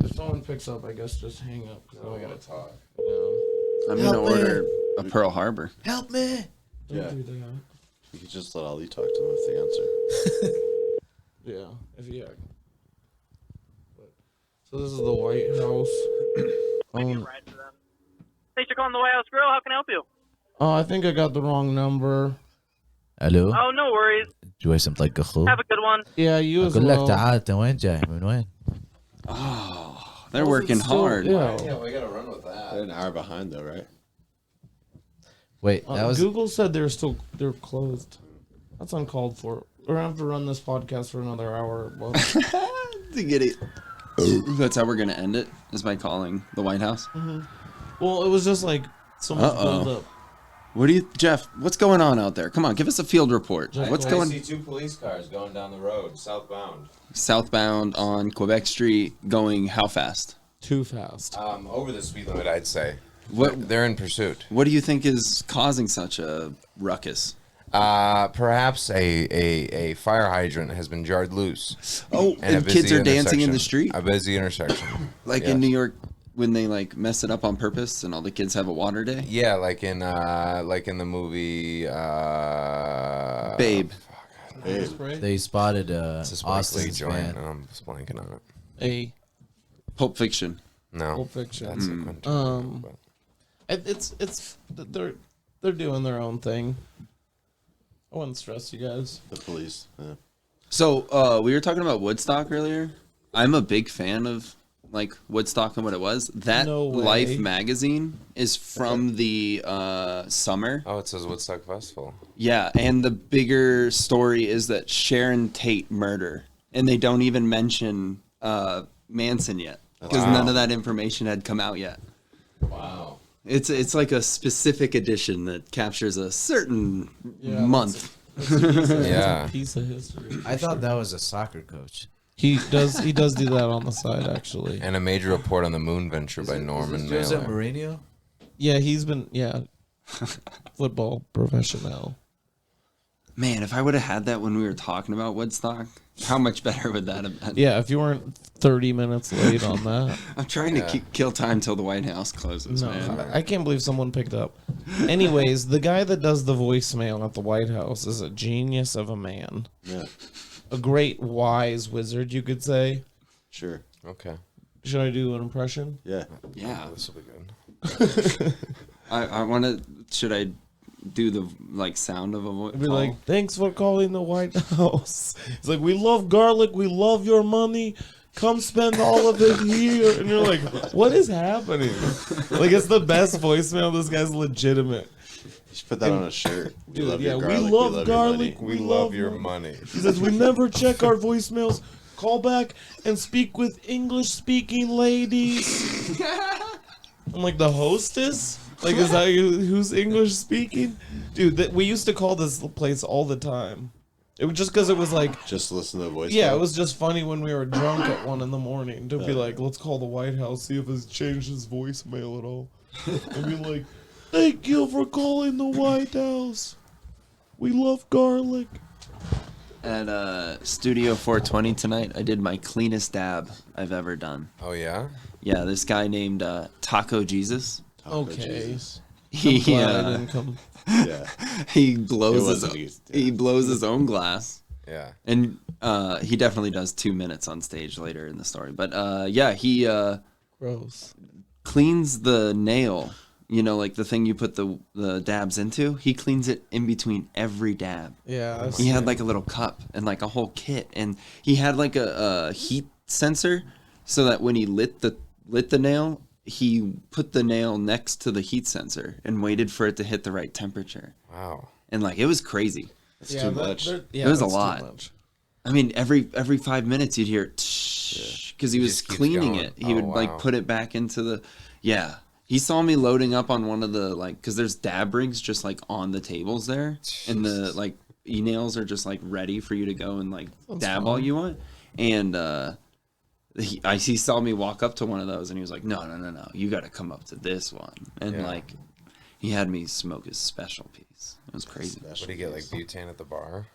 if someone picks up, I guess just hang up. 'cause I Oh, we don't gotta talk. wanna- I'm gonna order a Pearl Harbor. Help me. Yeah. Don't do that. You could just let Ali talk to him if they answer. Yeah, So this is the White House. Thanks for calling the White House Grill. How can I help you? Oh, I think I got the wrong number. الو Oh, no worries. جويس مطقخو Have a good one. Yeah, you as اقول لك well. تعال انت وين جاي من وين؟ Oh, they're Wasn't working still- hard. Yeah. we gotta run with that. They're an hour behind though, right? Wait, that was Google said they're closed. That's uncalled for. We're gonna have to run this podcast for another hour. Well, To get it. That's how we're gonna end it, is by calling the White House. well, it was just like so much Uh-oh. build up. What do you, Jeff? What's going on out there? Come on, give us a field report. What's I going see 2 police cars going down the road, southbound. southbound on Quebec Street? Going how fast? Too fast. Over the speed limit, I'd say. What They're in pursuit. What do you think is causing such a ruckus? Perhaps a fire hydrant has been jarred loose. Oh, And a and kids busy are dancing in the intersection. street, A busy intersection. like in New York when they like mess it up on purpose, and all the kids have a water day. Yeah, like in the movie Babe. they spotted It's a Spike Lee Austin's joint, van. and I'm just blanking on it. A Pulp Fiction. No, Pulp Fiction. that's a Quentin. but- It's they're doing their own thing. I wouldn't stress you guys. The police. Yeah. So we were talking about Woodstock earlier. I'm a big fan of like Woodstock and what it was. That No way. Life magazine is from the summer. Oh, it says Woodstock Festival. Yeah, and the bigger story is that Sharon Tate murder, and they don't even mention Manson yet because none of that information had come out yet. Wow. It's like a specific edition that captures a certain Yeah, month. Yeah. Piece of history. I thought that was a soccer coach. He does do that on the side actually. And a major report on the moon venture by Norman Jose Mailer. Mourinho? Yeah, he's been football professional. Man, if I would have had that when we were talking about Woodstock, how much better would that have been? Yeah, if you weren't 30 minutes late on that. I'm trying to kill time till the White House closes, No, man. I can't believe someone picked up. Anyways, the guy that does the voicemail at the White House is a genius of a man. Yeah. A great wise wizard, you could say. Sure. Okay. Should I do an impression? Yeah. Yeah, This will be good. I want to. Should I do the like sound of a voice? I'd be like, thanks for calling the White House. It's like, we love garlic. We love your money. Come spend all of it here. And you're like, what is happening? Like, it's the best voicemail. This guy's legitimate. You should put that on a shirt. We Dude, love yeah, your we garlic. love your garlic. money. We love your money. He says, we never check our voicemails. Call back and speak with English-speaking ladies. I'm like, the hostess? Like, is that who's English-speaking? Dude, we used to call this place all the time. It was just because it was like, Just listen to the voice. yeah, it was just funny when we were drunk at 1 a.m. to be like, let's call the White House, see if it's changed his voicemail at all. And be like, thank you for calling the White House. We love garlic. At Studio 420 tonight, I did my cleanest dab I've ever done. Oh, yeah? Yeah, this guy named Taco Jesus. Okay. Jesus. He Glad I didn't come. Yeah. he It blows wasn't he blows his own glass. Yeah. And he definitely does 2 minutes on stage later in the story. But yeah, he Gross. cleans the nail. You know, like the thing you put the dabs into. He cleans it in between every dab. Yeah. He had like a little cup and like a whole kit, and he had like a heat sensor, so that when he lit the nail, he put the nail next to the heat sensor and waited for it to hit the right temperature. Wow. And like it was crazy. It's too much. It was a lot. I mean, every 5 minutes you'd hear because he was just keeps cleaning going. it. He would Oh, like wow. put it back into the He saw me loading up on one of the like because there's dab rigs just like on the tables there, and the like e-nails are just like ready for you to go and like dab all you want. And he saw me walk up to one of those, and he was like, no, you got to come up to this one. And like he had me smoke his special piece. It was crazy. What do you get, like butane at the bar?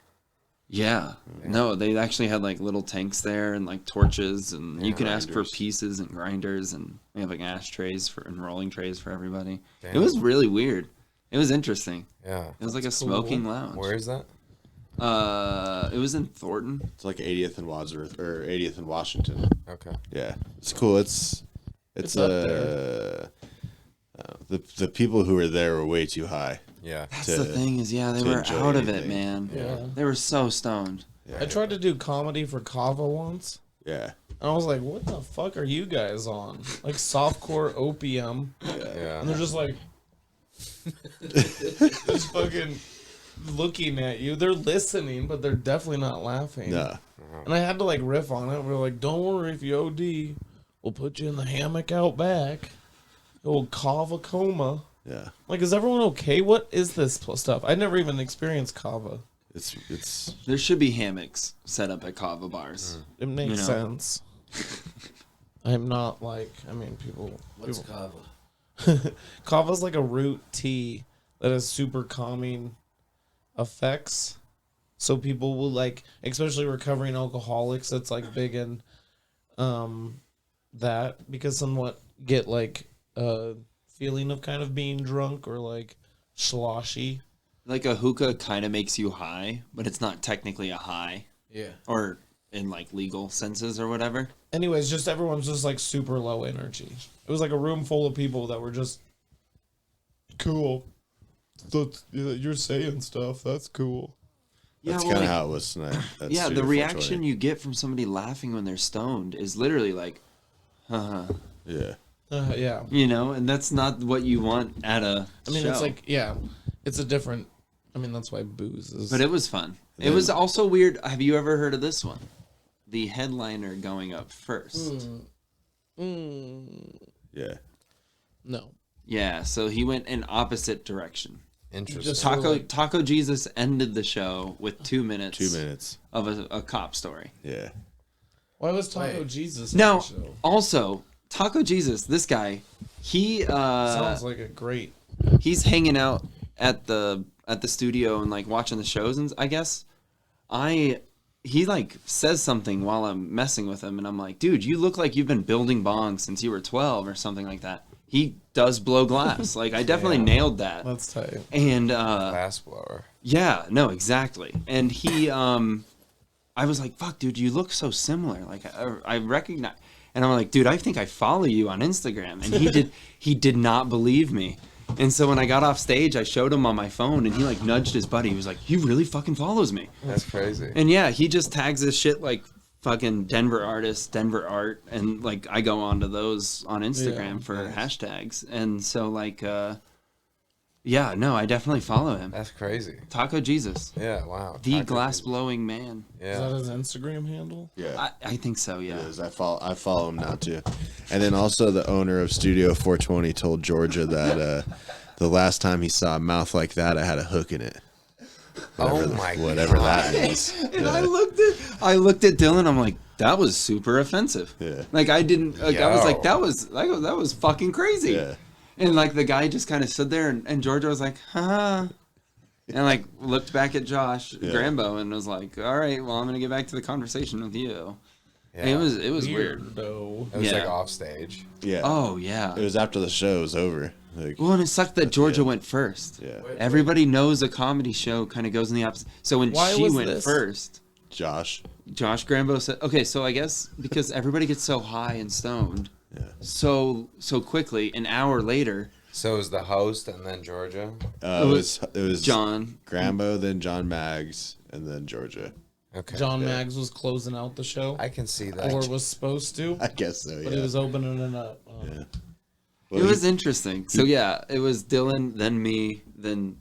Yeah. No, they actually had like little tanks there and like torches, and you can ask for pieces and grinders, and we have like ashtrays and rolling trays for everybody. Damn. It was really weird. It was interesting. Yeah. It was like a smoking lounge. Where is that? It was in Thornton. It's like 80th and Wadsworth or 80th and Washington. Okay. Yeah, it's cool. It's up there. the people who were there were way too high. Yeah. That's to- the thing is, yeah, they to were enjoy out of it, anything. man. Yeah. They were so stoned. I tried to do comedy for Kava once. Yeah. And I was like, what the fuck are you guys on? Like softcore opium. Yeah. And they're just like just fucking looking at you. They're listening, but they're definitely not laughing. No. And I had to like riff on it. We were like, don't worry, if you OD, we'll put you in the hammock out back. Old Kava coma. Yeah. Like, is everyone okay? What is this stuff? I never even experienced Kava. It's There should be hammocks set up at kava bars. It makes You know. sense. I'm not like, I mean, people. What's people kava? Kava's like a root tea that has super calming effects. So people will like, especially recovering alcoholics, that's like big in that, because somewhat get like a feeling of kind of being drunk or like sloshy. Like a hookah kind of makes you high, but it's not technically a high, Yeah. or in like legal senses or whatever. Anyways, just everyone's just like super low energy. It was like a room full of people that were just cool. You're saying stuff. That's cool. that's well, kind of like- how it was tonight. That's yeah, the Studio reaction 420. you get from somebody laughing when they're stoned is literally like, haha, Yeah. Yeah. you know, and that's not what you want at a I mean, show. it's like, yeah, it's a different. I mean, that's why booze is. But it was fun. It then- was also weird. Have you ever heard of this one? The headliner going up first. Yeah. No. Yeah, so he went in opposite direction. Interesting. Just- Taco Jesus ended the show with 2 minutes. 2 minutes. Of a cop story. Yeah. Why was Taco Wait. Jesus on Now, the show? also, Taco Jesus, this guy, he Sounds like a great. he's hanging out at the studio and like watching the shows, and I guess he like says something while I'm messing with him, and I'm like, dude, you look like you've been building bongs since you were 12 or something like that. He does blow glass. Like, I definitely nailed that. That's tight. And Glass blower. yeah, no, exactly. And he I was like, fuck, dude, you look so similar. Like, I recognize, and I'm like, dude, I think I follow you on Instagram. And he did not believe me. And so when I got off stage, I showed him on my phone, and he like nudged his buddy. He was like, he really fucking follows me. That's crazy. And yeah, he just tags his shit like fucking Denver artist, Denver art, and like I go onto those on Instagram for hashtags. And so like yeah, no, I definitely follow him. That's crazy. Taco Jesus. Yeah, wow. The Taco glass Jesus. blowing man. Is Yeah. that his Instagram handle? Yeah. I think so, yeah. It is. I follow him now too. And then also the owner of Studio 420 told Georgia that the last time he saw a mouth like that, I had a hook in it. Oh my Whatever God. that means. And I looked at Dylan, I'm like, that was super offensive. Yeah. Like I didn't like, I was like, Yo. that was fucking crazy. Yeah. And like the guy just kind of stood there, and Georgia was like, huh. And like looked back at Josh Grambo and was like, all right, well, I'm gonna get back to the conversation with you. And Yeah. it was weird. Though. It was Yeah. like off stage. Yeah. Oh yeah. It was after the show was over. Like, Well, and it sucked that Georgia went first. yeah. Everybody knows a comedy show kind of goes in the opposite. So when Why she was went this? first, Josh. Josh Grambo said, okay, so I guess because everybody gets so high and stoned so quickly, an hour later, So it was the host and then Georgia. It was John, Grambo, then John Maggs, and then Georgia. Okay. John Maggs was closing out the show, I can see that. or was supposed to, I guess so. but Yeah. he was opening it up. Yeah. it Well, was interesting. So yeah, it was Dylan, then me, then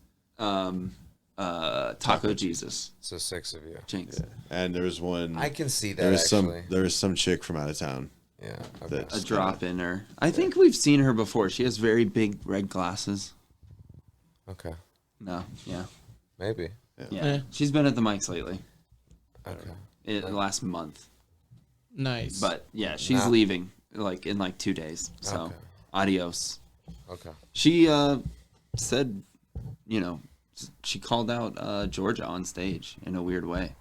Taco Jesus. So 6 of you. Jinx. and there was one. I can see that there was actually. there was some chick from out of town. Yeah. Okay. that- A drop in her. I think we've seen her before. She has very big red glasses. Okay. No, yeah. Maybe. Yeah. Eh. She's been at the mics lately. Okay. In the last month. Nice. But yeah, she's Nah. leaving like in like 2 days. So Okay. adios. Okay. She said, you know, she called out Georgia on stage in a weird way.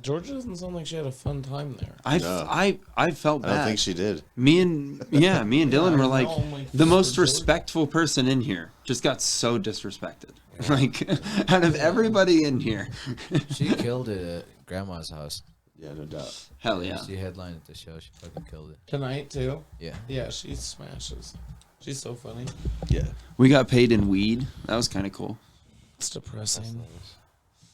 Georgia doesn't sound like she had a fun time there. I felt I bad. don't think she did. Me and Dylan were like, know, like, the most Georgia. respectful person in here just got so disrespected. Like out of everybody in here. She killed it at Grandma's house. Yeah, no doubt. Hell yeah. She headlined at the show. She fucking killed it. Tonight too. Yeah. Yeah, she smashes. She's so funny. Yeah. We got paid in weed. That was kind of cool. It's depressing.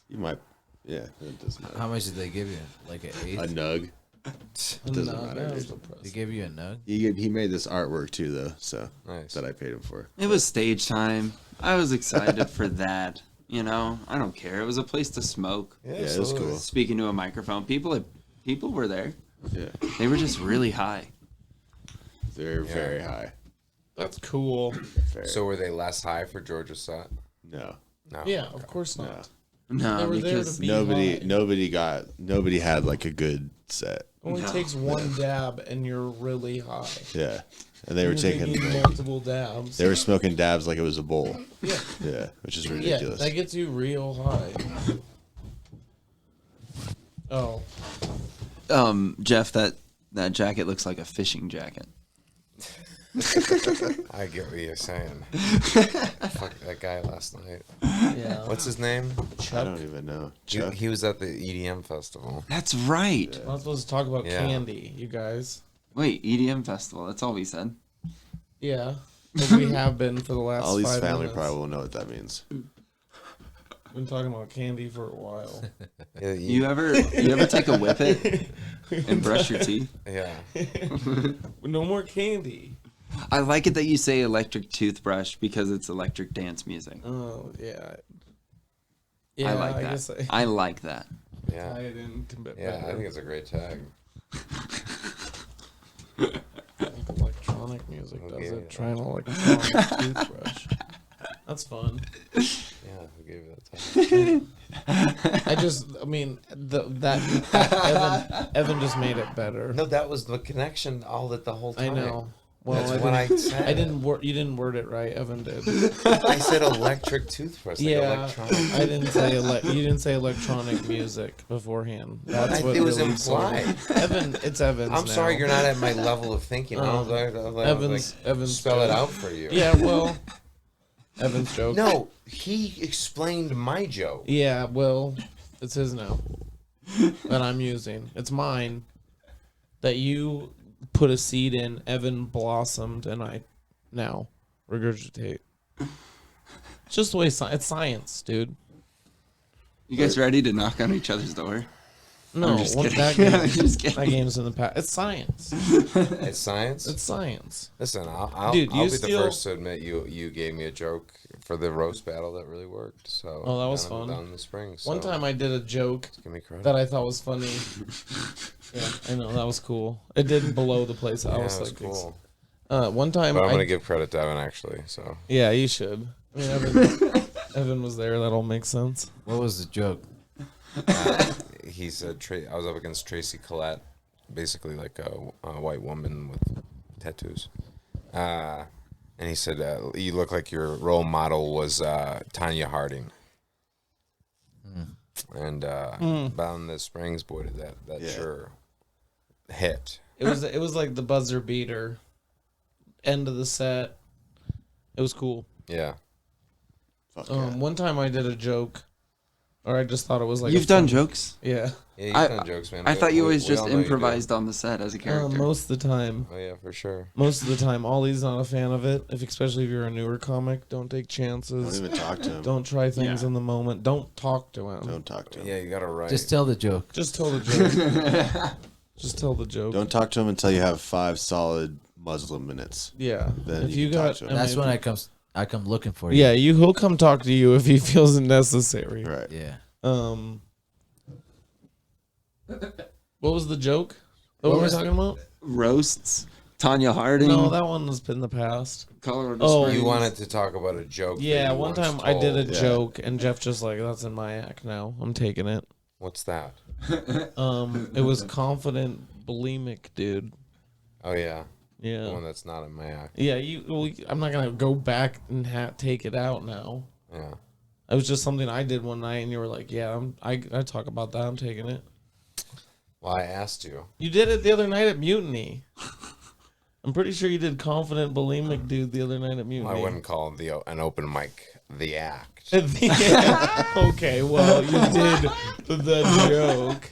You might. Yeah, it doesn't matter. How much did they give you? Like an eighth? A nug. Doesn't matter. They gave you a nug? He made this artwork too, though, so Nice. that I paid him for. It was stage time. I was excited for that. You know, I don't care. It was a place to smoke. Yeah, it was cool. Speaking to a microphone, people were there. Yeah, They were just really high. they're very high. That's cool. Very. So were they less high for Georgia's set? No, No. Yeah, of course not. No, They were there because to be nobody high. nobody had like a good set. It only takes one dab and you're really high. Yeah, and they were You're taking multiple dabs. they were smoking dabs like it was a bowl. Yeah. Yeah, which is Yeah, ridiculous. that gets you real high. Oh, Jeff, that jacket looks like a fishing jacket. I get what you're saying. Fuck that guy last night. yeah. What's his name? I don't even know. Chuck? He was at the EDM festival. That's right. We're not supposed to talk about Yeah. candy, you guys. Wait, EDM festival. That's all we said. Yeah. But we have been for the last All these 5 family minutes. probably will know what that means. Been talking about candy for a while. Yeah, You ever take a whippet and brush your teeth? yeah. No more candy. I like it that you say electric toothbrush because it's electric dance music. Oh yeah. I like that. guess I like that. Yeah. I didn't commit. Yeah, I think it's a great tag. Electronic music does Okay. it. Try an electronic toothbrush. That's fun. Yeah, who gave you that tag? I mean, Evan just made it better. No, that was the connection the whole I time. know. Well, That's what I said. I didn't. You didn't word it right. Evan did. I said electric toothbrush. Like Yeah, electronic. I didn't say. You didn't say electronic music beforehand. That's what it was really implied. Evan, it's Evan's. I'm now. sorry, you're not at my level of thinking. I was Evan's spell it joke. out for you. Yeah, well, Evan's joke. No, he explained my joke. Yeah, well, it's his now. That I'm using. It's mine. That you put a seed in, Evan blossomed, and I now regurgitate. It's just the way it's science, dude. You guys ready to knock on each other's door? No, I'm just kidding. that Just kidding. game's in the past. It's science. It's science. It's science. Listen, I'll Dude, be you the steal- first to admit you gave me a joke for the roast battle that really worked. So Oh, that was down fun. in the spring. One so time I did a joke give me credit. that I thought was funny. Yeah, I know that was cool. It didn't blow the place out. yeah, I it was was like, cool. one time But I'm gonna give credit to Evan actually. So Yeah, you should. I mean, Evan was there. That all makes sense. What was the joke? he said I was up against Tracy Collette, basically like a white woman with tattoos. And he said, "You look like your role model was Tanya Harding." And Bound the Springs, boy, did that sure hit. It was like the buzzer beater. End of the set. It was cool. Yeah. Fuck yeah. One time I did a joke, or I just thought it was like You've done jokes? Yeah. Yeah, you've I- done jokes, man. I thought you always We just all know you do. improvised on the set as a character. Most of the time. Oh yeah, for sure. Most of the time, Ollie's not a fan of it. Especially if you're a newer comic, don't take Don't chances. even talk to him. Don't try things Yeah. in the moment. Don't talk to him. Don't talk to him. Yeah, you got to write. Just tell the joke. Just tell the joke. Just tell the joke. Don't talk to him until you have 5 solid Muslim minutes. Yeah. Then if you you can talk got, to him. That's mean, when I come looking for you. Yeah, he'll come talk to you if he feels it necessary. Right. Yeah. What was the joke? What were we talking about? Roasts. Tanya Harding. No, that one was in the past. Colorado Oh, Springs. You wanted to talk about a joke. that Yeah, you one once time I did a told. joke, and Jeff just like, that's in my act now. I'm taking it. What's that? It was confident bulimic, dude. Oh yeah, the Yeah. one that's not in my act. Yeah, I'm not gonna go back and take it out now. Yeah. It was just something I did one night, and you were like, "Yeah, I talk about that. I'm taking it." Well, I asked you. You did it the other night at Mutiny. I'm pretty sure you did confident bulimic, dude, the other night at Mutiny. I wouldn't call an open mic the act. Okay, well, you did the joke.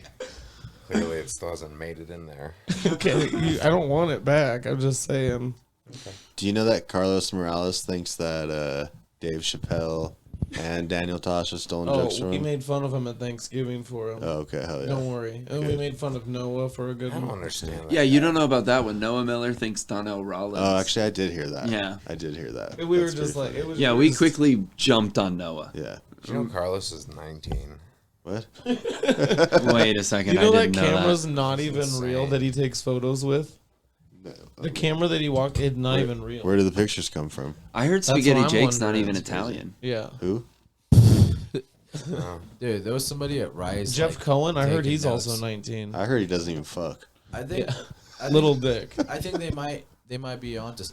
Clearly, it still hasn't made it in there. Okay, I don't want it back. I'm just saying. Do you know that Carlos Morales thinks that Dave Chappelle and Daniel Tosh have stolen jokes from we him? made fun of him at Thanksgiving for him. Oh, okay, hell yeah. Don't worry. And we made fun of Noah for a good I don't one. understand that. Yeah, you don't know about that one. Noah Miller thinks Donnell Rollins. Oh, actually, I did hear that. Yeah. I did hear that. We were That's just pretty like, funny. it was. Yeah, we quickly jumped on Noah. Yeah. You know Carlos is 19. What? Wait a second. You know I that didn't know camera's not even insane. real that he takes photos with? The camera that he walked, it's not even real. Where do the pictures come from? I heard That's what Spaghetti I'm Jake's not wondering. even It's Italian. Yeah. Who? Dude, there was somebody at Rise. Jeff like, Cohen, I heard taking he's notes. also 19. I heard he doesn't even fuck. I think. I Little think, dick. I think they might be onto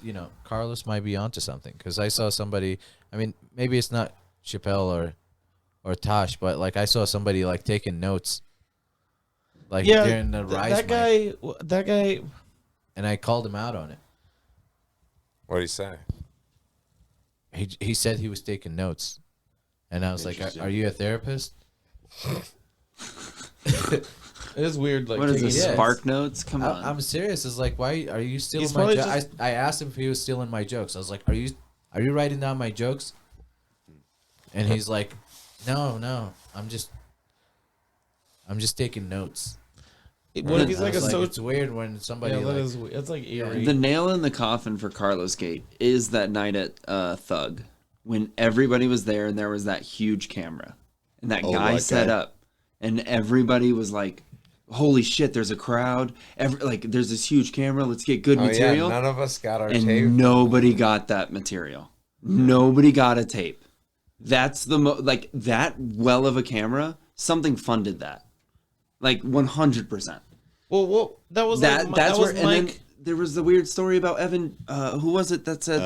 Carlos might be onto something because I saw somebody. I mean, maybe it's not Chappelle or Tosh, but like I saw somebody like taking notes. Like Yeah, during the Rise. that guy. And I called him out on it. What did he say? He said he was taking notes, and I was like, "Are you a therapist?" It is weird. Like, What is this? Yeah, it's- Spark Notes? Come on. I'm serious. It's like, why are you stealing He's my probably jokes? just- I asked him if he was stealing my jokes. I was like, are you writing down my jokes? And he's like, no, I'm just taking notes. What if he's I like a was so? it's weird when somebody Yeah, that like, is weird. It's like eerie. The nail in the coffin for Carlos Gate is that night at Thug when everybody was there and there was that huge camera and that Oh, guy that set guy. up and everybody was like, holy shit, there's a crowd. There's this huge camera. Let's get good Oh, material. yeah, none of us got our And tape. nobody got that material. Nobody got a tape. That's the that well of a camera. Something funded that, like 100%. Well, that was That's that where. was And then Mike. there was the weird story about Evan. Who was it that said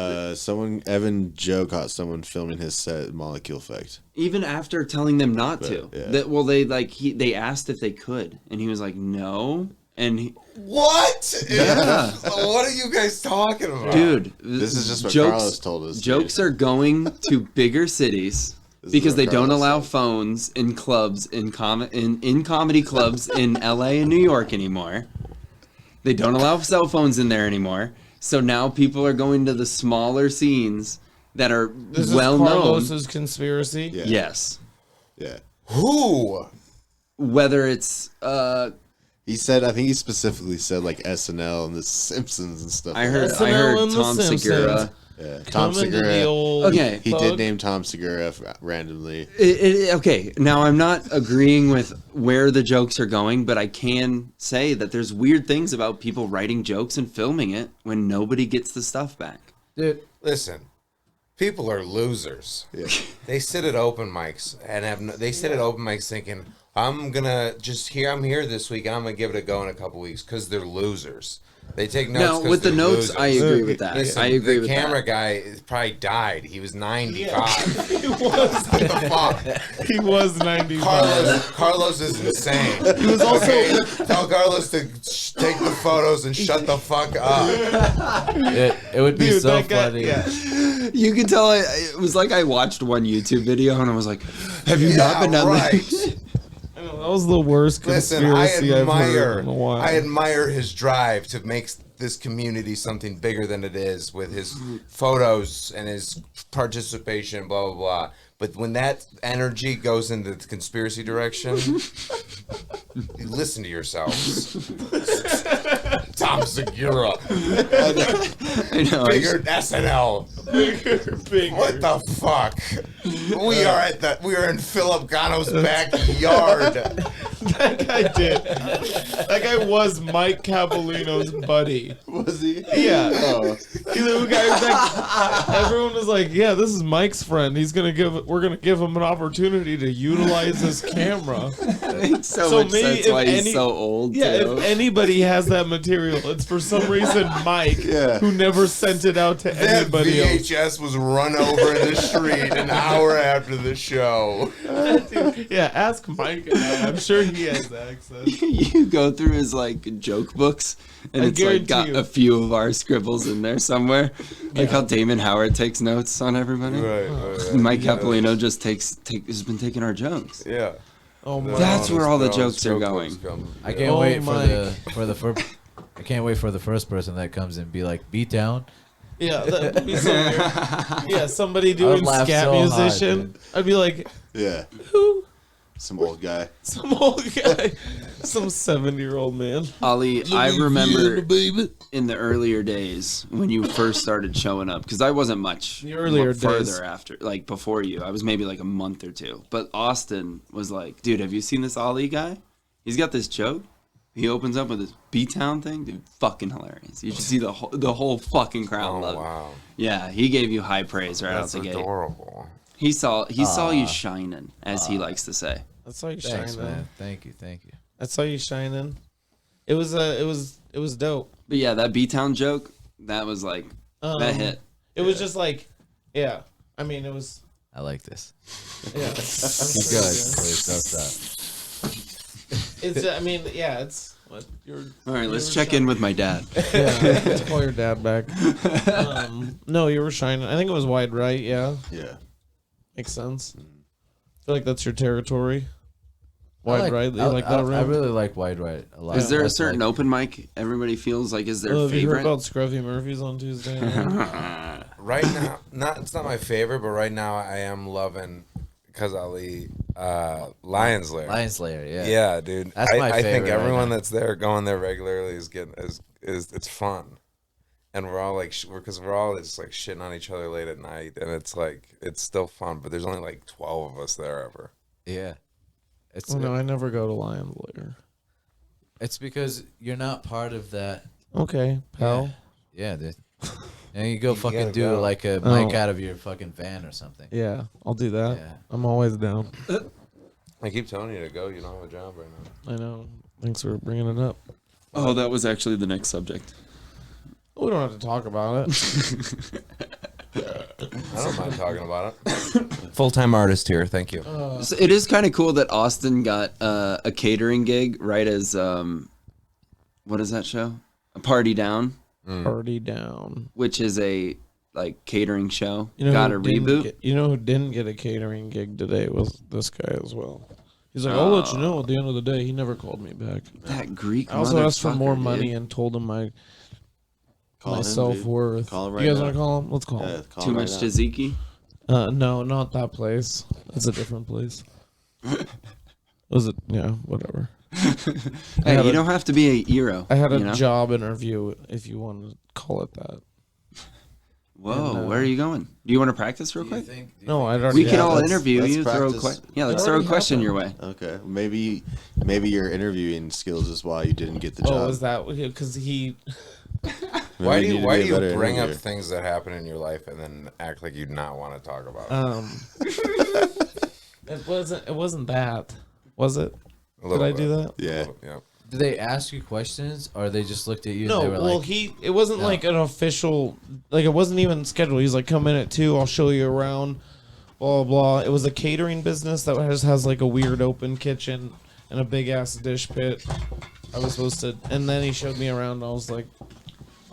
Evan Joe caught someone filming his set Molecule Effect. even after telling them not to? Yeah. They asked if they could, and he was like no. And What? Yeah. What are you guys talking about? dude, This is just what jokes, Carlos told us. Jokes are going to bigger cities. This is Because what they don't Carlos allow said. phones in clubs in comedy clubs in LA and New York anymore. They don't allow cell phones in there anymore. So now people are going to the smaller scenes that are This well is known. Carlos's conspiracy. Yeah. Yes. Yeah. Who? Whether it's He said, I think he specifically said like SNL and The Simpsons and stuff. I like heard that. SNL and The Tom Simpsons. Segura. Yeah. Tom Coming to the Segura. old Okay. He thug. did name Tom Segura randomly. Okay, now I'm not agreeing with where the jokes are going, but I can say that there's weird things about people writing jokes and filming it when nobody gets the stuff back. dude, Listen, people are losers. Yeah. They sit at open mics and they sit at open mics thinking, I'm here this week and I'm gonna give it a go in a couple weeks because they're losers. They take notes. Now, 'cause with the they're notes, losers. I agree with that. Listen, I agree the with camera that. guy probably died. He was 95. He was. What the fuck? He was 95. Carlos is insane. He was also. Tell Carlos to take the photos and shut the fuck up. it would be Dude, so that guy- funny. yeah. You can tell it was like I watched one YouTube video and I was like, have you not been down right. there? I know, that was the worst Listen, conspiracy I've heard in a while. I admire his drive to make this community something bigger than it is with his photos and his participation, blah, blah, blah. But when that energy goes into the conspiracy direction, listen to yourselves. Tom Segura. I know. Bigger SNL. Bigger. What the fuck? We are in Philip Gano's backyard. That guy did. That guy was Mike Capolino's buddy. Was he? Yeah. Oh. He's the guy who's like, everyone was like, "Yeah, this is Mike's friend. We're gonna give him an opportunity to utilize his camera." Makes so So much maybe sense if why he's any- so old. Yeah, too. if anybody has that material, it's for some reason Mike, Yeah. who never sent it out to That anybody else. VHS was run over in the street an hour after the show. Yeah, ask Mike. I'm sure he has access. You go through his like joke books and I it's like got guarantee you. a few of our scribbles in there somewhere. Like how Damon Howard takes notes on everybody. Right. And Mike Capolino just has been taking our jokes. Yeah. Oh my. That's where all the Those jokes are joke going. books come. I can't Oh wait my- I can't wait for the first person that comes and be like, beat down. Yeah, that'd be so weird. Yeah, somebody doing laugh scat so hard, musician. dude. I'd be like, Yeah. who? Some old guy. Some old guy. Some 70-year-old man. Ollie, I remember in the earlier days when you first started showing up, because I wasn't much The earlier further days. after, like before you. I was maybe like a month or two. But Austin was like, dude, have you seen this Ollie guy? He's got this joke. He opens up with this B-Town thing. Dude, fucking hilarious. You should see the whole fucking crowd Oh, love it. wow. Yeah, he gave you high praise right That's out the gate. adorable. He saw you shining, as he likes to say. I saw you Thanks, shining. man. Thank you. I saw you shining. It was dope. But yeah, that B-Town joke, that was like, that hit. It was just like, yeah. I mean, it was. I like this. Yeah. Keep going, please. Don't stop. It's. I mean, yeah. It's what you're. All right, let's check in with my dad. Yeah. Let's call your dad back. No, you were shining. I think it was wide right. Yeah. Yeah. Makes sense. I feel like that's your territory. Wide I right. You like that I round? really like wide right a lot. Is there a That's certain like- open mic everybody feels like is their Have you heard favorite? about Scruffy Murphy's on Tuesday? Right now, it's not my favorite, but right now I am loving Cuz Ali Lion Slayer. Lion Slayer? Yeah. Yeah, dude. That's my I think favorite right everyone now. that's there going there regularly is it's fun. And we're all like because we're all just like shitting on each other late at night, and it's like it's still fun, but there's only like 12 of us there ever. Yeah. It's Oh, no, I never go to Lion Slayer. it's because you're not part of that. Okay, pal. Yeah, dude. And you go You fucking gotta do go. like a Oh. mic out of your fucking van or something. Yeah, I'll do that. Yeah. I'm always down. I keep telling you to go. You don't have a job right now. I know. Thanks for bringing it up. Oh, that was actually the next subject. We don't have to talk about it. I don't mind talking about it. Full-time artist here. Thank you. So it is kind of cool that Austin got a catering gig right as what is that show? A Party Down, Party down. which is a like catering show. You know Got who a didn't reboot. you know who didn't get a catering gig today was this guy as well. He's like, I'll let you know at the end of the day. He never called me back. That Greek. I also asked for motherfucker, more dude. money and told him my Call him, self dude. worth. Call him You right guys now. want to call him? Let's call Yeah, him. call Too him much right now. tzatziki. No, not that place. It's a different place. Was it? Yeah, whatever. Hey, had you a- don't have to be a hero. I had a you know? job interview, if you want to call it that. Whoa, and, where are you going? Do you want to practice real Do you quick? think, do you No, think I'd it's- already. We can all let's- interview let's you. practice. Let's It throw a already question happened. your way. Okay, maybe your interviewing skills is why you didn't get the Oh, job. is that because he? Maybe Why you do need you to why be do a you better bring up interviewer. things that happen in your life and then act like you not want to talk about it? It wasn't that, was it? A Did little I do bit. that? Yeah. Yeah. Did they ask you questions or they just looked at you No, and they were well, like, it wasn't No. like an official, like it wasn't even scheduled. He's like, come in at 2, I'll show you around, blah, blah. It was a catering business that has like a weird open kitchen and a big ass dish pit. I was supposed to, and then he showed me around. I was like,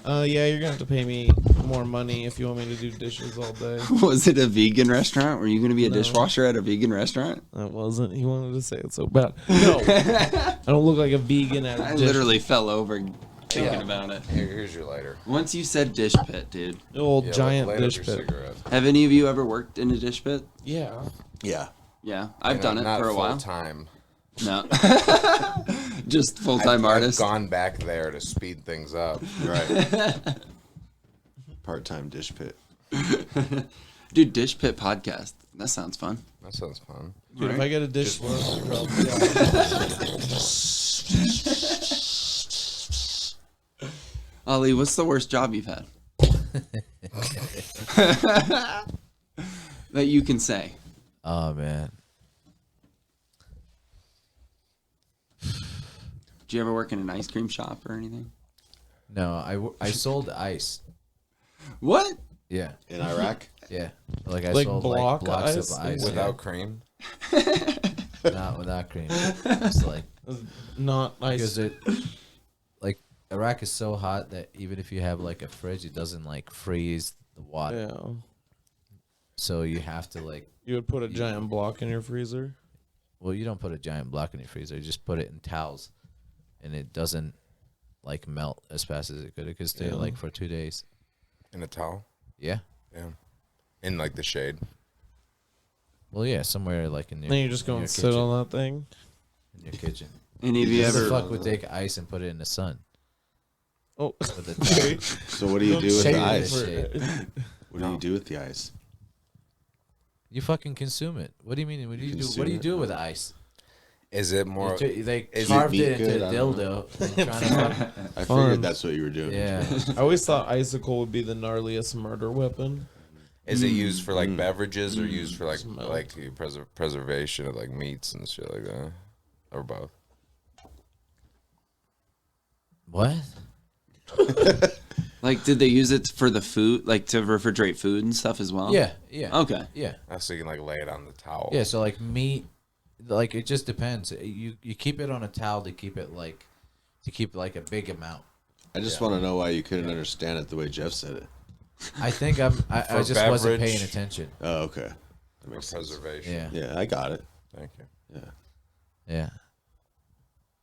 yeah, you're gonna have to pay me more money if you want me to do dishes all day. Was it a vegan restaurant? Were you going to be a No. dishwasher at a vegan restaurant? That wasn't. He wanted to say it so bad. No, I don't look like a vegan at a I dish. literally fell over thinking about it. Here's your lighter. Once you said dish pit, dude. The old Yeah, giant light up dish your pit. cigarette. Have any of you ever worked in a dish pit? Yeah. Yeah. Yeah, I've done it Not for a while. Time. No. Just full-time artist. I've gone back there to speed things up. Right. Part-time dish pit. Dude, Dish Pit podcast. That sounds fun. That sounds fun. Dude, if I get a dish, Ollie, what's the worst job you've had? That you can say. oh man. Did you ever work in an ice cream shop or anything? No, I sold ice. What? Yeah. In Iraq? Yeah. Like I Like sold block like blocks ice? of ice. Without cream. Not without cream. It's like not because nice. it like Iraq is so hot that even if you have like a fridge, it doesn't like freeze the water. Yeah. So you have to like, You would put a giant block in your freezer. well, you don't put a giant block in your freezer. You just put it in towels, and it doesn't like melt as fast as it could. It could stay Yeah. like for 2 days. In a towel? Yeah. Yeah. In like the shade. Well, yeah, somewhere like in your. Then you just go in your and sit kitchen. on that thing. In your kitchen. Any of you Who the ever? fuck would take ice and put it in the sun? Oh, With a towel? So what do you do with shade the it ice? for- Shade. What do you do with the ice? You fucking consume it. What do you mean? What do you do? What do you do with the ice? Is it more? They is carved it it meat into good? a I don't dildo. and trying to I Fun. figured that's what you were doing. yeah. I always thought icicle would be the gnarliest murder weapon. Is it used for like beverages or used for Smell. like preservation of like meats and shit like that, or both? What? Like, did they use it for the food, like to refrigerate food and stuff as well? Yeah. Yeah. Okay. Yeah. So you can like lay it on the towel. Yeah. So like meat, like it just depends. You keep it on a towel to keep it like a big amount. I just want to know why you couldn't understand it the way Jeff said it. I think I For just wasn't beverage. paying attention. Oh, okay. That For makes sense. preservation. Yeah. Yeah, I got it. Thank you. Yeah. Yeah.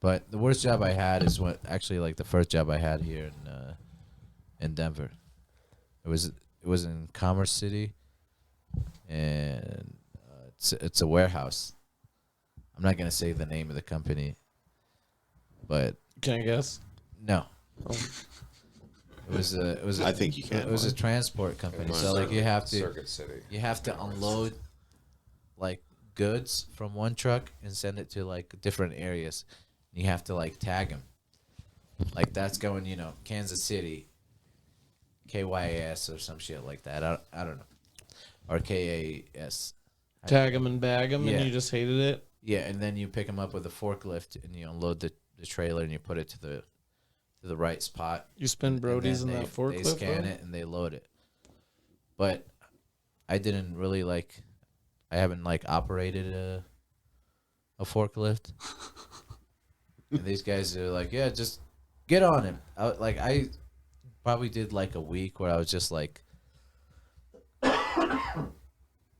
But the worst job I had is like the first job I had here in Denver. It was in Commerce City, and it's a warehouse. I'm not gonna say the name of the company, but Can I guess? no. Oh. It was a I think you can. It was a transport company. It was So like you have to Circuit City. unload like goods from one truck and send it to like different areas. You have to like tag them. Like that's going, Kansas City, KYS or some shit like that. I don't know. Or KAS. Tag them and bag them, Yeah. and you just hated it. Yeah, and then you pick them up with a forklift and you unload the trailer and you put it to the right spot. You spin And Brody's in then that They forklift. scan bro? it and they load it. But I didn't really I haven't operated a forklift. And these guys are like, yeah, just get on it. I probably did like a week where I was just like, You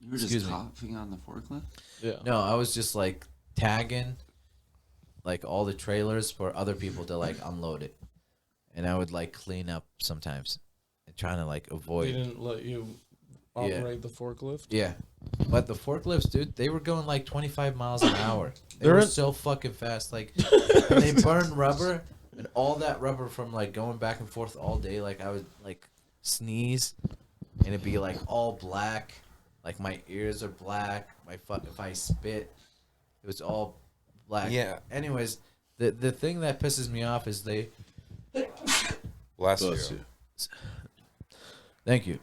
were just Excuse me. coughing on the forklift? Yeah. no, I was just like tagging like all the trailers for other people to like unload it. And I would like clean up sometimes and trying to like They avoid. didn't let you Yeah. operate the forklift. Yeah. But the forklifts, dude, they were going like 25 miles an hour. They They're were in- so fucking fast. Like, they burned rubber, and all that rubber from like going back and forth all day. Like, I would like sneeze, and it'd be like all black. Like, my ears are black. If I spit, it was all black. Yeah. Anyways, the thing that pisses me off is Bless Bless you. you. Thank you.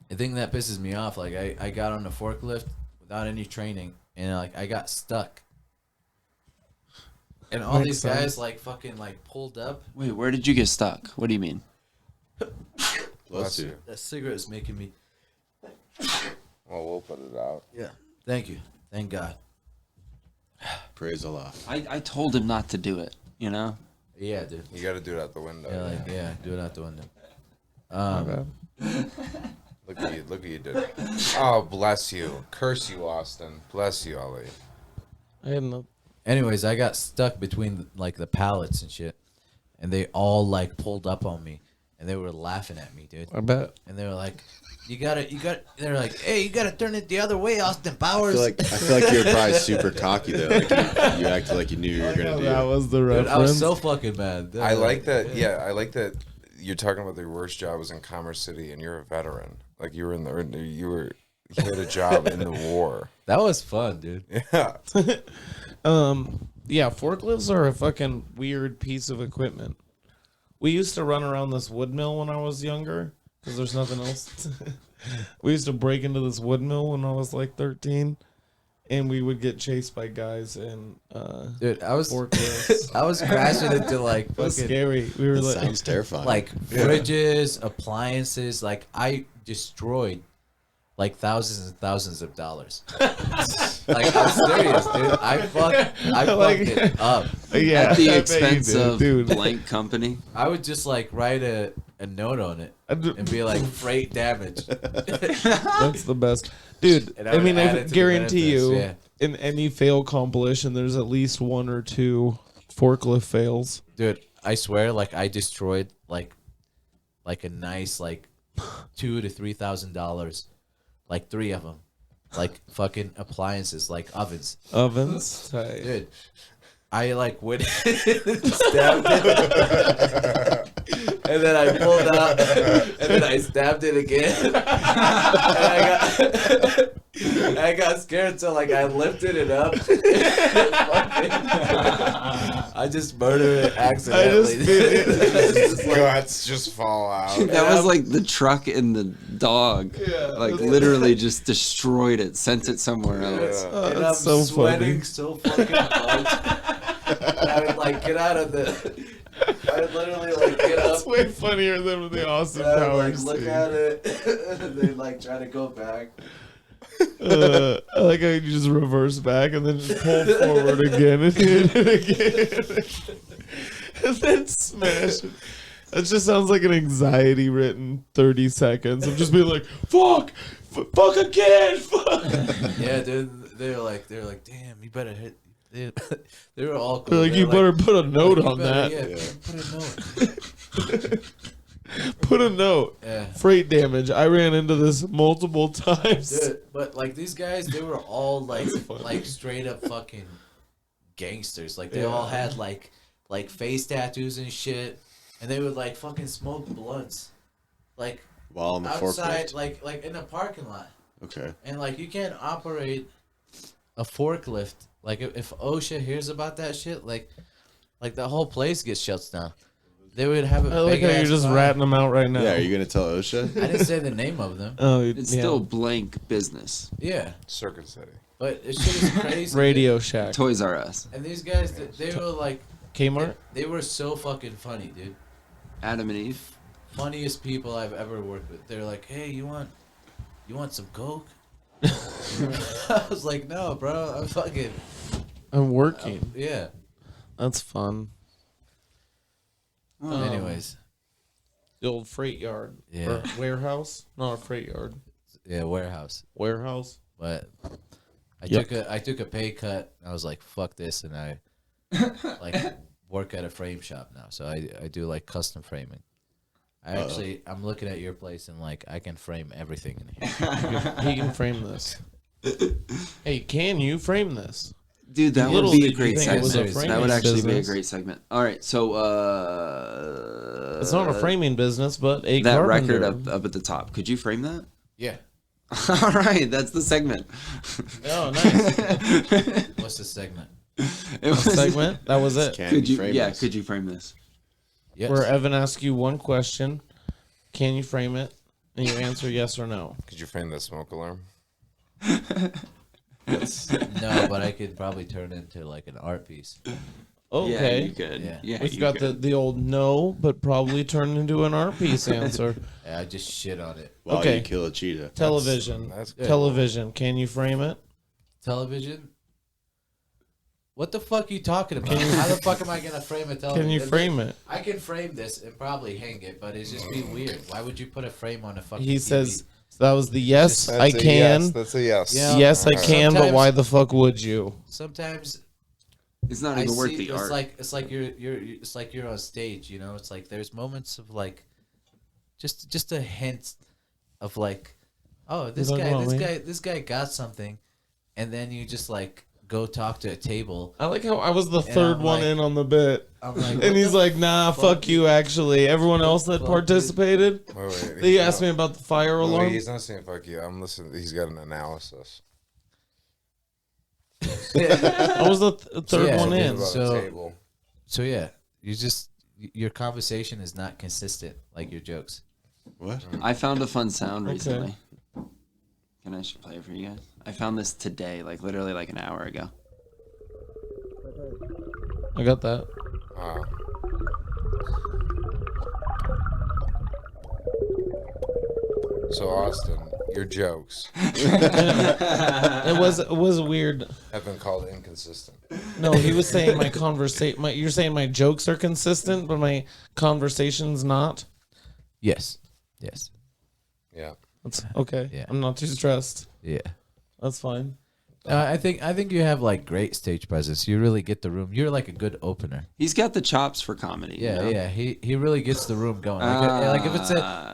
The thing that pisses me off, like I got on the forklift without any training, and like I got stuck, and all Makes these sense. guys like fucking like pulled up. Wait, where did you get stuck? What do you mean? Bless you. That cigarette is making me. Well, we'll put it out. Yeah. Thank you. Thank God. Praise Allah. I told him not to do it, you know? Yeah, dude. You got to do it out the window. Do it out the window. My bad. Look at you. Look at you did it. Oh, bless you. Curse you, Austin. Bless you, Ali. I had no. Anyways, I got stuck between like the pallets and shit, and they all like pulled up on me, and they were laughing at me, dude. I bet. And they were like, you gotta. They're like, hey, you gotta turn it the other way, Austin I Powers. feel like you were probably super cocky though. Like you acted like you knew you were gonna do That it. was the Dude, reference. I was so fucking mad. I like that. Yeah, I like that. You're talking about the worst job was in Commerce City, and you're a veteran. Like you were you had a job in the war. That was fun, dude. Yeah. Yeah, forklifts are a fucking weird piece of equipment. We used to run around this wood mill when I was younger because there's nothing else. We used to break into this wood mill when I was like 13, and we would get chased by guys and Dude, I was forklifts. I was crashing into like It was fucking scary. We were That like, sounds terrifying. like fridges, appliances. Like I destroyed like thousands and thousands of dollars. Like I'm serious, dude. I fucked Like- it up. yeah, At the I bet you expense did, of dude. blank company. I would just like write a note on it and be like freight damage. That's the best, dude. And I I would mean, add I it to the guarantee you, benefits, in any fail compilation, there's at least one or two forklift fails. Dude, I swear, like I destroyed like a nice like $2,000 to $3,000, like 3 of them, like fucking appliances, like ovens. Ovens. Tight. Dude, I like went in and stabbed it, and then I pulled out, and then I stabbed it again, and I got scared, so like I lifted it up. I just murdered it accidentally. Guts just fall out. That was like the truck and the dog. Yeah. Like literally just destroyed it, sent it somewhere else. And I'm That's so sweating funny. so fucking hard. I would like get out of the. I would literally like get up. That's way funnier than the Austin And I would, like, Powers. look scene. at it, and then like try to go back. I like how you just reverse back and then just pull forward again and hit it again. And then smash it. That just sounds like an anxiety written 30 seconds of just being like, fuck again, fuck. Yeah, dude. They were like, damn, you better hit. They were all cool. They're like, They you were better put a note you on better- that. Yeah, put a note. Put a note. Yeah. Freight damage. I ran into this multiple times. Dude, but like these guys, they were all like straight up fucking gangsters. Like they all had like face tattoos and shit, and they would like fucking smoke blunts, like While on the outside, forklift. like in a parking lot. Okay. And like you can't operate a forklift. Like if OSHA hears about that shit, like the whole place gets shut down. They would have a I like how you're just ratting them out right now. Yeah, are you gonna tell OSHA? I didn't say the name of them. Oh, It's still blank business. Yeah, Circuit City. but it shit is crazy. Radio Shack. Toys R Us. And these guys, they were like, Kmart? they were so fucking funny, dude. Adam and Eve. Funniest people I've ever worked with. They're like, hey, you want some coke? I was like, no, bro, I'm fucking. I'm working. Yeah. That's fun. Anyways, The old freight yard. Yeah. Or warehouse? Not a freight yard. yeah, warehouse. Warehouse. But I Yuck. took a pay cut. I was like, fuck this, and I like work at a frame shop now. So I do like custom framing. I'm looking at your place and like I can frame everything in here. He can frame this. Hey, can you frame this? Dude, that Little would be a did you great think it was a segment. framing That would actually be a business. great segment. All right, so It's not a framing business, but a that carpenter. record up at the top. Could you frame that? Yeah. All right, that's the segment. Oh, nice. What's the segment? It was, Segment. That was it. Can Could you? frame Yeah, this? could you frame this? Yes. Where Evan asks you one question, can you frame it? And you answer yes or no. Could you frame the smoke alarm? No, but I could probably turn it into like an art piece. Okay. Yeah, you could. Yeah. Yeah, We've you got could. the old no, but probably turn into an art piece answer. Yeah, I just shit on it. While Okay. you kill a cheetah. Television. That's good. Television. Can you frame it? Television? What the fuck are you talking about? How the fuck am I gonna frame a television? Can you frame it? I can frame this and probably hang it, but it's just be weird. Why would you put a frame on a fucking He TV? says, that was the yes, That's I a can. Yes. That's a yes. Yeah. Yes, I Alright. can, but Sometimes- why the fuck would you? Sometimes It's not I even worth see the it's art. like you're on stage, you know. It's like there's moments of like just a hint of like, oh, this You don't know me. this guy got something, and then you just like go talk to a table. I like how I was the And third I'm one like- in on the bit. I'm like, what And he's the like, nah, fuck you, actually. Everyone else that fuck, participated, Wait, they asked me about the fire Wait, alarm. he's not saying fuck you. I'm listening. He's got an analysis. I was the third Yeah, one dude. in. About So- a table. So yeah, your conversation is not consistent like your jokes. What? I found a fun sound Okay. recently. Can I should play it for you guys? I found this today, like literally like an hour ago. I got that. Wow. So Austin, your jokes It was weird. have been called inconsistent. No, he was saying my conversation. You're saying my jokes are consistent, but my conversation's not. Yes. Yes. Yeah. That's okay. Yeah. I'm not too stressed. Yeah. That's fine. I think you have like great stage presence. You really get the room. You're like a good opener. He's got the chops for comedy. Yeah, you know? yeah. He really gets the room going. Like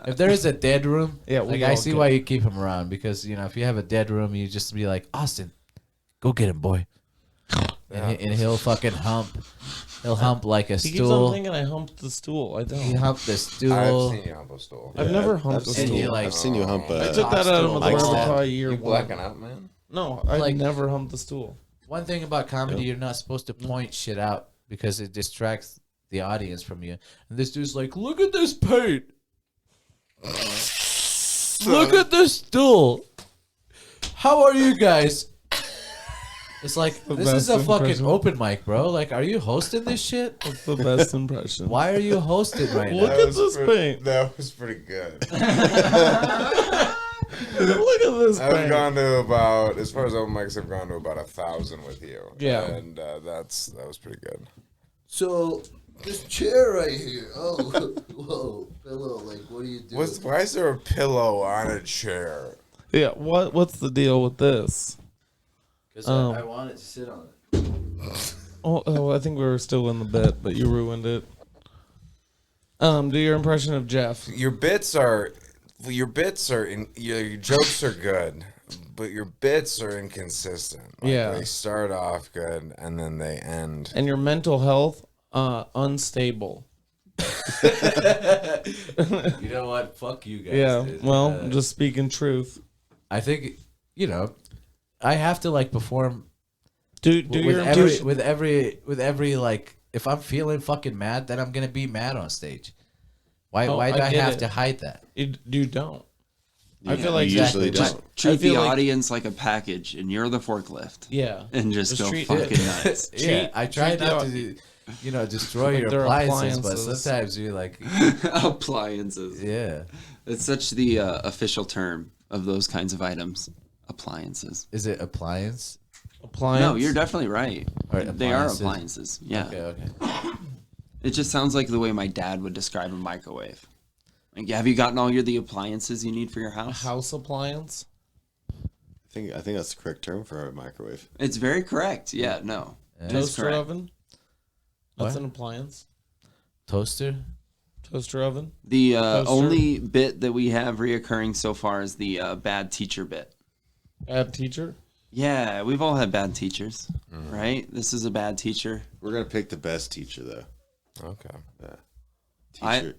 if there is a dead room, Yeah, like we I all see get why it. you keep him around because if you have a dead room, you just be like Austin, go get him, boy, and he'll fucking hump. He'll hump like a He keeps on stool. thinking I humped the stool. I He don't. humped the I've stool. seen you hump a stool. I've never humped a seen stool. you, you, like- I've seen you hump I a. took that out of my Like Barber that. year You one. blacking out, man? No, I Like- never humped the stool. One thing about comedy, you're not supposed to point shit out because it distracts the audience from you. And this dude's like, look at this paint. Look at this stool. How are you guys? It's like, The this is best a fucking impression. open mic, bro. Like, are you hosting this shit? That's the best impression. Why are you hosting right Look now? at this paint. That was pretty good. Look at this I've paint. gone to about, as far as open mics, I've gone to about 1,000 with you. Yeah. And that was pretty good. So this chair right here. Oh, whoa, pillow. Like, what do you do? Why is there a pillow on a chair? Yeah, what's the deal with this? Because I wanted to sit on it. Oh, I think we were still in the bit, but you ruined it. Do your impression of Jeff. Your jokes are good, but your bits are inconsistent. Like, Yeah. They start off good and then they end. And your mental health, unstable. You know what? Fuck you guys. Yeah, dude. well, just speaking truth. I think, I have to like perform Do with your every impression. with every like if I'm feeling fucking mad, then I'm gonna be mad on stage. Why Oh, why do I I get have it. to hide that? You don't. I Yeah, feel like you usually Exactly. don't. Treat I feel the like- audience like a package, and you're the forklift, Yeah. and just Just go treat- fucking nuts. Yeah, I try treat not the- to destroy Like your they're appliances, but appliances. sometimes you like Appliances. yeah. It's such the official term of those kinds of items. Appliances. Is it appliance? Appliance. No, you're definitely right. Or They are appliances? appliances. Yeah. Okay. It just sounds like the way my dad would describe a microwave. Like, have you gotten all the appliances you need for your a house? house appliance. I think that's the correct term for a microwave. It's very correct. Yeah, no. It is Toaster correct. oven. That's What? an appliance. Toaster? Toaster oven. The Toaster. only bit that we have reoccurring so far is the bad teacher bit. Bad teacher. Yeah, we've all had bad teachers, right? This is a bad teacher. We're gonna pick the best teacher though. Okay.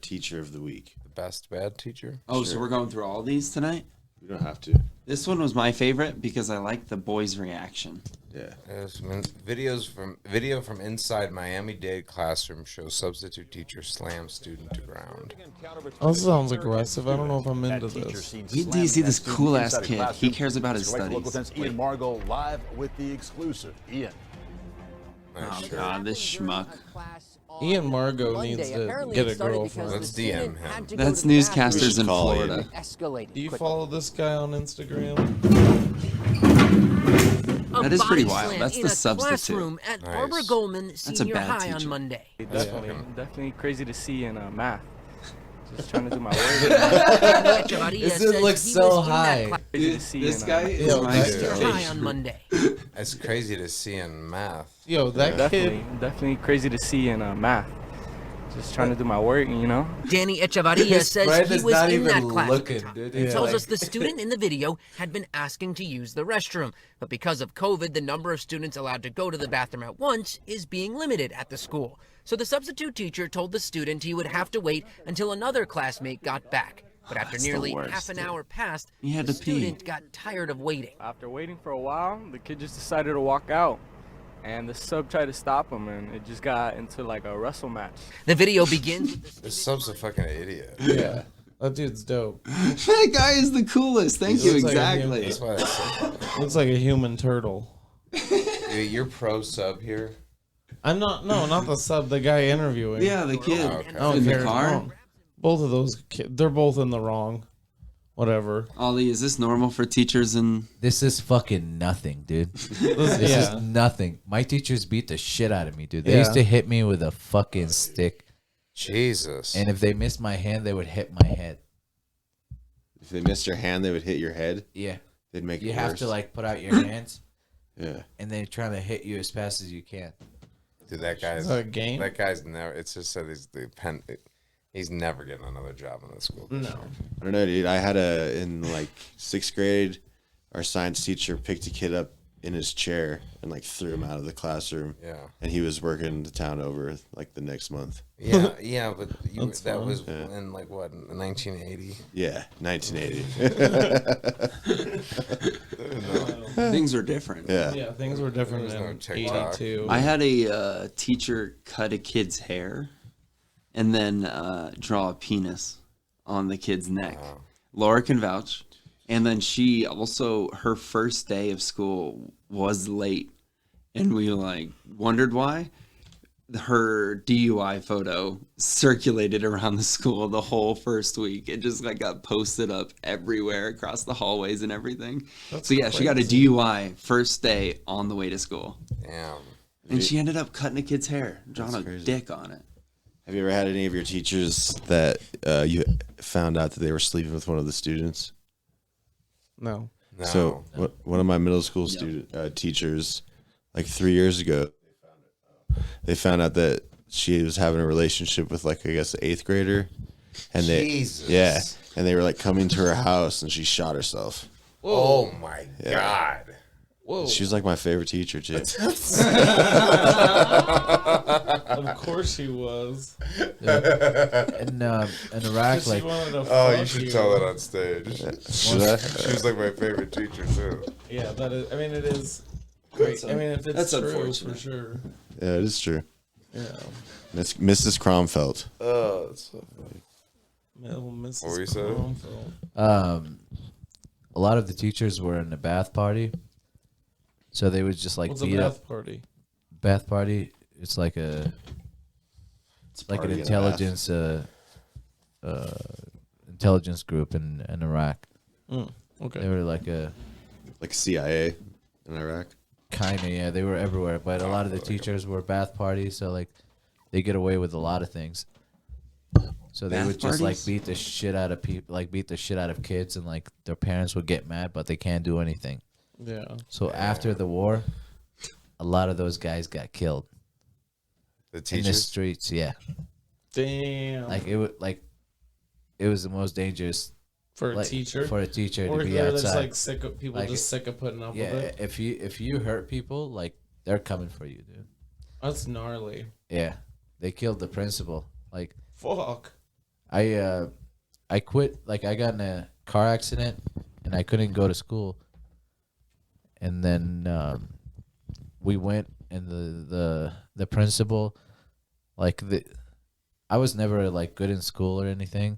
Teacher of the week. The best bad teacher? Oh, so we're going through all these tonight? We don't have to. This one was my favorite because I like the boys' reaction. Yeah. Video from inside Miami-Dade classroom shows substitute teacher slams student to ground. Oh, this sounds aggressive. I don't know if I'm into this. Wait till you see this cool-ass kid. He cares about his studies. Ian Margot live with the exclusive. Ian. Nice Oh, shirt. God, this schmuck. Ian Margot needs to get a girlfriend. Let's DM him. That's We newscasters should in call Florida. Do you follow this guy on Instagram? That is pretty wild. That's the substitute. At Nice. Barbara Goldman That's a Senior bad High teacher. on Monday. Definitely crazy to see in math. Just trying to do my work. This looks so high. Crazy to see This in, guy is Yo, my that's- Senior High inspiration. on Monday. It's crazy to see in math. Yo, that definitely crazy to see in math. Just trying to do my work, you know. Danny Echevarria His says friend he is was not in that even class. looking, dude. He He's tells like- us the student in the video had been asking to use the restroom, but because of COVID, the number of students allowed to go to the bathroom at once is being limited at the school. So the substitute teacher told the student he would have to wait until another classmate got back. But after That's the nearly worst, half an dude. hour passed, He had the to pee. student got tired of waiting. After waiting for a while, the kid just decided to walk out. And the sub tried to stop him, and it just got into like a wrestle match. The video begins with the This sub's a fucking idiot. Yeah, that dude's dope. That guy is the coolest. Thank you. looks like a Exactly. That's why I said Looks like a human turtle. Dude, you're pro sub here. I'm not. No, not the sub. The guy interviewing. Yeah, the kid Oh, okay. I don't in the care. car. No. Both of those kids, they're both in the wrong. Whatever. Ollie, is this normal for teachers and This is fucking nothing, dude. This Yeah. is nothing. My teachers beat the shit out of me, dude. They Yeah. used to hit me with a fucking stick, Jesus. and if they missed my hand, they would hit my head. If they missed your hand, they would hit your head. Yeah, They'd make it you worse. have to like put out your hands, Yeah. And they're trying to hit you as fast as you can. Dude, that guy's that a game? That guy's never. It's just that he's never getting another job in the school. No. I don't know, dude. I had in like 6th grade, our science teacher picked a kid up in his chair and like threw him out of the classroom. Yeah. And he was working the town over like the next month. Yeah, but that was in like what, 1980? Yeah, 1980. Things are different. Yeah, things were different in 82. I had a teacher cut a kid's hair and then draw a penis on the kid's neck. Wow. Laura can vouch. And then she also, her first day of school was late. And we like wondered why. Her DUI photo circulated around the school the whole first week. It just like got posted up everywhere across the hallways and everything. So yeah, she got a DUI first day on the way to school. Damn. And she ended up cutting a kid's hair, drawing a dick on it. Have you ever had any of your teachers that you found out that they were sleeping with one of the students? No. So one of my middle school teachers, like 3 years ago, they found out that she was having a relationship with like, I guess, an 8th grader. And Jesus. and they were like coming to her house and she shot herself. Whoa. Oh my God. Whoa. She was like my favorite teacher too. Of course she was. In Iraq, like, you should tell that on stage. She was like my favorite teacher too. Yeah, that is. I mean, it is great. I mean, if it's That's true, unfortunate. for sure. Yeah, it is true. Yeah. Mrs. Cromfeld. Oh, that's so funny. Mrs. What were you saying? A lot of the teachers were in a bath party, so they would just like What's beat a up. bath party? Bath party. It's like an intelligence intelligence group in Iraq. Okay. They were like CIA in Iraq. Kinda, yeah. They were everywhere, but a lot of the teachers were bath parties, so like they get away with a lot of things. So they Bath would just like parties? beat the shit out of people, like beat the shit out of kids, and like their parents would get mad, but they can't do anything. Yeah. So after the war, a lot of those guys got killed. The In the teachers? streets, yeah. Damn. Like it was the most dangerous For a teacher? For a teacher Or to be they're outside. just like sick of people, Like, just sick of putting up with yeah, it. if you hurt people, like they're coming for you, dude. That's gnarly. Yeah, they killed the principal. Like, fuck. I quit. Like, I got in a car accident and I couldn't go to school. And then we went, and the principal, like I was never like good in school or anything.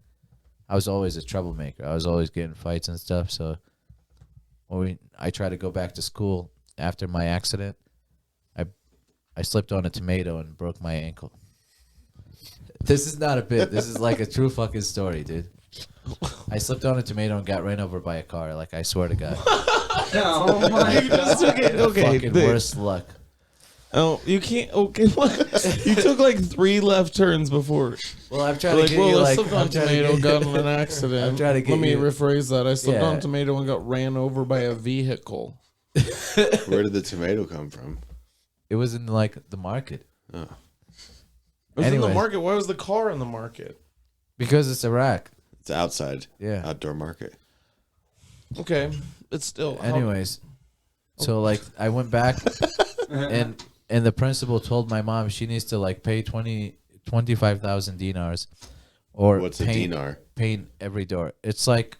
I was always a troublemaker. I was always getting fights and stuff. So when I tried to go back to school after my accident, I slipped on a tomato and broke my ankle. This is not a bit. This is like a true fucking story, dude. I slipped on a tomato and got ran over by a car. Like, I swear to God. Oh my God. Okay. Fucking worst luck. Oh, you can't. Okay, what? You took like 3 left turns before. Well, I'm trying to get you I like. slipped on I'm trying to tomato, get- got in an accident. I'm trying to get Let me you- rephrase that. I slipped Yeah. on tomato and got ran over by a vehicle. Where did the tomato come from? It was in like the market. Oh. It was in Anyways. the market. Why was the car in the market? Because it's Iraq. It's outside. Yeah. Outdoor market. Okay, it's still. Anyways, so like I went back, and the principal told my mom she needs to like pay 25,000 dinars, or What's a paint, dinar? Paint every door. It's like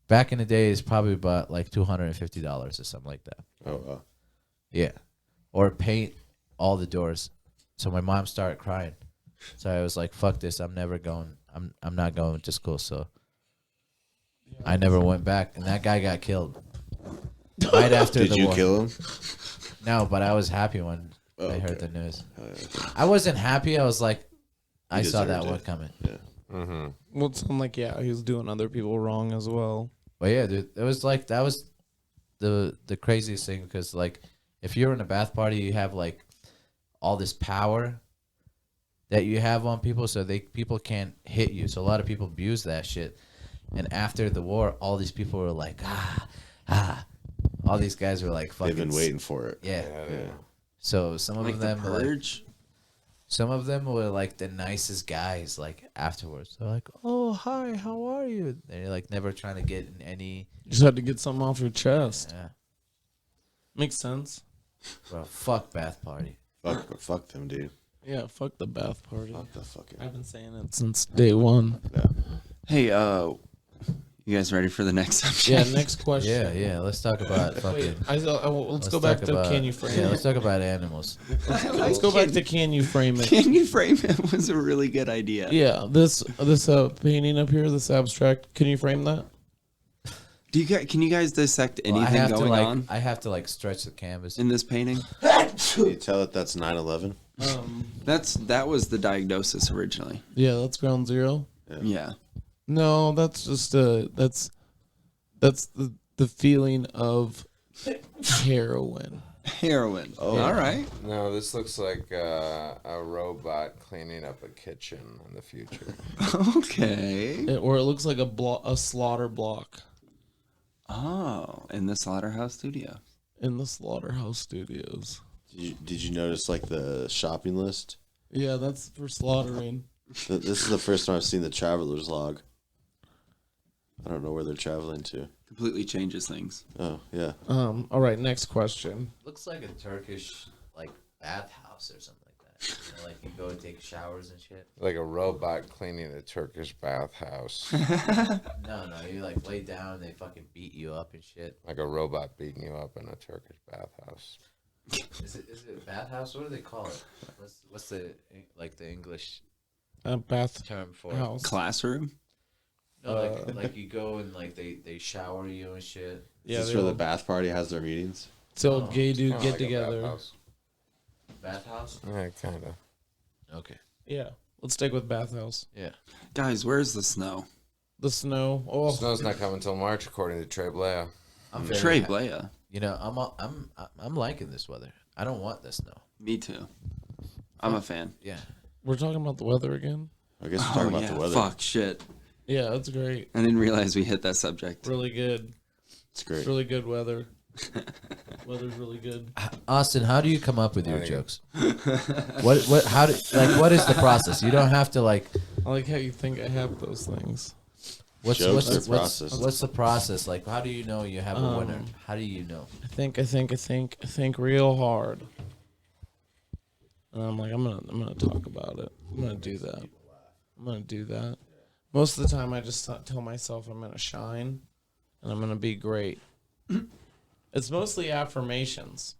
back in the day, it's probably about like $250 or something like that. Oh. Yeah, or paint all the doors. So my mom started crying. So I was like, "Fuck this! I'm never going. I'm not going to school." So I never went back, and that guy got killed right after Did the you war. kill him? No, but I was happy when Oh, I heard okay. the news. I wasn't happy. I was like, I saw that deserved one it. coming. Yeah. Mm-hmm. Well, it's like, yeah, he was doing other people wrong as well. But yeah, dude, it was like that was the craziest thing, because like if you're in a bath party, you have like all this power that you have on people, so people can't hit you. So a lot of people abuse that shit. And after the war, all these people were like, all these guys were like fucking. They've been waiting for it. Yeah. Yeah. So some Like of the them were like, Purge. some of them were like the nicest guys. Like afterwards, they're like, "Oh, hi, how are you?" They're like never trying to get in any. You just had to get something off your chest. Yeah. Makes sense. Bro, fuck bath party. Fuck them, dude. Yeah, fuck the bath party. Fuck the fucking. I've been saying it since day one. Yeah. Hey, you guys ready for the next subject? Yeah, next question. Yeah. Let's talk about fucking. Let's go back to can you frame Yeah, it? let's talk about animals. Let's go back to can you frame it? Can you frame it was a really good idea. Yeah, this painting up here, this abstract. Can you frame that? Can you guys dissect Well, anything going on I have to like stretch the canvas. in this painting? Can you tell that that's 9/11? That was the diagnosis originally. Yeah, that's ground zero. Yeah. No, that's just that's the feeling of heroin. Heroin. Oh, all right. No, this looks like a robot cleaning up a kitchen in the future. Okay. Or it looks like a slaughter block Oh, in the Slaughterhouse Studios. in the Slaughterhouse Studios. Did you notice like the shopping list? Yeah, that's for slaughtering. This is the first time I've seen the traveler's log. I don't know where they're traveling to. Completely changes things. Oh yeah. All right, next question. Looks like a Turkish like bathhouse or something like that. You know, like you go and take showers and shit. Like a robot cleaning a Turkish bathhouse. No, you like lay down and they fucking beat you up and shit. Like a robot beating you up in a Turkish bathhouse. Is it a bathhouse? What do they call it? What's the like the English Bath term for it? house. Classroom? No, like you go and like they shower you and shit. Yeah, Is this where the bath party has their meetings? So gay dude Kinda get like a together. bathhouse. Bathhouse? Yeah, kind of. Okay. Yeah, let's stick with bathhouse. Yeah. Guys, where's the snow? The snow. Oh, Snow's not coming until March, according to Trey Blea. I'm very Trey happy. Blea. You know, I'm liking this weather. I don't want the snow. Me too. I'm a fan. Yeah. we're talking about the weather again. I guess we're talking about yeah. the weather. Fuck, shit. Yeah, that's great. I didn't realize we hit that subject. Really good. It's great. It's really good weather. Weather's really good. Austin, how do you come up with your jokes? What what is the process? You don't have to like. I like how you think I have those things. What's Jokes are the process. what's the process? Like, how do you know you have a winner? How do you know? I think real hard. And I'm like, I'm gonna talk about it. I'm gonna do that. Most of the time, I just tell myself I'm gonna shine, and I'm gonna be great. It's mostly affirmations.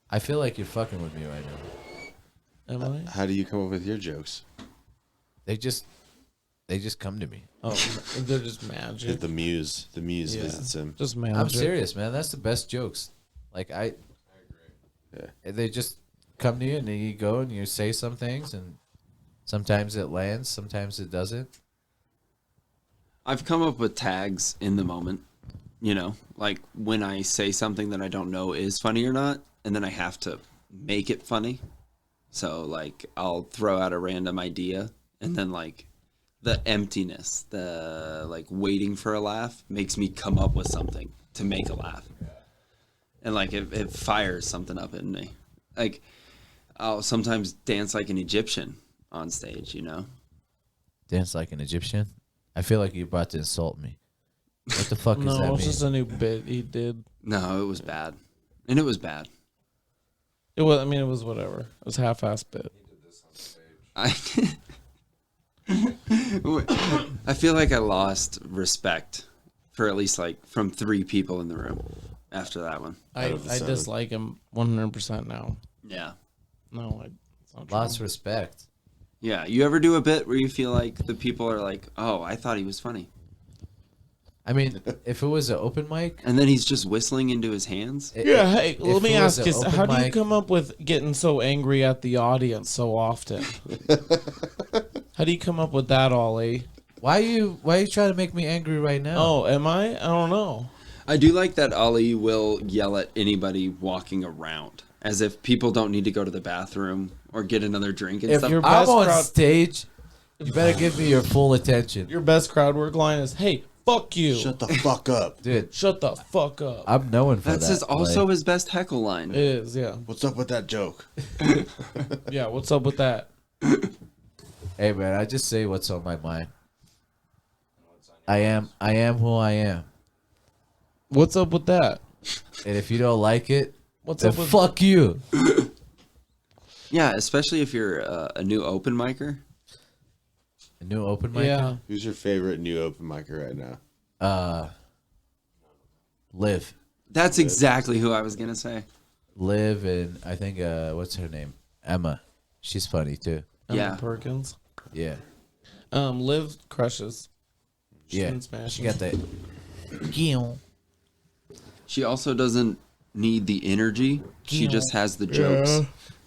I feel like you're fucking with me right now. Am I? How do you come up with your jokes? They just come to me. Oh, they're just magic. The muse Yeah. visits him. Just magic. I'm serious, man. That's the best jokes. Like I Yeah. They just come to you and then you go and you say some things and sometimes it lands, sometimes it doesn't. I've come up with tags in the moment, you know, like when I say something that I don't know is funny or not, and then I have to make it funny. So, like, I'll throw out a random idea, and then, like, the emptiness, the, like, waiting for a laugh makes me come up with something to make a laugh. And, like, it fires something up in me. Like, I'll sometimes dance like an Egyptian on stage, you know? Dance like an Egyptian? I feel like you're about to insult me. What the fuck does that No, mean? it's just a new bit he did. No, it was bad. And it was bad. It was. I mean, it was whatever. It was half-ass bit. I feel like I lost respect for at least like from 3 people in the room after that one. I dislike him 100% now. Yeah. No, it's not Lost true. respect. Yeah. You ever do a bit where you feel like the people are like, oh, I thought he was funny. I mean, if it was an open mic, And then he's just whistling into his hands. Yeah, hey, if let me it was ask an you, open how do you mic- come up with getting so angry at the audience so often? How do you come up with that, Ollie? why are you trying to make me angry right now? Oh, am I? I don't know. I do like that Ollie will yell at anybody walking around as if people don't need to go to the bathroom or get another drink and If stuff. you're I'm best on crowd- stage. You better give me your full attention. Your best crowd work line is, "Hey, fuck you. Shut the fuck up. Dude, Shut the fuck up. I'm known for That's that. also his best heckle line. It is, yeah. What's up with that joke? Yeah, what's up with that? Hey man, I just say what's on my mind. I am who I am. What's up with that? And if you don't like it, What's then up with fuck you. Yeah, especially if you're a new open micer. A new open mic. Yeah. Who's your favorite new open micer right now? Liv. That's exactly who I was gonna say. Liv and I think what's her name? Emma. She's funny too. Yeah. Emma Perkins. Yeah. Liv crushes. She's Yeah. been smashing. She got that. She also doesn't need the energy. She just has the jokes.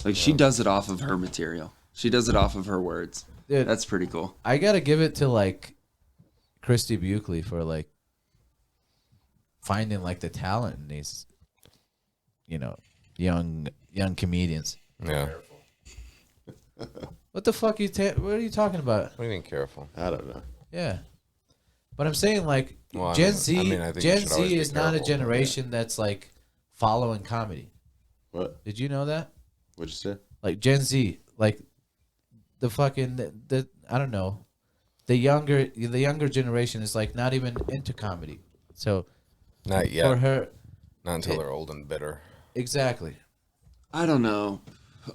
Like she does it off of her material. She does it off of her words. Dude, that's pretty cool. I gotta give it to like Christy Buckley for like finding like the talent in these, young comedians. Yeah. What the fuck what are you talking about? What do you mean careful? I don't know. Yeah. But I'm saying like Well, Gen Z I think you Gen should always Z be is not a careful, generation that's like following comedy. What? Did you know that? What'd you say? Like Gen Z, like the fucking the I don't know. The younger generation is like not even into comedy. So Not yet. for her Not until they're old and bitter. exactly. I don't know.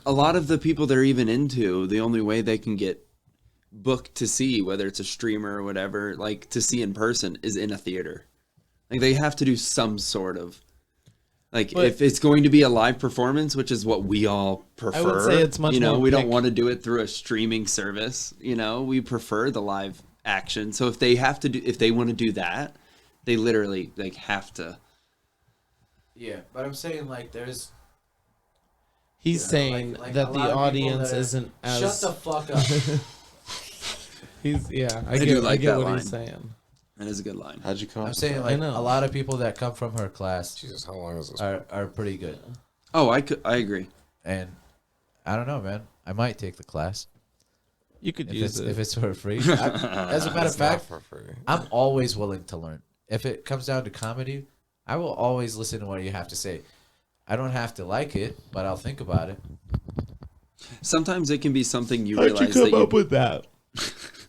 A lot of the people they're even into, the only way they can get booked to see, whether it's a streamer or whatever, like to see in person, is in a theater. Like they have to do some sort of, like if it's going to be a live performance, which is what we all prefer. I would say it's much more we don't pick. want to do it through a streaming service. We prefer the live action. So if they want to do that, they literally like have to. Yeah, but I'm saying like there's He's saying like that a the lot of people audience that are- isn't as. Shut the fuck up. I do get that what line. he's saying. That is a good line. How'd you come? I'm up with saying that? like know. a lot of people that come from her class Jesus, how long is this? are pretty good. Oh, I agree. And I don't know, man. I might take the class You could if use it's, it. if it's for free. As a matter of It's not fact, for free. I'm always willing to learn. If it comes down to comedy, I will always listen to what you have to say. I don't have to like it, but I'll think about it. Sometimes it can be something you How'd you realize come that up with that?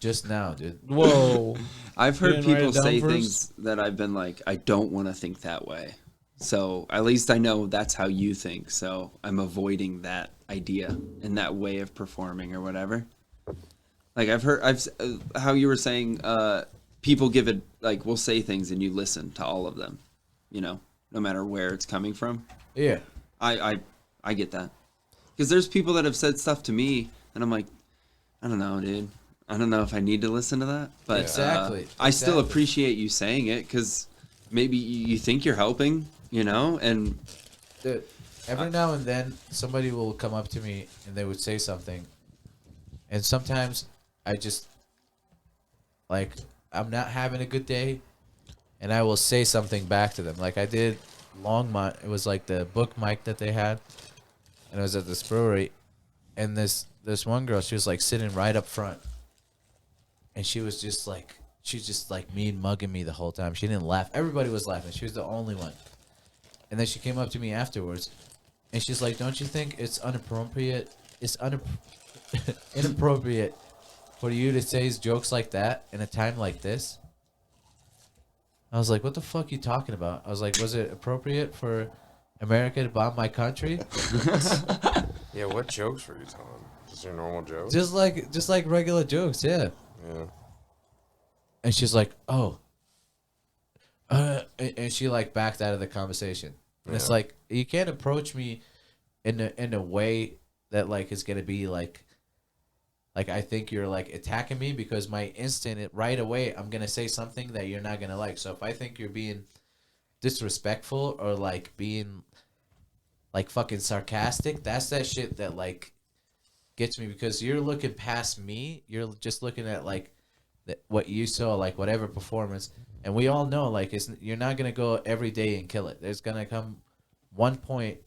Just now, dude. Whoa. I've You heard didn't write people it down say first? things that I've been like, I don't want to think that way. So at least I know that's how you think. So I'm avoiding that idea and that way of performing or whatever. Like how you were saying, people give it, like, will say things and you listen to all of them, no matter where it's coming from. Yeah. I get that. Because there's people that have said stuff to me and I'm like, I don't know, dude. I don't know if I need to listen to that. But Exactly. I still Exactly. appreciate you saying it because maybe you think you're helping, and Dude, every now and then somebody will come up to me and they would say something, and sometimes I just like I'm not having a good day, and I will say something back to them. Like I did Longmont. It was like the book mic that they had, and it was at this brewery, and this one girl, she was like sitting right up front, and she was just like mean mugging me the whole time. She didn't laugh. Everybody was laughing. She was the only one. And then she came up to me afterwards, and she's like, "Don't you think it's inappropriate? It's inappropriate for you to say jokes like that in a time like this?" I was like, "What the fuck you talking about?" I was like, "Was it appropriate for America to bomb my country?" Yeah, what jokes were you telling? Just your normal jokes? just like regular jokes, yeah. Yeah. And she's like, "Oh," and she like backed out of the conversation. And it's Yeah. like you can't approach me in a way that like is gonna be like I think you're like attacking me because my instant right away I'm gonna say something that you're not gonna like. So if I think you're being disrespectful or like being like fucking sarcastic, that's that shit that like gets me because you're looking past me. You're just looking at like what you saw, like whatever performance, and we all know like you're not gonna go every day and kill it. There's gonna come one point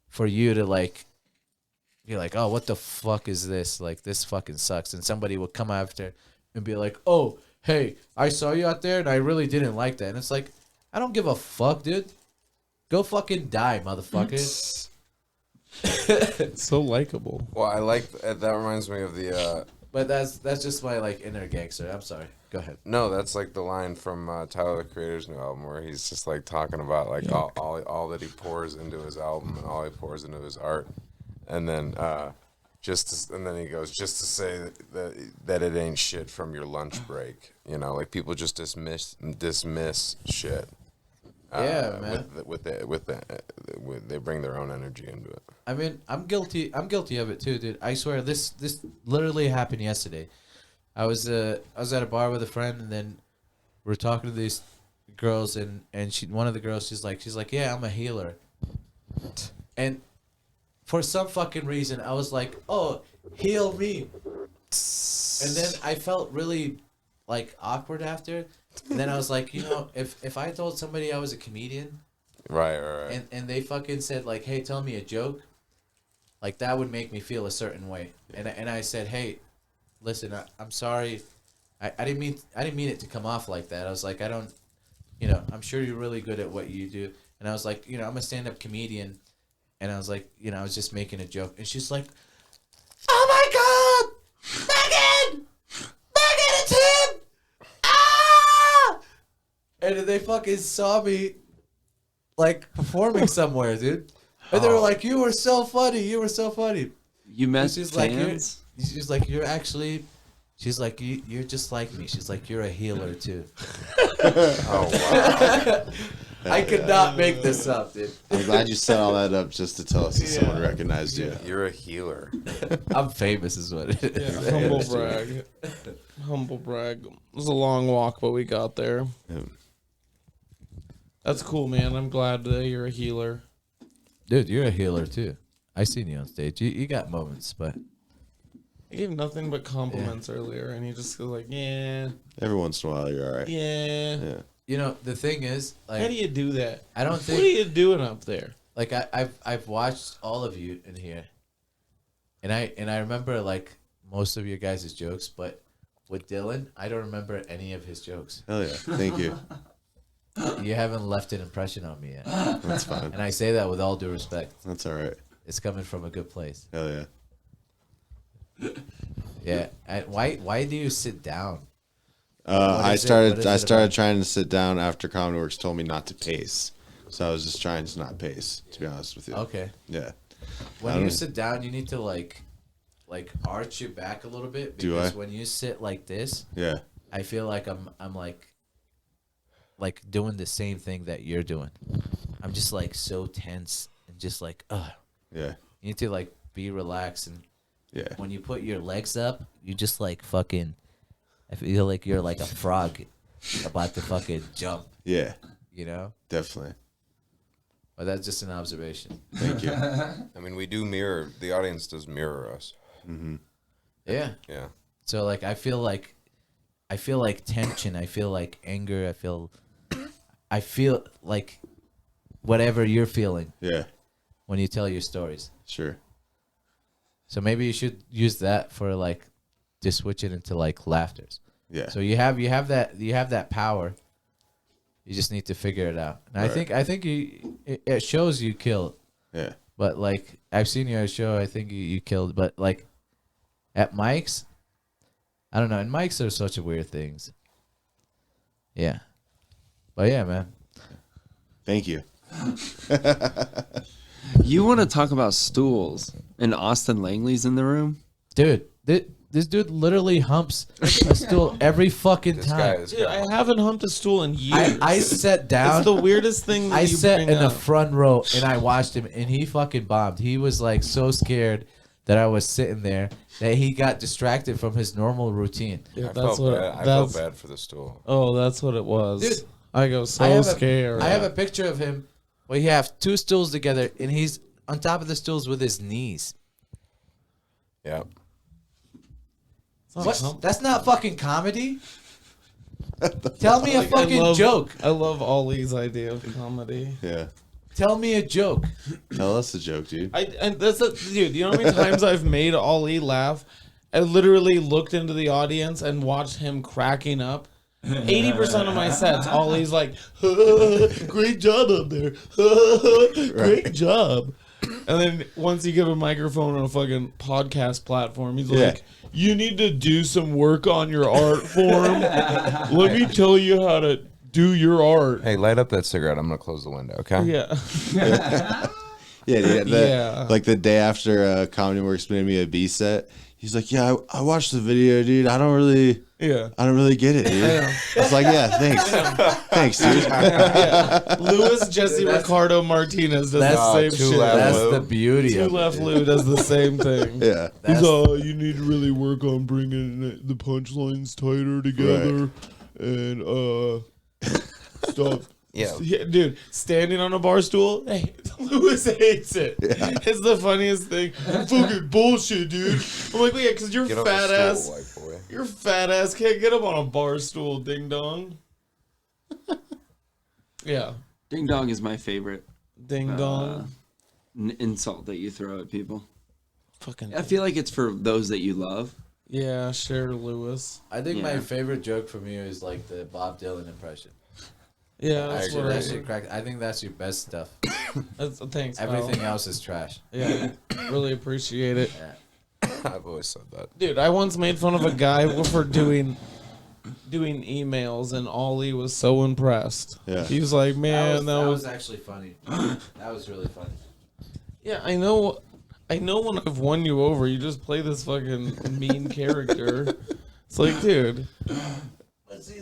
for you to like be like, "Oh, what the fuck is this? Like this fucking sucks," and somebody will come after and be like, "Oh, hey, I saw you out there and I really didn't like that." And it's like, I don't give a fuck, dude. Go fucking die, motherfucker. So likable. Well, I like that. Reminds me of the. But that's just my like inner gangster. I'm sorry. Go ahead. No, that's like the line from Tyler the Creator's new album where he's just like talking about like all that he pours into his album and all he pours into his art, and then and then he goes just to say that it ain't shit from your lunch break. You know, like people just dismiss shit. Yeah, man. They bring their own energy into it. I mean, I'm guilty of it too, dude. I swear, this literally happened yesterday. I was at a bar with a friend, and then we're talking to these girls, and one of the girls, she's like, yeah, I'm a healer, and for some fucking reason, I was like, oh, heal me, and then I felt really like awkward after. And then I was like, if I told somebody I was a comedian, right, and they fucking said like, hey, tell me a joke, like that would make me feel a certain way. And I said, hey, listen, I'm sorry, I didn't mean it to come off like that. I was like, I don't, I'm sure you're really good at what you do. And I was like, I'm a stand-up comedian, and I was like, I was just making a joke. And she's like, oh my God, Megan, it's him. And then they fucking saw me, like, performing somewhere, dude. And they were like, you were so funny. You were so funny. You met she's fans? She's like, you're actually... She's like, you're just like me. She's like, you're a healer, too. Oh, wow. I could not make this up, dude. I'm glad you set all that up just to tell us that someone recognized you. You're a healer. I'm famous is what it is. Yeah, humble brag. Humble brag. It was a long walk, but we got there. Yeah. That's cool, man. I'm glad that you're a healer. Dude, you're a healer, too. I seen you on stage. You got moments, but... I gave nothing but compliments earlier, and he just goes like, yeah. Every once in a while, you're all right. Yeah. The thing is... like, how do you do that? I don't think... What are you doing up there? Like, I've watched all of you in here. And I remember, like, most of your guys' jokes, but with Dylan, I don't remember any of his jokes. Hell yeah. Thank you. You haven't left an impression on me yet. That's fine. And I say that with all due respect. That's all right. It's coming from a good place. Hell yeah. Yeah. Why do you sit down? I started trying to sit down after Comedy Works told me not to pace. So I was just trying to not pace, to be honest with you. Okay. Yeah. When you sit down, you need to like arch your back a little bit, because when you sit like this, yeah, I feel like I'm like doing the same thing that you're doing. I'm just like so tense and just like yeah. You need to like be relaxed, and yeah. When you put your legs up, you just like fucking. I feel like you're like a frog about to fucking jump. Yeah. Definitely. But that's just an observation. Thank you. I mean, we do mirror. The audience does mirror us. Mm-hmm. Yeah. Yeah. So like, I feel like tension. I feel like anger. I feel like whatever you're feeling. Yeah. When you tell your stories. Sure. So maybe you should use that for like, to switch it into like laughters. Yeah. So you have that power. You just need to figure it out. And right. I think it shows you killed. Yeah. But like, I've seen you at a show. I think you killed. But like, at mics, I don't know. And mics are such a weird things. Yeah. But yeah, man. Thank you. You want to talk about stools, and Austin Langley's in the room? Dude, this dude literally humps a stool every fucking time. Dude, I haven't humped a stool in years. I sat down. It's the weirdest thing that I you sat bring in the up. front row, and I watched him, and he fucking bombed. He was like so scared that I was sitting there that he got distracted from his normal routine. Yeah, I felt bad for the stool. Oh, that's what it was. Dude, I go so scared. I have a picture of him where you have two stools together, and he's on top of the stools with his knees. Yeah. What? That's not fucking comedy. Tell me a fucking joke. I love Ollie's idea of comedy. Yeah. Tell me a joke. Tell us a joke, dude. Dude, you know how many times I've made Ollie laugh, I literally looked into the audience and watched him cracking up. 80% of my sets, Ollie's like, great job up there. Great job. And then once you give a microphone on a fucking podcast platform, he's like, you need to do some work on your art form. Let me tell you how to do your art. Hey, light up that cigarette. I'm going to close the window, okay? Yeah. Like the day after Comedy Works made me a B set, he's like, yeah, I watched the video, dude. I don't really get it, dude. I was like, yeah, thanks. Thanks, dude. Louis Jesse Ricardo Martinez does the same shit. That's the beauty of it. Two Left Lou does the same thing. Yeah. He's you need to really work on bringing the punchlines tighter together and stop. Yeah, dude, standing on a bar stool, hey, Louis hates it. Yeah. It's the funniest thing. Fucking bullshit, dude. I'm like, well, yeah, because you're fat ass. Your fat ass can't get up on a bar stool, ding dong. Yeah. Ding dong is my favorite. Ding dong. Insult that you throw at people. Fucking. I feel like it's for those that you love. Yeah, sure, Lewis. I think my favorite joke from you is like the Bob Dylan impression. Yeah, that's what that shit cracked. I think that's your best stuff. Thanks. Everything else is trash. Yeah, really appreciate it. Yeah. I've always said that. Dude, I once made fun of a guy for doing emails, and Ollie was so impressed. Yeah, he was like, "Man, that was actually funny. That was really funny." Yeah, I know. When I've won you over, you just play this fucking mean character. It's like, dude.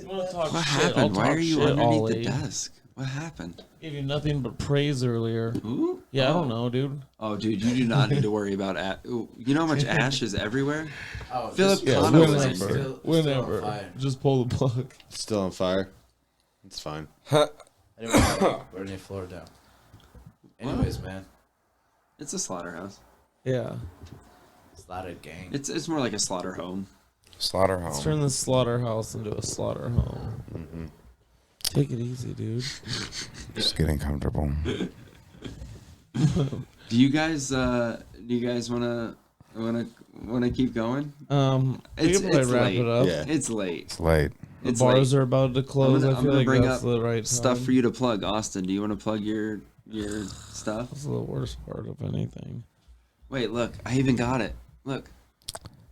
What happened? Why are you underneath the desk? What happened? Gave you nothing but praise earlier. Who? Yeah, I don't know, dude. Oh, dude, you do not need to worry about ash. You know how much ash is everywhere? Oh, Philip whenever. Just pull the plug. Still on fire. It's fine. Burn your floor down. Anyways, man. It's a slaughterhouse. Yeah. Slaughter gang. It's more like a slaughter home. Slaughter home. Let's turn the slaughterhouse into a slaughter home. Mm-hmm. Take it easy, dude. Just getting comfortable. Do you guys wanna keep going? It's wrap late. it up. Yeah. It's late. It's late. The bars are about to close. I feel like bring that's up the right stuff time. for you to plug. Austin, do you want to plug your stuff? That's the worst part of anything. Wait, look, I even got it. Look.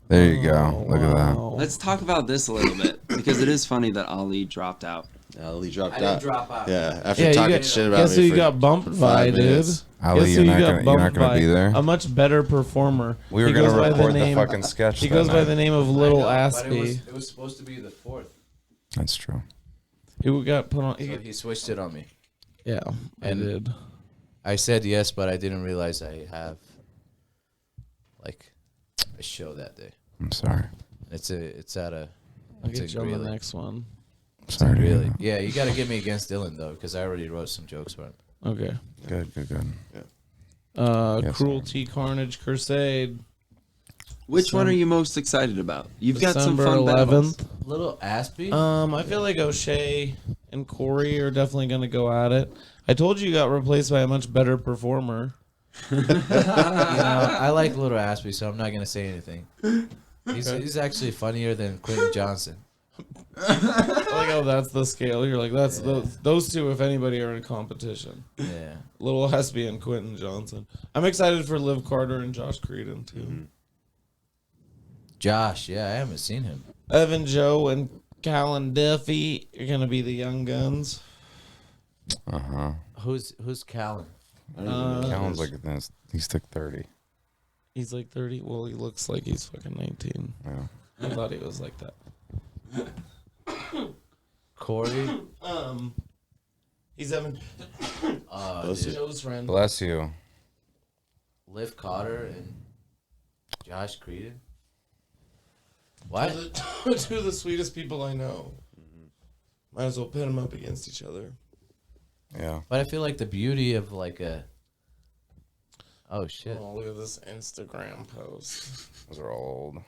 There you go. Look at that. Let's talk about this a little bit because it is funny that Ali dropped out. Ali dropped I out. didn't drop out. Yeah, after talking shit about guess me who you for got bumped by, 5 dude? minutes. Ali, you're not gonna be there. A much better performer. We were gonna record the fucking sketch. He goes by the name of Little But Aspie. it was supposed to be the 4th. That's true. He got put on. So he switched it on me. Yeah, I did. I said yes, but I didn't realize I have like a show that day. I'm sorry. It's at a. I'll It's get a you on the Greeley. next one. Sorry. to hear Really? that. Yeah, you got to get me against Dylan though, because I already wrote some jokes for him. Okay. Good. Yeah. Yes, Cruelty, Carnage, Crusade. Which one are you most excited about? You've got some December fun 11th. battles. Little Aspie. I feel like O'Shea and Corey are definitely going to go at it. I told you got replaced by a much better performer. I like Little Aspie, so I'm not gonna say anything. He's actually funnier than Quentin Johnson. I like how that's the scale. You're like, that's those two, if anybody, are in competition. Yeah. Little Aspie and Quentin Johnson. I'm excited for Liv Carter and Josh Creedon, too. Mm-hmm. Josh, yeah, I haven't seen him. Evan Joe and Callan Duffy are going to be the young guns. Who's Callan? Callan's like this. He's like 30. He's like 30. Well, he looks like he's fucking 19. Yeah. I thought he was like that. Corey? He's Evan Joe's friend. Bless you. Liv Carter and Josh Creedon? What? Two of the sweetest people I know. Might as well pit them up against each other. Yeah. But I feel like the beauty of like a... Oh, shit. Oh, look at this Instagram post. Those are old.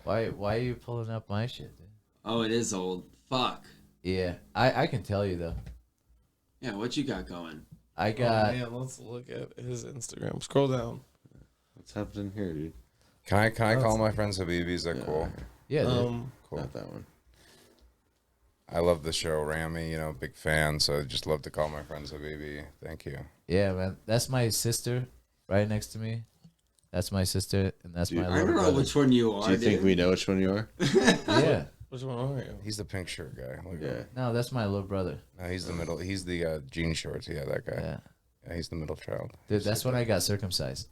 Why are you pulling up my shit, dude? Oh, it is old. Fuck. Yeah, I can tell you, though. Yeah, what you got going? I got... Oh, man, let's look at his Instagram. Scroll down. What's happening here, dude? Can I call my friends Habibi? Is that cool? Yeah, dude. Cool. Not that one. I love the show, Rami. Big fan. So I just love to call my friends Habibi. Thank you. Yeah, man. That's my sister right next to me. That's my sister, and that's my I little don't know brother. which one you are. Do you think we know which one you are? Yeah. Which one are you? He's the pink shirt guy. Look at Yeah. him. No, that's my little brother. No, he's the middle. He's the jean shorts. Yeah, that guy. Yeah. Yeah, he's the middle child. Dude, that's when I got circumcised.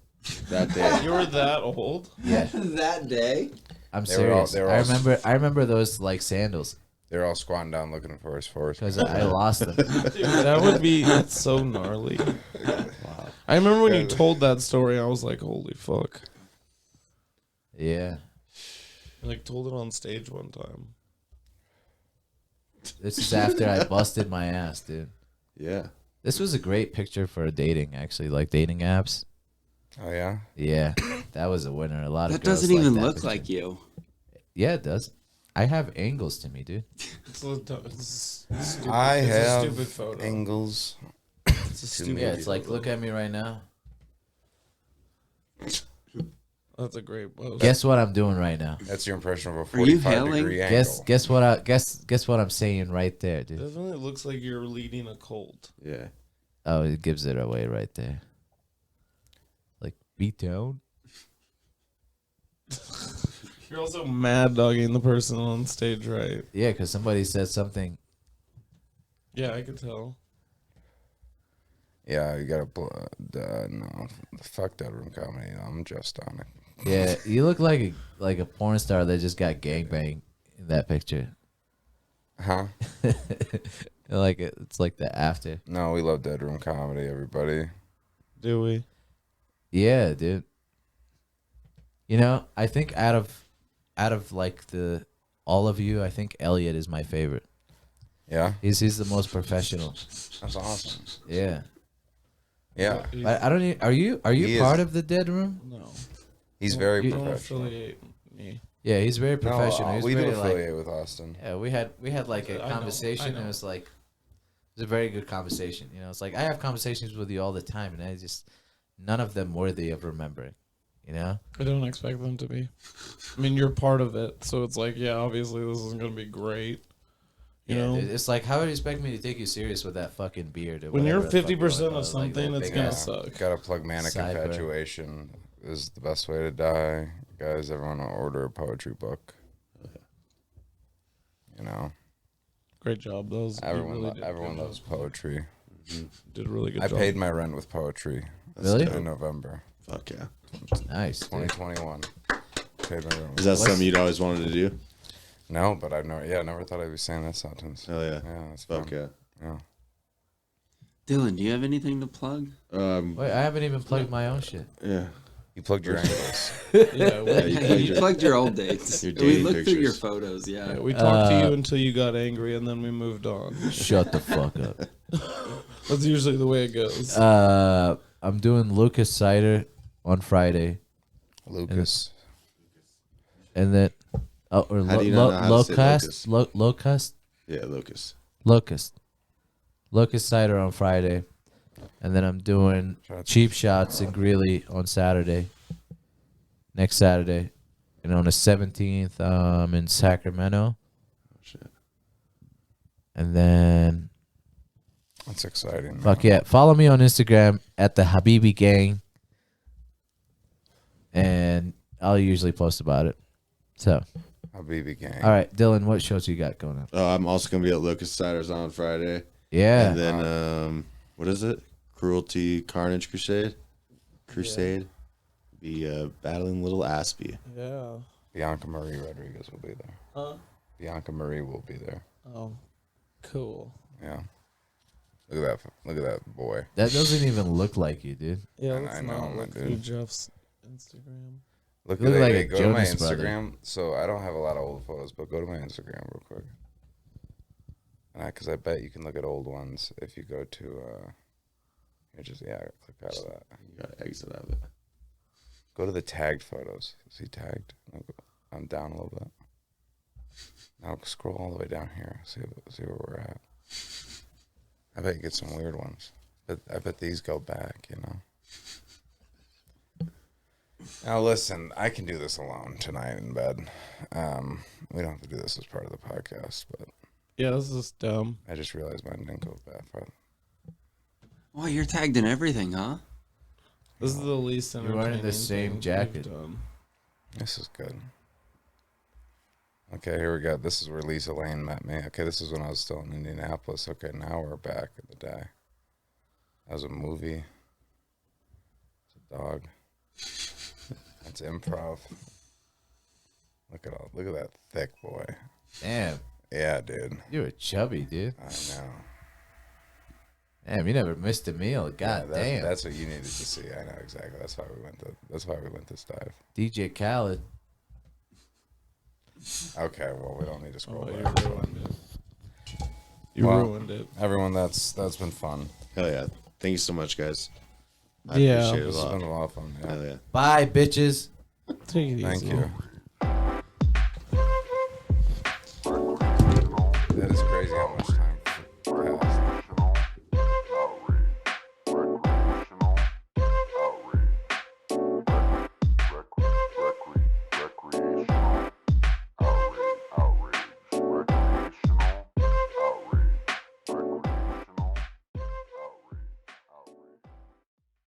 That day. You were that old? Yeah. That day? I'm They were all- serious. they were all- I remember those like sandals They're all squatting down looking for his force. because I lost them. Dude, that's so gnarly. Wow. I remember when you told that story, I was like, holy fuck. Yeah. I like told it on stage one time. This is after I busted my ass, dude. Yeah. This was a great picture for dating, actually, like dating apps. Oh yeah. Yeah, that was a winner. A lot of That girls doesn't even like that look picture. like you. Yeah, it does. I have angles to me, dude. It's stupid. I It's a have stupid photo. angles. It's a stupid Yeah, it's like, photo. look at me right now. That's a great post. Guess what I'm doing right now. That's your impression of a Are you 45-degree angle. Guess what I'm saying right there, dude. Definitely looks like you're leading a cult. Yeah. Oh, it gives it away right there. Like beat down. You're also mad dogging the person on stage, right? Yeah, because somebody said something. Yeah, I could tell. Yeah, you gotta. No, fuck that room comedy. I'm just on it. Yeah, you look like a porn star that just got gangbanged in that picture. Huh? Like it's like the after. No, we love dead room comedy. Everybody. Do we? Yeah, dude. I think out of like all of you, I think Elliot is my favorite. Yeah. He's the most professional. That's awesome. Yeah. Yeah. But I don't. Are you He part is- of the dead room? No. He's very You- Don't professional. affiliate me. Yeah, he's very professional. No, He's we do very, like, affiliate with Austin. yeah, we had like a I know, conversation, I know. and it was like, it was a very good conversation. It's like I have conversations with you all the time, and I just none of them worthy of remembering. I don't expect them to be. I mean, you're part of it, so it's like, yeah, obviously this isn't gonna be great. You know, dude, it's like, how would you expect me to take you serious with that fucking beard? Or when you're whatever the fuck 50% you of want, something, little it's big gonna ass. suck. Gotta plug manic Sideburn. infatuation is the best way to die. Guys, everyone will order a poetry book. Great job, those. Everyone, really did a everyone good loves job. poetry. Did a really good I job. paid my rent with poetry. Really? In November. Fuck yeah. Nice. dude. 2021. Paid my rent. Is that something you'd always wanted to do? No, but I've never thought I'd be saying that sentence. Hell yeah. Yeah, that's Fuck fun. yeah. Yeah. Dylan, do you have anything to plug? Wait, I haven't even plugged my own shit. Yeah. You plugged your angles. Yeah, You plugged your old dates. Your We dating looked through your pictures. photos, yeah. we talked to you until you got angry, and then we moved on. Shut the fuck up. That's usually the way it goes. I'm doing Lucas Cider on Friday, Lucas. and then How do you not know how to say Locust. Yeah, Lucas. Locust Cider on Friday, and then I'm doing Cheap Shots in Greeley on Saturday. Next Saturday, and on the 17th, I'm in Sacramento, Oh, shit. and then That's exciting. fuck yeah, follow me on Instagram at the Habibi Gang, and I'll usually post about it. So, Habibi Gang. all right, Dylan, what shows you got going on? Oh, I'm also gonna be at Lucas Ciders on Friday. Yeah. And then what is it? Cruelty Carnage Crusade. Be battling Little Aspie. Yeah. Bianca Marie Rodriguez will be there. Huh? Bianca Marie will be there. Oh, cool. Yeah. Look at that. Look at that boy. That doesn't even look like you, dude. Yeah, I let's know, not my look through dude. Jeff's Instagram. Look You at look that. like Hey, a go to my Jonas brother. Instagram. So I don't have a lot of old photos, but go to my Instagram real quick. Because I bet you can look at old ones if you go to. Click out of that. You gotta exit out of it. Go to the tagged photos. Is he tagged? I'm down a little bit. Now scroll all the way down here. See where we're at. I bet you get some weird ones. But I bet these go back, Now listen, I can do this alone tonight in bed. We don't have to do this as part of the podcast, but Yeah, this is dumb. I just realized mine didn't go that far. Well, you're tagged in everything, huh? This is the least You're entertaining wearing the same thing jacket. we've done. This is good. Okay, here we go. This is where Lisa Lane met me. Okay, this is when I was still in Indianapolis. Okay, now we're back in the day. That was a movie. It's a dog. That's improv. Look at that thick boy. Damn. Yeah, dude. You were chubby, dude. I know. Damn, you never missed a meal. God damn. That's what you needed to see. I know exactly. That's why we went this dive. DJ Khaled. Okay, well, we don't need to scroll You back. ruined it. You ruined it. Everyone, that's been fun. Hell yeah. Thank you so much, guys. I Yeah. appreciate it a This has lot. been a lot of fun. Yeah. Hell yeah. Bye, bitches. Take it Thank easy. you. That is crazy how much